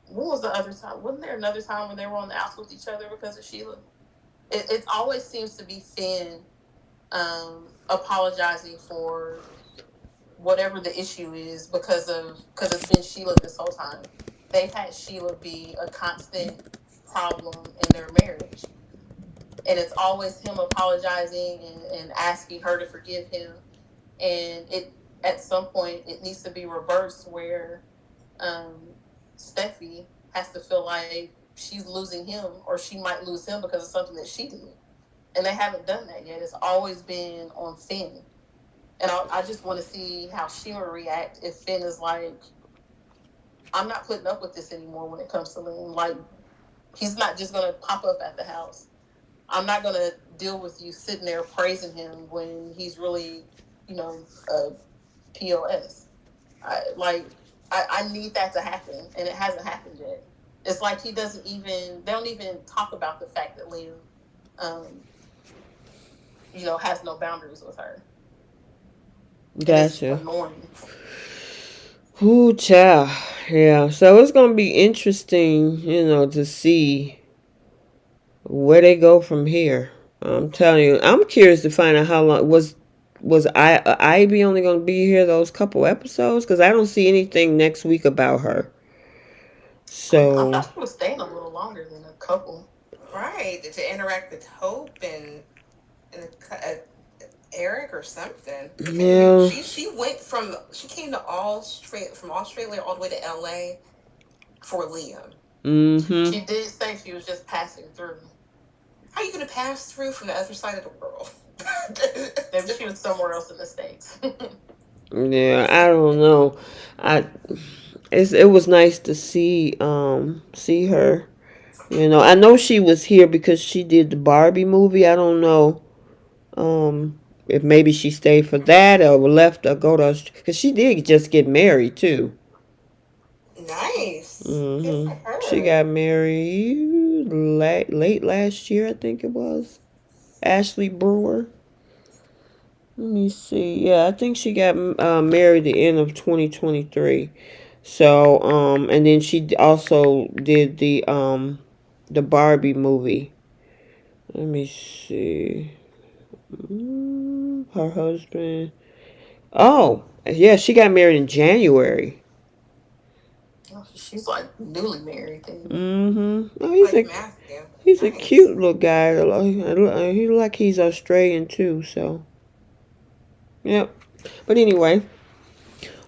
What was the other time? Wasn't there another time when they were on the outs with each other because of Sheila? It always seems to be Finn apologizing for whatever the issue is because it's been Sheila this whole time. They've had Sheila be a constant problem in their marriage, and it's always him apologizing and asking her to forgive him. And it at some point it needs to be reversed where um, Steffi has to feel like she's losing him or she might lose him because of something that she did, and they haven't done that yet. It's always been on Finn. And I just want to see how she will react if Finn is like, I'm not putting up with this anymore when it comes to Liam. Like, he's not just going to pop up at the house. I'm not going to deal with you sitting there praising him when he's really, a POS. I need that to happen, and it hasn't happened yet. It's like they don't even talk about the fact that Liam, um, has no boundaries with her. And it's Gotcha. annoying. Ooh, child. Yeah. So it's gonna be interesting, to see where they go from here. I'm telling you, I'm curious to find out how long was Ivy only gonna be here those couple episodes because I don't see anything next week about her. I So thought she was staying a little longer than a couple. Right, to interact with Hope and Eric or something. Because I mean, yeah. she came to from Australia all the way to LA for Liam. Mm-hmm. She did say she was just passing through. How are you going to pass through from the other side of the world? Maybe she was somewhere else in the States. Yeah. I don't know. I it was nice to see her. I know she was here because she did the Barbie movie. I don't know if maybe she stayed for that or left or go to because she did just get married too. Nice. Good Hmm. for She her. got married late last year, I think it was. Ashley Brewer. Let me see. Yeah, I think she got married the end of 2023. So, and then she also did the Barbie movie. Let me see. Her husband. Oh, yeah, she got married in January. She's like newly married then. Mm-hmm. Oh, Like Matthew. he's a Nice. cute little guy. He like he's Australian too. So, yep. But anyway,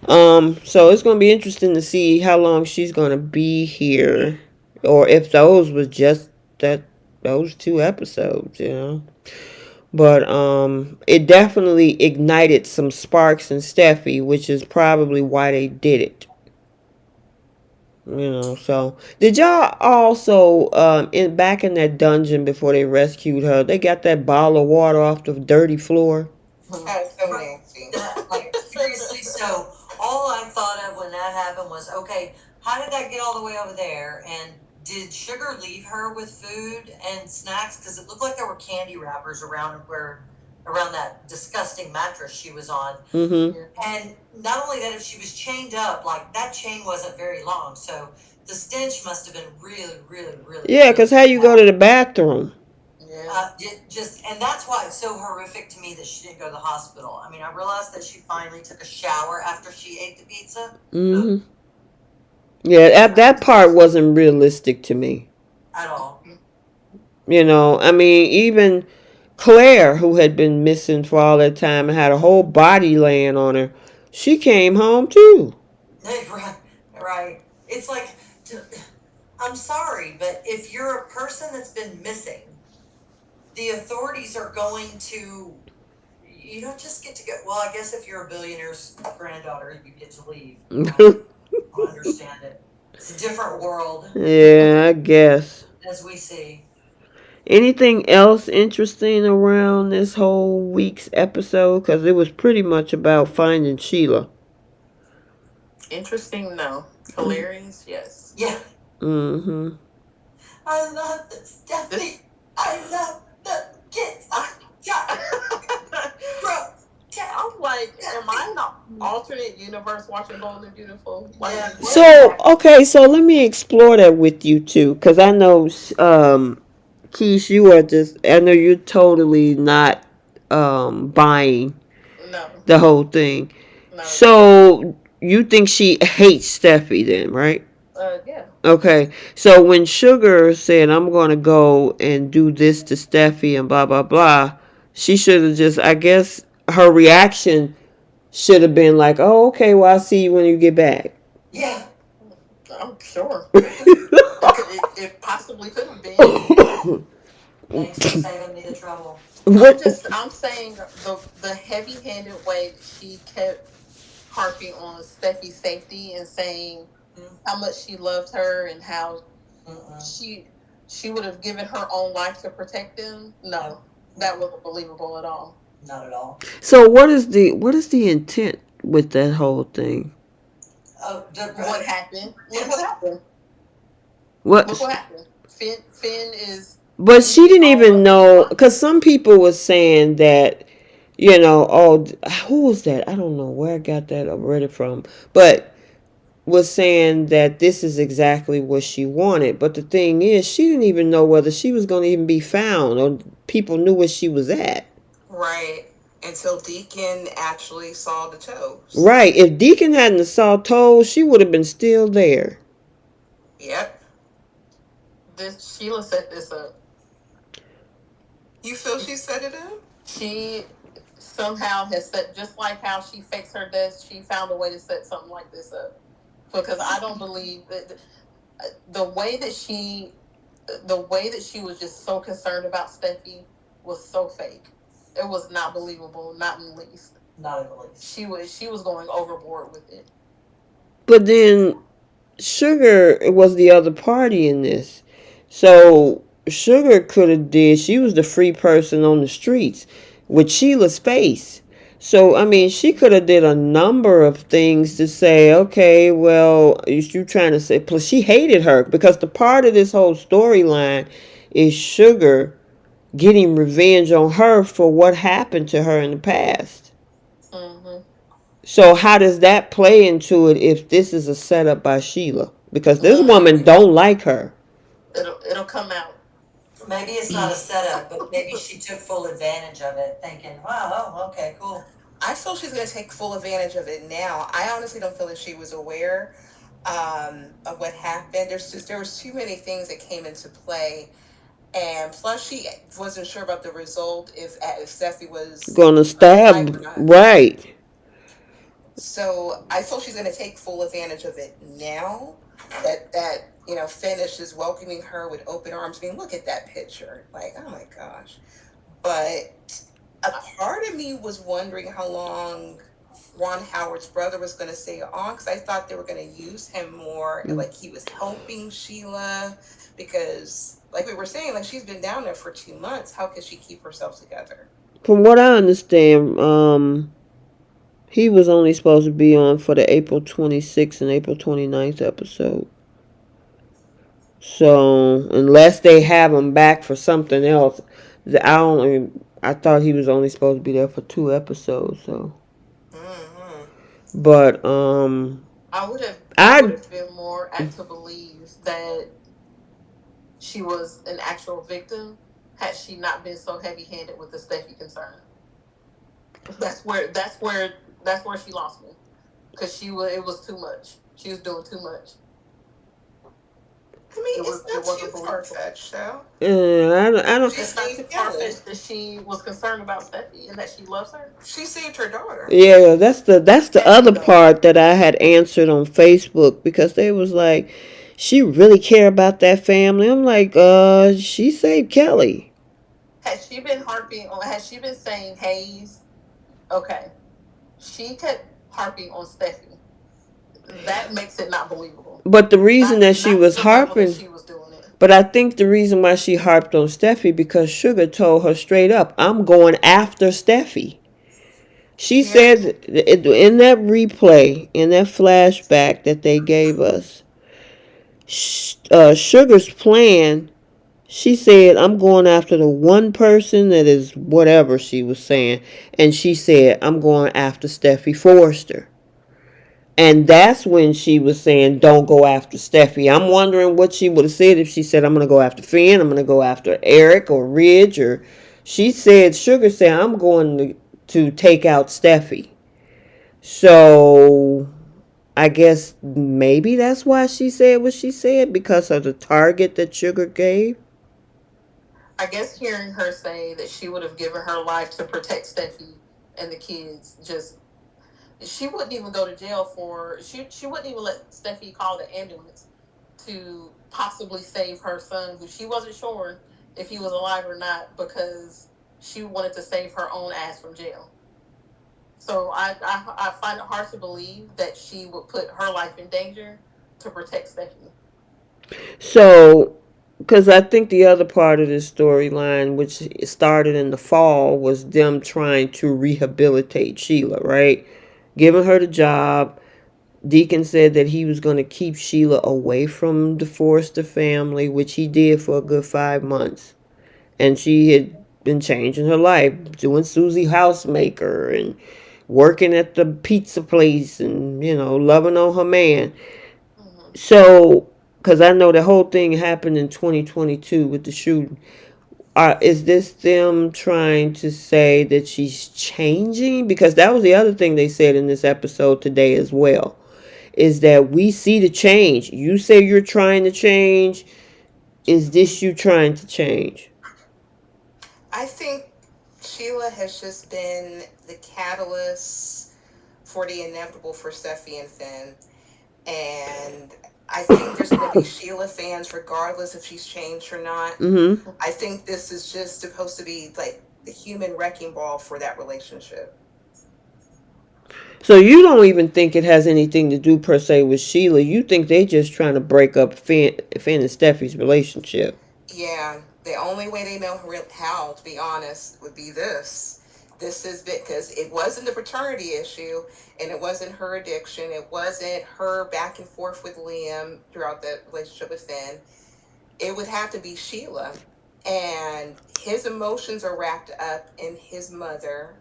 so it's gonna be interesting to see how long she's gonna be here, or if those was just that those two episodes. But it definitely ignited some sparks in Steffi, which is probably why they did it. So did y'all also in back in that dungeon before they rescued her, they got that bottle of water off the dirty floor? Oh, so nasty. Like, seriously, so all I thought of when that happened was, okay, how did that get all the way over there? And did Sugar leave her with food and snacks? Because it looked like there were candy wrappers around that disgusting mattress she was on. Mm-hmm. And not only that, if she was chained up, like that chain wasn't very long, so the stench must have been really, really, really, Yeah, really because how you go bad. to the bathroom? Yeah. Just and that's why it's so horrific to me that she didn't go to the hospital. I mean, I realized that she finally took a shower after she ate the pizza. Mm-hmm. Yeah, that part wasn't realistic to me. at all. I mean, even Claire, who had been missing for all that time and had a whole body laying on her, she came home too. Right, right. It's like, I'm sorry, but if you're a person that's been missing, the authorities are going to, you don't just get to go. Well, I guess if you're a billionaire's granddaughter, you get to leave. I understand it. It's a different world, Yeah, I guess. as we see. Anything else interesting around this whole week's episode? Because it was pretty much about finding Sheila. Interesting, no. Hilarious, yes. Yeah. Mm-hmm. I love the Steffy. I love the kids. I got bro. I'm like, am I in the alternate universe watching Bold and Beautiful? Like, Yeah. what? So, okay, so let me explore that with you too. Because I know, Keish, you are just, I know you're totally not buying No, the whole thing. not at all. So, you think she hates Steffi then, right? Yeah. Okay, so when Sugar said, I'm going to go and do this to Steffi and blah, blah, blah, she should have just, I guess, her reaction should have been like, oh, okay, well, I'll see you when you get back. Yeah. I'm sure. It possibly could have been. Thanks for saving me the trouble. What? I'm saying the heavy handed way that she kept harping on Steffi's safety and saying how much she loved her and how she she would have given her own life to protect them. No, that wasn't believable at all. Not at all. So what is the intent with that whole thing? Oh, What happened? Look what happened. Look What? what happened. Finn is But putting she it didn't all even up in know front. because some people was saying that, oh, who was that? I don't know where I got that or read it from, but was saying that this is exactly what she wanted. But the thing is, she didn't even know whether she was going to even be found or people knew where she was at. Right. Until Deacon actually saw the toes. Right. If Deacon hadn't saw told, she would have been still there. Yep. This Sheila set this up. You feel she set it up? She somehow has set, just like how she fakes her death, she found a way to set something like this up. Because I don't believe that the way that she the way that she was just so concerned about Steffi was so fake. It was not believable, not in the least. Not in the least. She was going overboard with it. But then Sugar was the other party in this. So Sugar could have did, she was the free person on the streets with Sheila's face. So I mean she could have did a number of things to say, okay, well, you trying to say, plus she hated her because the part of this whole storyline is Sugar getting revenge on her for what happened to her in the past. Mm-hmm. So how does that play into it if this is a setup by Sheila? Because this Well, woman don't like her. it'll come out. Maybe it's not a setup, but maybe she took full advantage of it, thinking, wow, oh, okay, cool. I feel she's going to take full advantage of it now. I honestly don't feel like she was aware of what happened. There was too many things that came into play, and plus she wasn't sure about the result if Steffi was Gonna alive or stab, not. right? So I feel she's going to take full advantage of it now. That Finn is just welcoming her with open arms. I mean, look at that picture. Like, oh my gosh. But a part of me was wondering how long Ron Howard's brother was going to stay on, because I thought they were going to use him more, like he was helping Sheila, because like we were saying, like she's been down there for 2 months. How could she keep herself together? From what I understand, he was only supposed to be on for the April 26th and April 29th episode. So unless they have him back for something else, I thought he was only supposed to be there for 2 episodes. So, but I would have been more apt to believe that she was an actual victim had she not been so heavy handed with the Steffi concern. That's where she lost me, because it was too much. She was doing too much. I mean, it's It not too wasn't far believable. fetched, though. I don't. She It's not too saved far Kelly. fetched that she was concerned about Steffy and that she loves her. She saved her daughter. Yeah, that's the There you other go. part that I had answered on Facebook because they was like, she really care about that family. I'm like, she saved Kelly. Has she been harping on? Has she been saying Hayes? Okay, she kept harping on Steffy. That makes it not believable. But the reason that she Not to was the level that harping, she was doing it. but I think the reason why she harped on Steffi because Sugar told her straight up, "I'm going after Steffi." She Here's said in that replay, in that flashback that they gave us, Sugar's plan. She said, "I'm going after the one person that is whatever she was saying," and she said, "I'm going after Steffi Forrester." And that's when she was saying, "Don't go after Steffi." I'm wondering what she would have said if she said, "I'm going to go after Finn, I'm going to go after Eric or Ridge," or she said, Sugar said, "I'm going to take out Steffi." So I guess maybe that's why she said what she said because of the target that Sugar gave. I guess hearing her say that she would have given her life to protect Steffi and the kids, just she wouldn't even go to jail for she wouldn't even let Steffi call the ambulance to possibly save her son, who she wasn't sure if he was alive or not, because she wanted to save her own ass from jail. So I find it hard to believe that she would put her life in danger to protect Steffi. So, because I think the other part of this storyline, which started in the fall, was them trying to rehabilitate Sheila, right? Giving her the job. Deacon said that he was going to keep Sheila away from the Forrester family, which he did for a good 5 months. And she had been changing her life, doing Susie Housemaker and working at the pizza place and, loving on her man. Mm-hmm. So, because I know the whole thing happened in 2022 with the shooting. Is this them trying to say that she's changing? Because that was the other thing they said in this episode today as well. Is that we see the change. You say you're trying to change. Is this you trying to change? I think Sheila has just been the catalyst for the inevitable for Steffi and Finn. And I think there's going to be Sheila fans regardless if she's changed or not. Mm-hmm. I think this is just supposed to be like the human wrecking ball for that relationship. So you don't even think it has anything to do per se with Sheila. You think they just trying to break up Finn and Steffi's relationship. Yeah, the only way they know how, to be honest, would be this. This is because it wasn't the paternity issue, and it wasn't her addiction. It wasn't her back and forth with Liam throughout the relationship with Finn. It would have to be Sheila. And his emotions are wrapped up in his mother,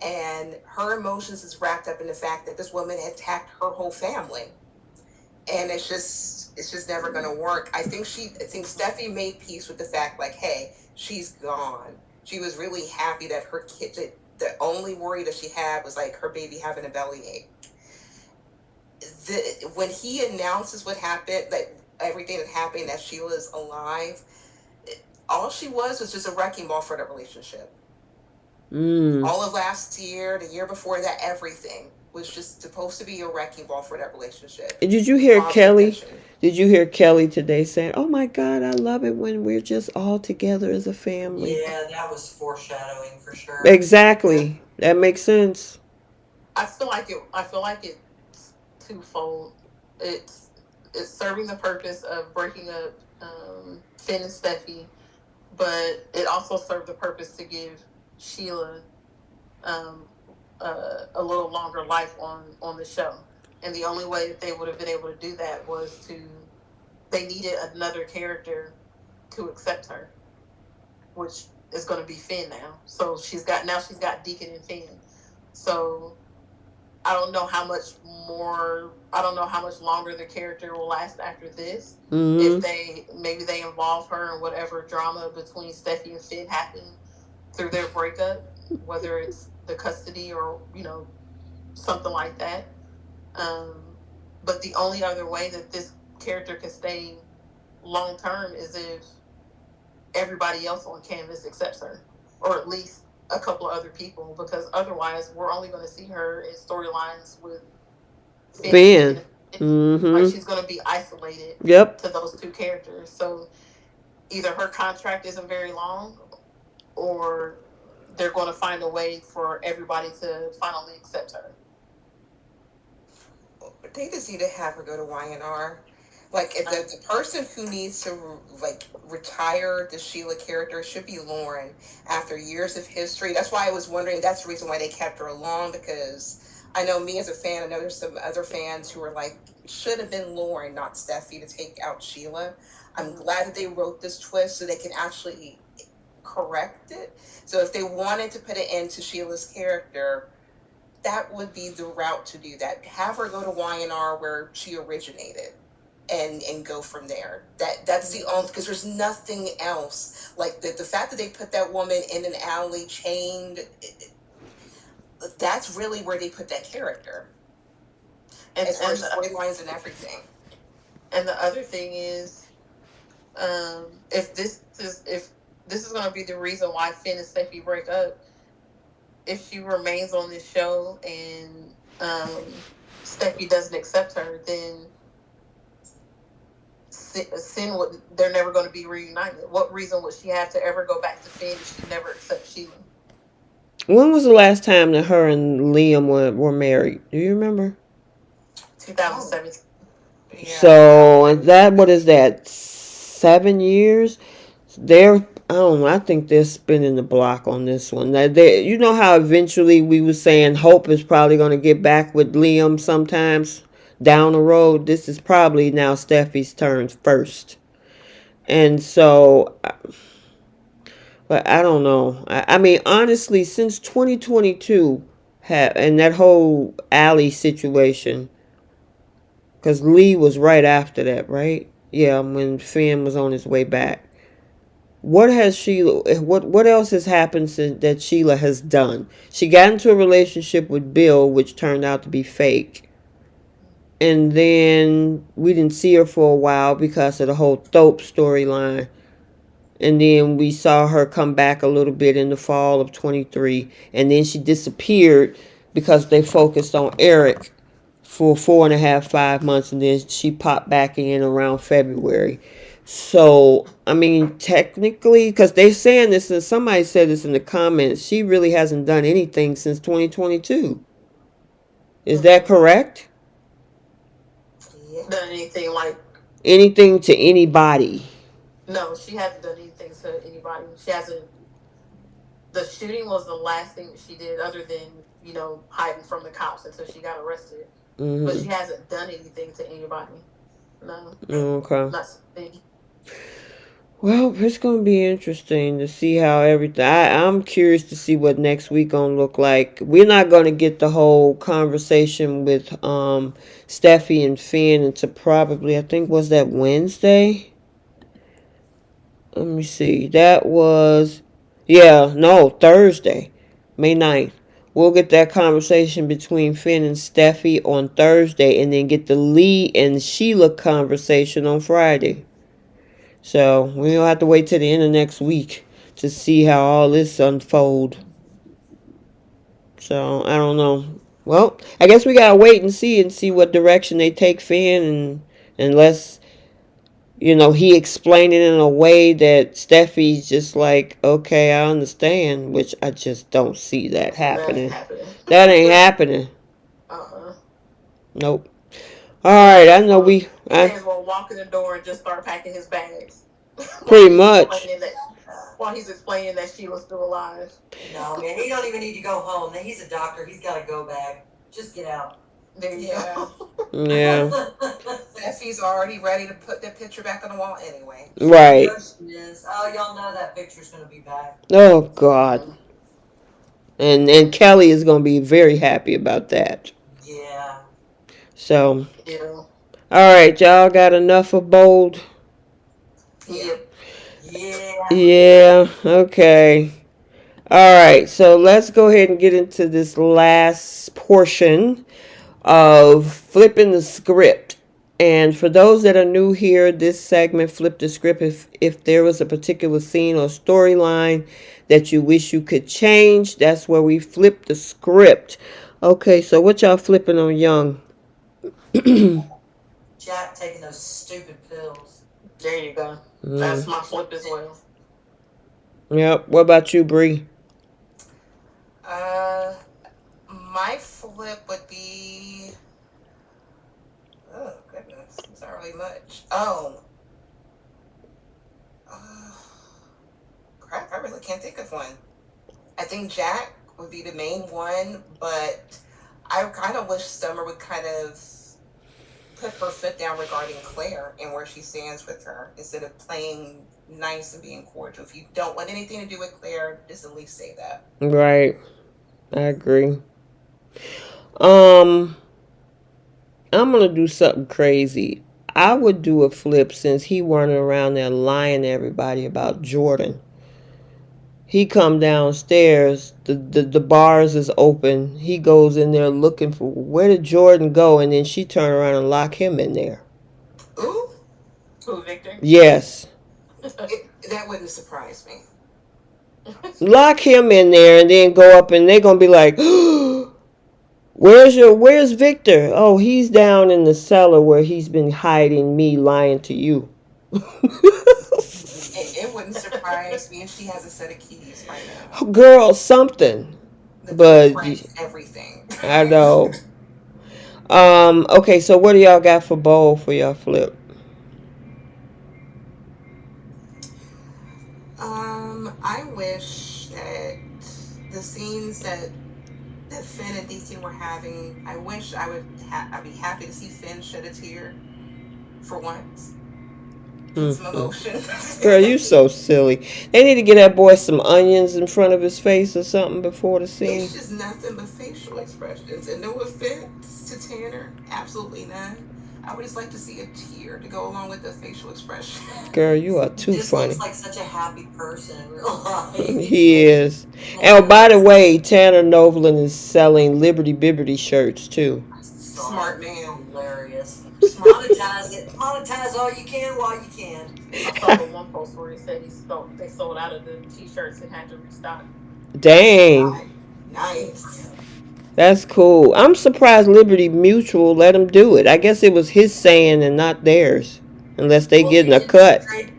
and her emotions is wrapped up in the fact that this woman attacked her whole family. And it's just never gonna work. I think Steffi made peace with the fact, like, hey, she's gone. She was really happy that her kid, the only worry that she had was like her baby having a bellyache. When he announces what happened, like everything that happened, that Sheila's alive, all she was just a wrecking ball for the relationship. Mm. All of last year, the year before that, everything was just supposed to be a wrecking ball for that relationship. Did you It hear caused Kelly? division. Did you hear Kelly today saying, "Oh my God, I love it when we're just all together as a family"? Yeah, that was foreshadowing for sure. Yep. Exactly. That makes sense. I feel like it. I feel like it's twofold. It's it's serving the purpose of breaking up Finn and Steffi, but it also served the purpose to give Sheila um, a little longer life on the show. And the only way that they would have been able to do that was to they needed another character to accept her, which is going to be Finn now. So she's got Deacon and Finn. So I don't know how much more. I don't know how much longer the character will last after this. If Mm-hmm. they involve her in whatever drama between Steffi and Finn happen through their breakup, whether it's the custody or something like that. Um, but the only other way that this character can stay long term is if everybody else on canvas accepts her, or at least a couple of other people, because otherwise we're only going to see her in storylines with Finn. Finn. Like Mm-hmm. she's going to be isolated Yep. to those two characters. So either her contract isn't very long, or they're going to find a way for everybody to finally accept her. They just need to have her go to YNR. Like, if the person who needs to like retire the Sheila character should be Lauren after years of history. That's why I was wondering. That's the reason why they kept her along, because I know me as a fan. I know there's some other fans who are like, should have been Lauren, not Steffy, to take out Sheila. I'm glad that they wrote this twist so they can actually correct it. So if they wanted to put an end to Sheila's character, that would be the route to do that. Have her go to YNR where she originated, and go from there. That's the only, because there's nothing else. Like the fact that they put that woman in an alley chained, that's really where they put that character. And as far as storylines and everything. And the other thing is, if this is going to be the reason why Finn and Steffy break up, if she remains on this show and Steffy doesn't accept her, then they're never going to be reunited. What reason would she have to ever go back to Finn if she never accepts Sheila? When was the last time that her and Liam were married? Do you remember? 2017. Yeah. So that, what is that? 7 years? They're, I don't know. I think they're spinning the block on this one. You know how eventually we were saying Hope is probably going to get back with Liam sometimes down the road. This is probably now Steffi's turn first, and so, but I don't know. I mean, honestly, since 2022, and that whole alley situation, because Lee was right after that, right? Yeah, when Finn was on his way back. What has Sheila? What else has happened since that Sheila has done? She got into a relationship with Bill, which turned out to be fake, and then we didn't see her for a while because of the whole Thope storyline. And then we saw her come back a little bit in the fall of 23, and then she disappeared because they focused on Eric for 4.5, 5 months, and then she popped back in around February. So, I mean, technically, because they're saying this, and somebody said this in the comments, she really hasn't done anything since 2022. Is that correct? Yeah. Done anything like anything to anybody? No, she hasn't done anything to anybody. She hasn't. The shooting was the last thing that she did, other than hiding from the cops until she got arrested. Mm-hmm. But she hasn't done anything to anybody. No. Okay. Not something. Well, it's going to be interesting to see how everything. I'm curious to see what next week going to look like. We're not going to get the whole conversation with Steffi and Finn until probably, I think, was that Wednesday? Let me see. That was, Thursday, May 9th. We'll get that conversation between Finn and Steffi on Thursday, and then get the Lee and Sheila conversation on Friday. So we'll have to wait till the end of next week to see how all this unfold. So I don't know. Well, I guess we gotta wait and see what direction they take Finn, and unless he explained it in a way that Steffi's just like, okay, I understand, which I just don't see that happening. That ain't happening. Nope. All right, I know we. May as well walk in the door and just start packing his bags. Pretty much. While he's explaining that she was still alive. No, man, he don't even need to go home. He's a doctor. He's got a go bag. Just get out. There you go. Yeah. Steffi's already ready to put the picture back on the wall anyway. Right. Oh, y'all know that picture's going to be back. Oh, God. And Kelly is going to be very happy about that. Yeah. So. Yeah. All right, y'all got enough of Bold? Yeah. Yeah, okay. All right, so let's go ahead and get into this last portion of flipping the script. And for those that are new here, this segment flip the script. If there was a particular scene or storyline that you wish you could change, that's where we flip the script. Okay, so what y'all flipping on Young? Jack taking those stupid pills. There you go. That's my flip as well. Yep. What about you, Bree? Uh, my flip would be. Oh goodness, it's not really much. Uh, crap! I really can't think of one. I think Jack would be the main one, but I kind of wish Summer would kind of put her foot down regarding Claire and where she stands with her instead of playing nice and being cordial. If you don't want anything to do with Claire, just at least say that. Right. I agree. Um, I'm gonna do something crazy. I would do a flip since he running around there lying to everybody about Jordan. He come downstairs, the bars is open. He goes in there looking for where did Jordan go, and then she turn around and lock him in there. Ooh. Who, Victor? Yes. That wouldn't surprise me. Lock him in there and then go up and they're gonna be like, where's Victor? Oh, he's down in the cellar where he's been hiding me lying to you. It wouldn't surprise me if she has a set of keys by now. Girl, something. The But blueprint, everything. I know. Okay, so what do y'all got for bowl for y'all flip? I wish that the scenes that Finn and Deacon were having, I wish I'd be happy to see Finn shed a tear for once. Get some emotion. Girl, you so silly. They need to get that boy some onions in front of his face or something before the scene. It's just nothing but facial expressions. And no offense to Tanner, absolutely none. I would just like to see a tear to go along with the facial expression. Girl, you are too He just funny. looks like such a happy person in real life. He is. And by the way, Tanner Novlin is selling Liberty Bibberty shirts too. Smart man. Hilarious. Monetize it. Monetize all you can while you can. I saw the one post where he said they sold out of the t-shirts and had to restock. Dang. Nice. That's cool. I'm surprised Liberty Mutual let him do it. I guess it was his saying and not theirs. Unless they getting a cut. They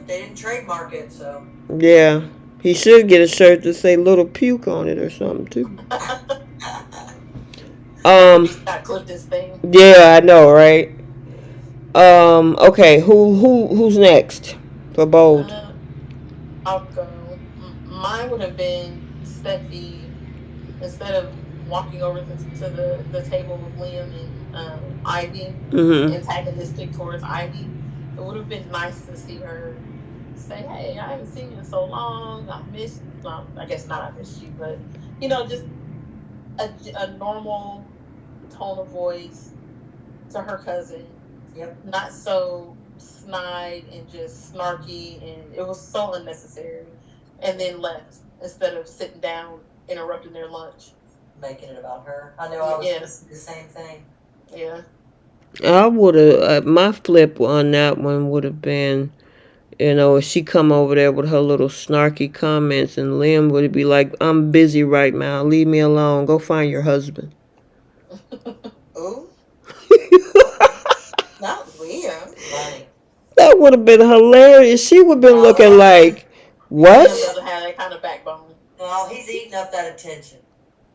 didn't trademark it, so. Yeah. He should get a shirt that say little puke on it or something too. Got clipped this thing. Yeah, I know, right? Okay, who's next for bold? I'll go. Mine would have been Steffy. Instead of walking over to the table with Liam and Ivy, antagonistic towards Ivy, it would have been nice to see her say, "Hey, I haven't seen you in so long. I missed. Well, I guess not. I missed you, but just a normal tone of voice to her cousin. Yep. Not so snide and just snarky, and it was so unnecessary. And then left instead of sitting down, interrupting their lunch, making it about her. I know I was going to say the same thing. Yeah. I would have my flip on that one would have been, if she come over there with her little snarky comments, and Liam would be like, "I'm busy right now. Leave me alone. Go find your husband." Ooh. Not Liam. Right. That would have been hilarious. She would have been looking like, what? Liam doesn't have that kind of backbone. Well, he's eating up that attention.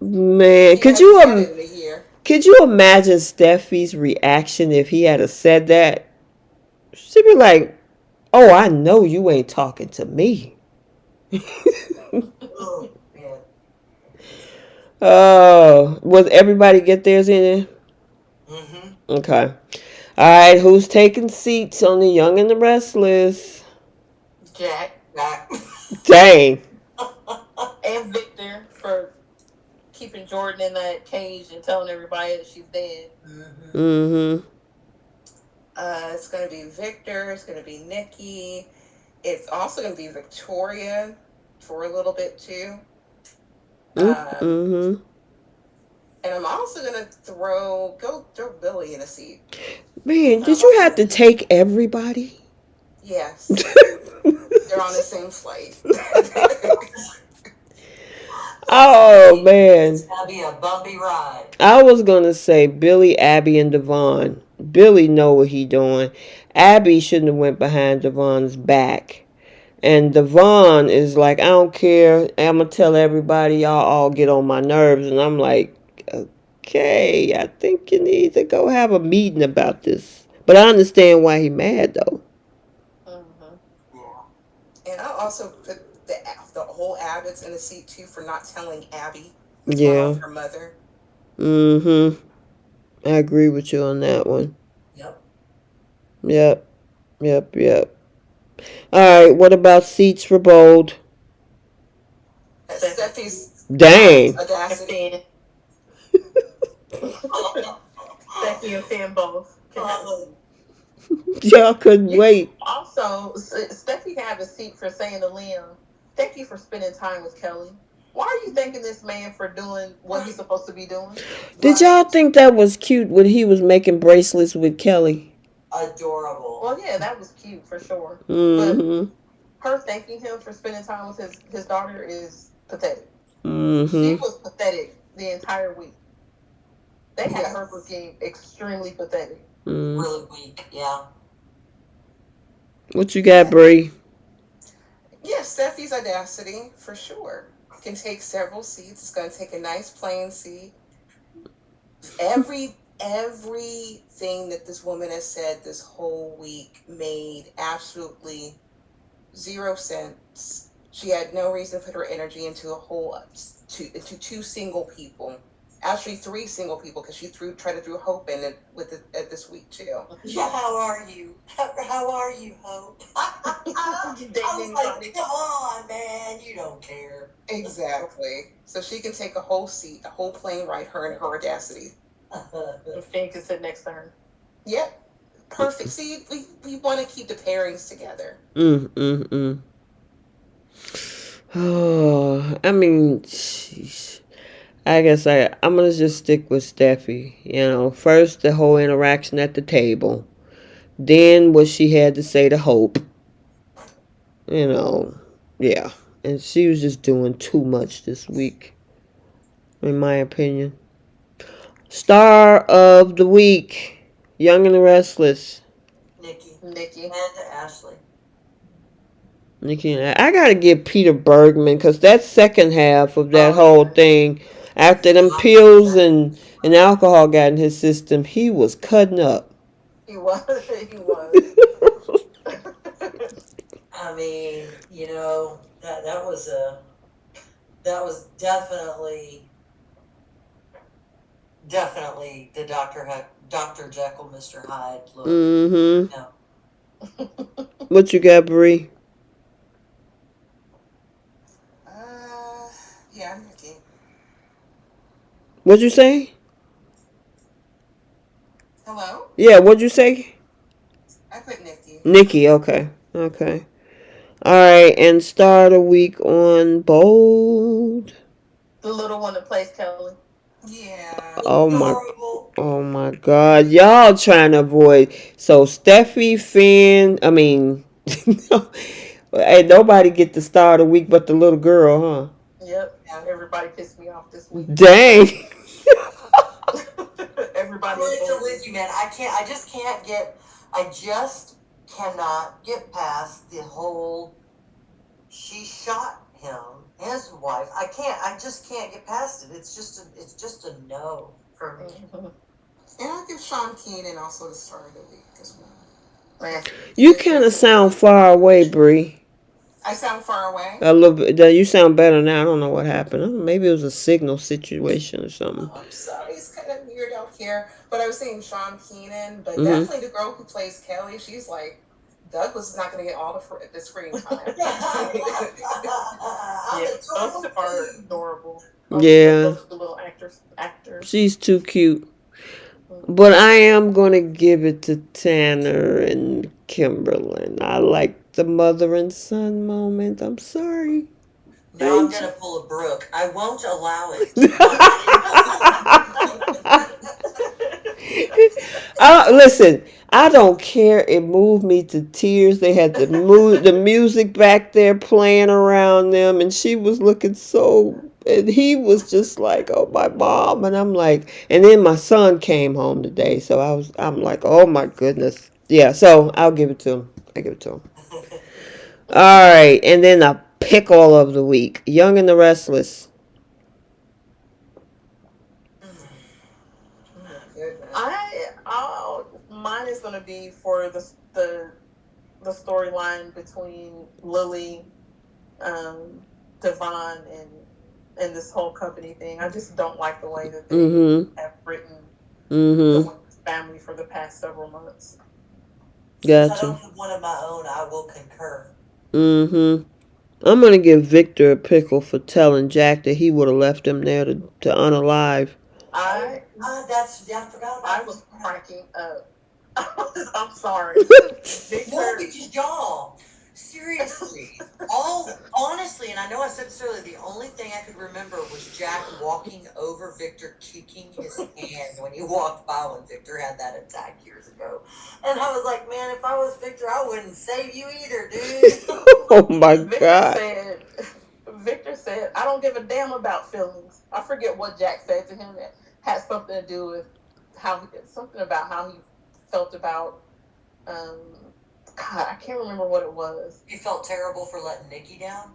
Man, could you imagine Steffi's reaction if he had said that? She'd be like, "Oh, I know you ain't talking to me." Oh, was everybody get theirs in there? Okay. All right, who's taking seats on the Young and the Restless? Jack. Dang. And Victor for keeping Jordan in that cage and telling everybody that she's dead. It's going to be Victor. It's going to be Nikki. It's also going to be Victoria for a little bit too. And I'm also gonna throw Billy in a seat. Man, did you have to take everybody? Yes, they're on the same flight. Oh man. It's gonna be a bumpy ride. I was gonna say Billy, Abby, and Devon. Billy know what he doing. Abby shouldn't have went behind Devon's back. And Devon is like, I don't care. I'm gonna tell everybody y'all all get on my nerves. And I'm like, okay, I think you need to go have a meeting about this. But I understand why he mad though. Mm-hmm. And I also put the whole Abbott's in the seat too for not telling Abby what's going on Yeah. with her mother. Mm-hmm. I agree with you on that one. Yep. Yep. Yep. Yep. All right. What about seats for bold? Steffi's Dang. audacity. Steffy and Finn both can have a seat. Y'all couldn't wait. Also, Steffy can have a seat for saying to Liam, "Thank you for spending time with Kelly. Why are you thanking this man for doing what he's supposed to be doing?" Did y'all think that was cute when he was making bracelets with Kelly? Adorable. Well, yeah, that was cute for sure. Mm-hmm. But her thanking him for spending time with his daughter is pathetic. Mm-hmm. She was pathetic the entire week. They had her looking extremely pathetic. Mm. Really weak, yeah. What you got, Bree? Yeah, Steffi's audacity for sure. Can take several seats. It's going to take a nice plain seat. Everything that this woman has said this whole week made absolutely 0 sense. She had no reason to put her energy into into two single people. Actually, 3 single people because she tried to throw Hope in it with at this week too. Yeah, how are you? How are you, Hope? I was like, come on, man, you don't care. Exactly. So she can take a whole seat, a whole plane ride, her and her audacity. And Finn can sit next to her. Yep. Perfect. See, we want to keep the pairings together. Oh, I mean, jeez. I guess I'm gonna just stick with Steffi. You know, first the whole interaction at the table, then what she had to say to Hope. You know, yeah, and she was just doing too much this week, in my opinion. Star of the week, Young and the Restless. Nikki. And Ashley. Nikki and I gotta give Peter Bergman because that second half of that whole thing, after them pills and alcohol got in his system, he was cutting up. He was. He was. I mean, you know, that was definitely the Dr. Jekyll, Mr. Hyde look. Mm-hmm. Yeah. What you got, Bree? Yeah, I'm Nikki. What'd you say? Hello? Yeah, what'd you say? I put Nikki. Nikki, okay. Okay. Alright, and start a week on Bold. The little one that plays Kelly. Yeah. Oh my god. Y'all trying to avoid. So Steffi, Finn, I mean ain't nobody get the star of the week but the little girl, huh? Yep. Everybody pissed me off this week. Dang. Everybody. I'm with you, man. I just cannot get past the whole she shot him, his wife. I just can't get past it. It's just a no for me. Mm-hmm. And I'll give Sean Keenan also the star of the week as well. You kind of sound far away, Bree. I sound far away? A little bit. You sound better now. I don't know what happened. Maybe it was a signal situation or something. Oh, I'm sorry. It's kind of weird out here. But I was saying Sean Keenan, but definitely the girl who plays Kelly, she's like, Douglas is not going to get all the screen time. Yeah, those are adorable. Yeah. Those little actors. She's too cute. But I am going to give it to Tanner and Kimberlyn. I like the mother and son moment. I'm sorry. Now I'm Ain't gonna pull a Brooke. I won't allow it. you? Listen, I don't care. It moved me to tears. They had the music back there playing around them, and she was looking so. And he was just like, "Oh, my mom," and I'm like, and then my son came home today, so I'm like, "Oh my goodness." Yeah, so I'll give it to him. I give it to him. All right, and then a pickle of the week, Young and the Restless. Oh my goodness. Mine is gonna be for the storyline between Lily, um, Devon, and this whole company thing. I just don't like the way that they Mm-hmm. have written the Mm-hmm. Wings family for the past several months. Since I Gotcha. don't have one of my own, I will concur. Mm-hmm. I'm gonna give Victor a pickle for telling Jack that he would have left him there to unalive. Oh, I I forgot I about was that. cracking up. I'm sorry, Well, Victor. because y'all, seriously, all honestly, and I know I said this earlier, the only thing I could remember was Jack walking over Victor, kicking his hand when he walked by when Victor had that attack years ago. And I was like, man, if I was Victor, I wouldn't save you either, dude. Oh my Victor god. said, Victor said, I don't give a damn about feelings. I forget what Jack said to him that had something to do with something about how he felt about, God, I can't remember what it was. He felt terrible for letting Nikki down.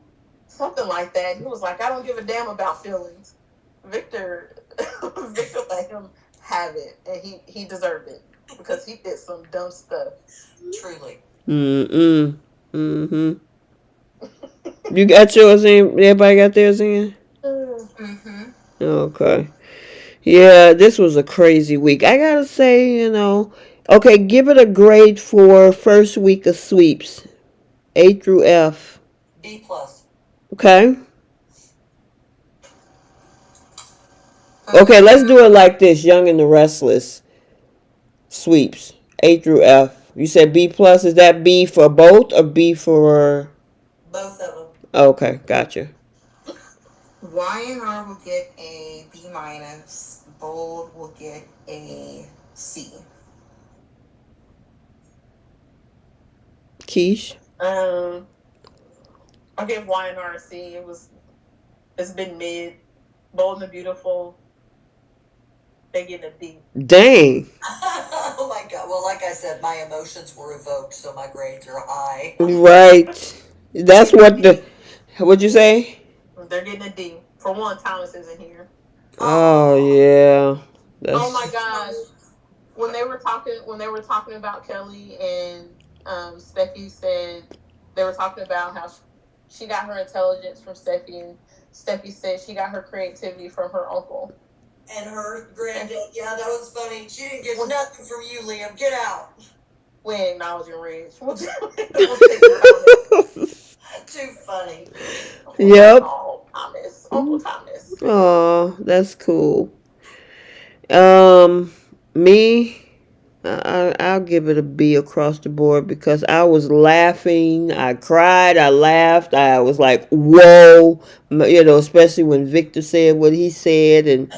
Something like that. He was like, I don't give a damn about feelings. Victor, Victor let him have it, and he deserved it because he did some dumb stuff. Truly. Mm-mm. Mm-hmm. You got yours in? Everybody got theirs in? Mm-hmm. Okay. Yeah, this was a crazy week. I gotta say, okay, give it a grade for first week of sweeps. A through F. B plus. Okay? Okay, let's do it like this. Young and the Restless. Sweeps. A through F. You said B plus. Is that B for both or B for... Both of them. Okay, gotcha. Y&R will get a B minus. Bold will get a C. Keish? I gave YNRC. It's been mid. Bold and Beautiful. They get a D. Dang. Oh my god. Well, like I said, my emotions were evoked, so my grades are high. Right. They're That's getting a what D. the... What'd you say? They're getting a D. For one, Thomas isn't here. Oh, Oh, yeah. Oh That's... my gosh. When they were talking about Kelly and Steffi said they were talking about how she got her intelligence from Steffi, and Steffi said she got her creativity from her uncle. and her granddad. Yeah, that was funny. She didn't get nothing from you, Liam. Get out. When acknowledging Rich. We'll take the comment. Too funny. I was like, Yep. oh, Thomas, Uncle Thomas. Oh, that's cool. Um, me, I'll give it a B across the board because I was laughing. I cried. I laughed. I was like, whoa. Especially when Victor said what he said. And,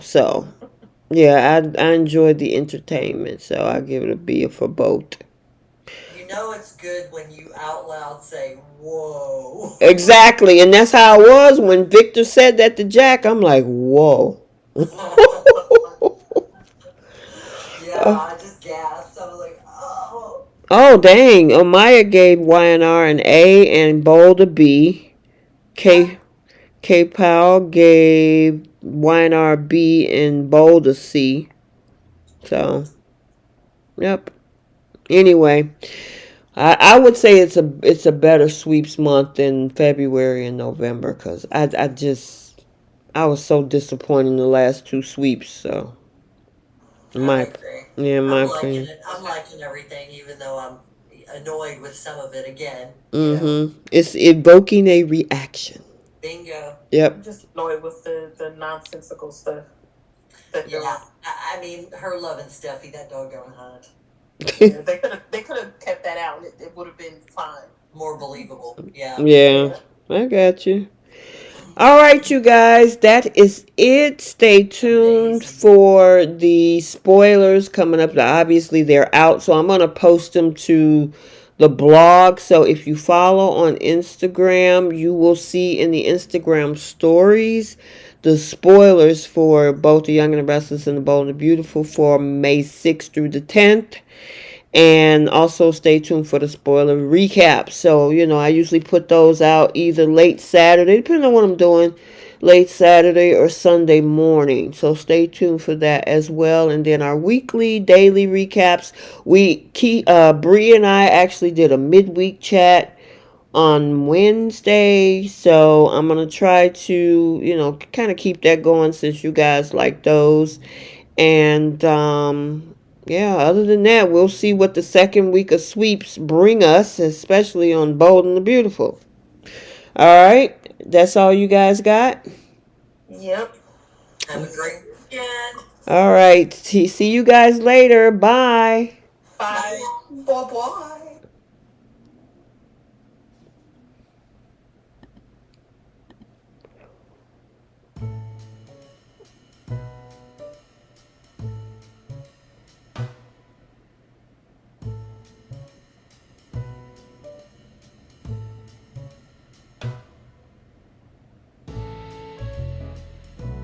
so, yeah, I enjoyed the entertainment. So I give it a B for both. You know it's good when you out loud say, whoa. Exactly. And that's how it was when Victor said that to Jack. I'm like, whoa. Yeah, I just gasped. I was like, oh. Oh, dang. Amaya gave YNR an A and Bold a B. K. K. Powell gave YNR B and Bold a C. So, yep. Anyway, I would say it's a better sweeps month than February and November because I was so disappointed in the last two sweeps. So, I my agree. yeah, in my I'm liking opinion. it. I'm liking everything, even though I'm annoyed with some of it again. It's evoking a reaction. Bingo. Yep. I'm just annoyed with the nonsensical stuff that they're. Yeah. I mean, her loving Steffi, that doggone hunt. Yeah, they could have kept that out. It would have been fine. More believable. Yeah. Yeah. I got you. All right, you guys, that is it. Stay tuned Amazing. for the spoilers coming up. Obviously, they're out, so I'm going to post them to the blog. So if you follow on Instagram, you will see in the Instagram stories the spoilers for both The Young and the Restless and The Bold and the Beautiful for May 6th through the 10th. And also stay tuned for the spoiler recap. So, I usually put those out either late Saturday, depending on what I'm doing, late Saturday or Sunday morning. So stay tuned for that as well. And then our weekly, daily recaps. Bree and I actually did a midweek chat on Wednesday. So I'm going to try to, kind of keep that going since you guys like those. And yeah, other than that, we'll see what the second week of sweeps bring us, especially on Bold and the Beautiful. All right, that's all you guys got. Yep. Have a great weekend. All right, see you guys later. Bye. Bye. Bye. Bye.